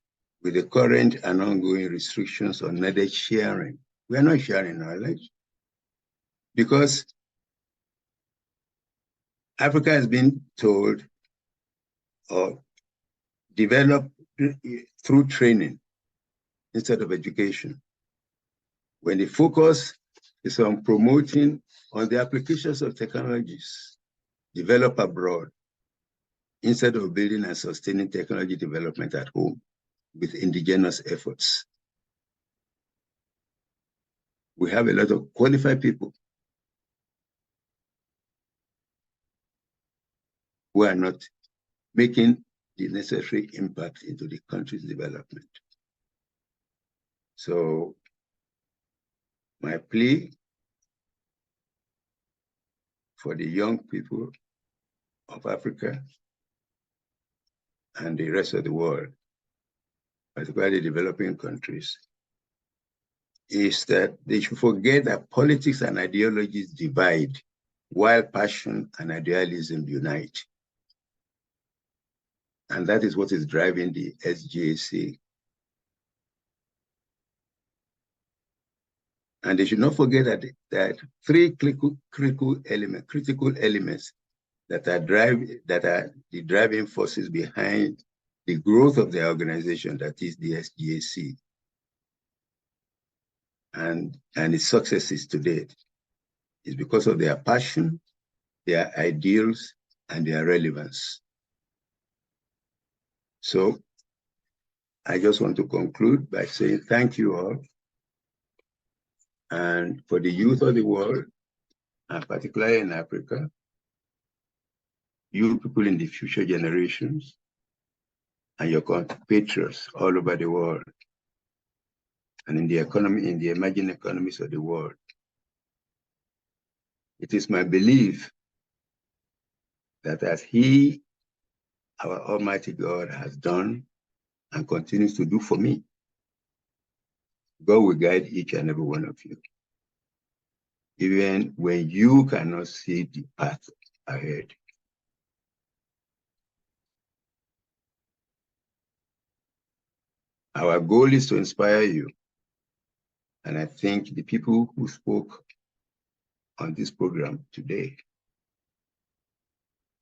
Speaker 11: with the current and ongoing restrictions on knowledge sharing? We are not sharing knowledge because Africa has been told or developed through training instead of education. When the focus is on promoting on the applications of technologies developed abroad, instead of building and sustaining technology development at home with indigenous efforts. We have a lot of qualified people who are not making the necessary impact into the country's development. So my plea for the young people of Africa and the rest of the world, particularly developing countries, is that they should forget that politics and ideologies divide while passion and idealism unite. And that is what is driving the SGAC. And they should not forget that three critical elements that are the driving forces behind the growth of the organization, that is the SGAC, and its successes to date, is because of their passion, their ideals, and their relevance. So I just want to conclude by saying thank you all. And for the youth of the world, and particularly in Africa, you people in the future generations, and your compatriots all over the world, and in the economy, in the emerging economies of the world, it is my belief that as He, our Almighty God, has done and continues to do for me, God will guide each and every one of you, even when you cannot see the path ahead. Our goal is to inspire you. And I think the people who spoke on this program today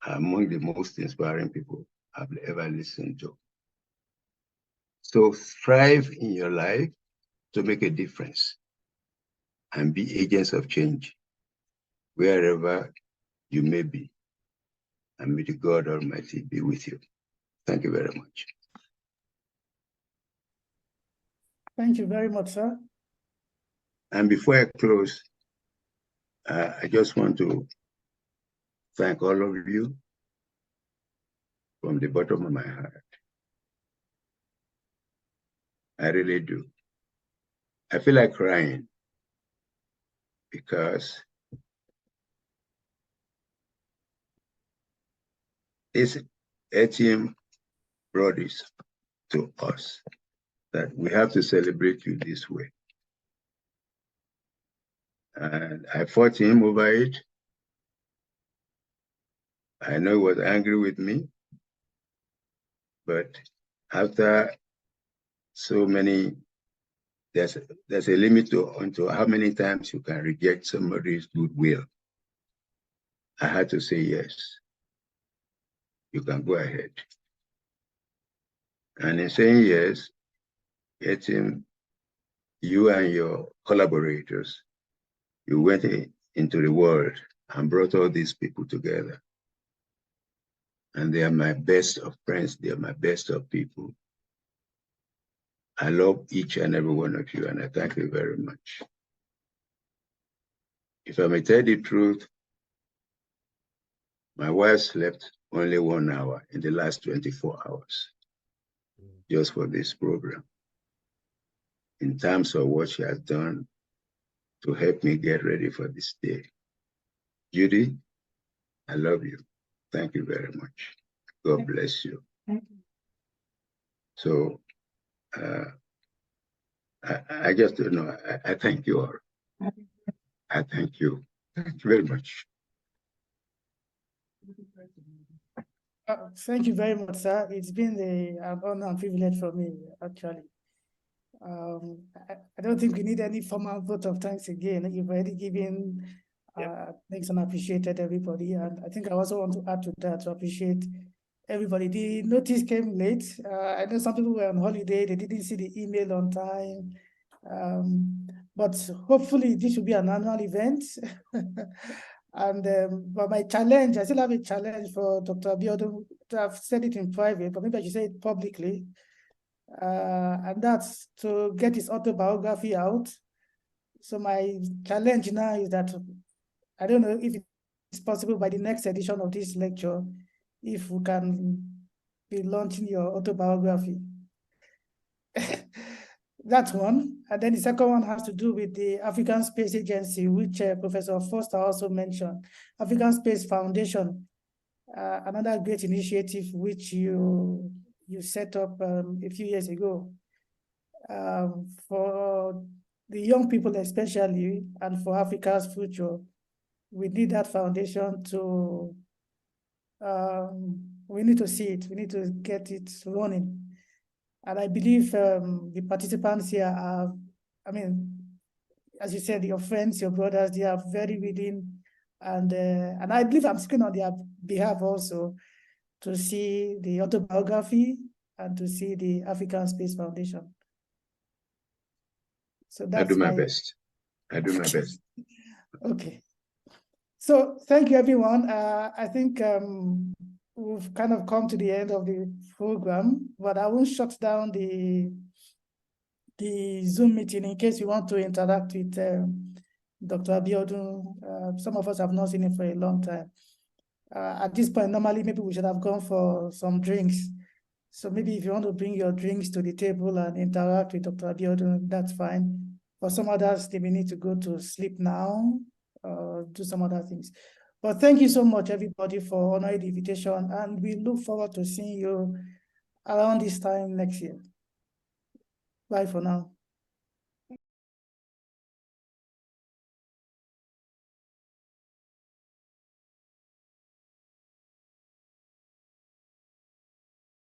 Speaker 11: are among the most inspiring people I've ever listened to. So strive in your life to make a difference and be agents of change wherever you may be. And may the God Almighty be with you. Thank you very much.
Speaker 1: Thank you very much, sir.
Speaker 11: And before I close, I just want to thank all of you from the bottom of my heart. I really do. I feel like crying because this ATM brought this to us, that we have to celebrate you this way. And I fought him over it. I know he was angry with me, but after so many, there's a limit to how many times you can reject somebody's goodwill. I had to say yes. You can go ahead. And in saying yes, getting you and your collaborators, you went into the world and brought all these people together. And they are my best of friends. They are my best of people. I love each and every one of you, and I thank you very much. If I may tell the truth, my wife slept only 1 hour in the last 24 hours, just for this program, in terms of what she has done to help me get ready for this day. Judy, I love you. Thank you very much. God bless you.
Speaker 12: Thank you.
Speaker 11: So I just don't know. I thank you all. I thank you. Thank you very much.
Speaker 1: Thank you very much, sir. It's been an honor and privilege for me, actually. I don't think we need any formal vote of thanks again. You've already given thanks and appreciated everybody. And I think I also want to add to that to appreciate everybody. The notice came late. I know some people were on holiday. They didn't see the email on time. But hopefully this will be an annual event. And but my challenge, I still have a challenge for Dr. Abiodun. I've said it in private, but maybe I should say it publicly. And that's to get his autobiography out. So my challenge now is that I don't know if it's possible by the next edition of this lecture, if we can be launching your autobiography. That's one. And then the second one has to do with the African Space Agency, which Professor Foster also mentioned. African Space Foundation, another great initiative which you set up a few years ago for the young people especially, and for Africa's future. We need that foundation to, we need to see it, we need to get it running. And I believe the participants here are, I mean, as you said, your friends, your brothers, they are very willing, and I believe I'm speaking on their behalf also, to see the autobiography and to see the African Space Foundation. So that's
Speaker 11: I do my best. I do my best.
Speaker 1: Okay. So thank you, everyone. I think we've kind of come to the end of the program, but I won't shut down the Zoom meeting in case you want to interact with Dr. Abiodun. Some of us have not seen him for a long time. At this point, normally maybe we should have gone for some drinks. So maybe if you want to bring your drinks to the table and interact with Dr. Abiodun, that's fine. For some others, they may need to go to sleep now or do some other things. But thank you so much, everybody, for honoring the invitation, and we look forward to seeing you around this time next year. Bye for now.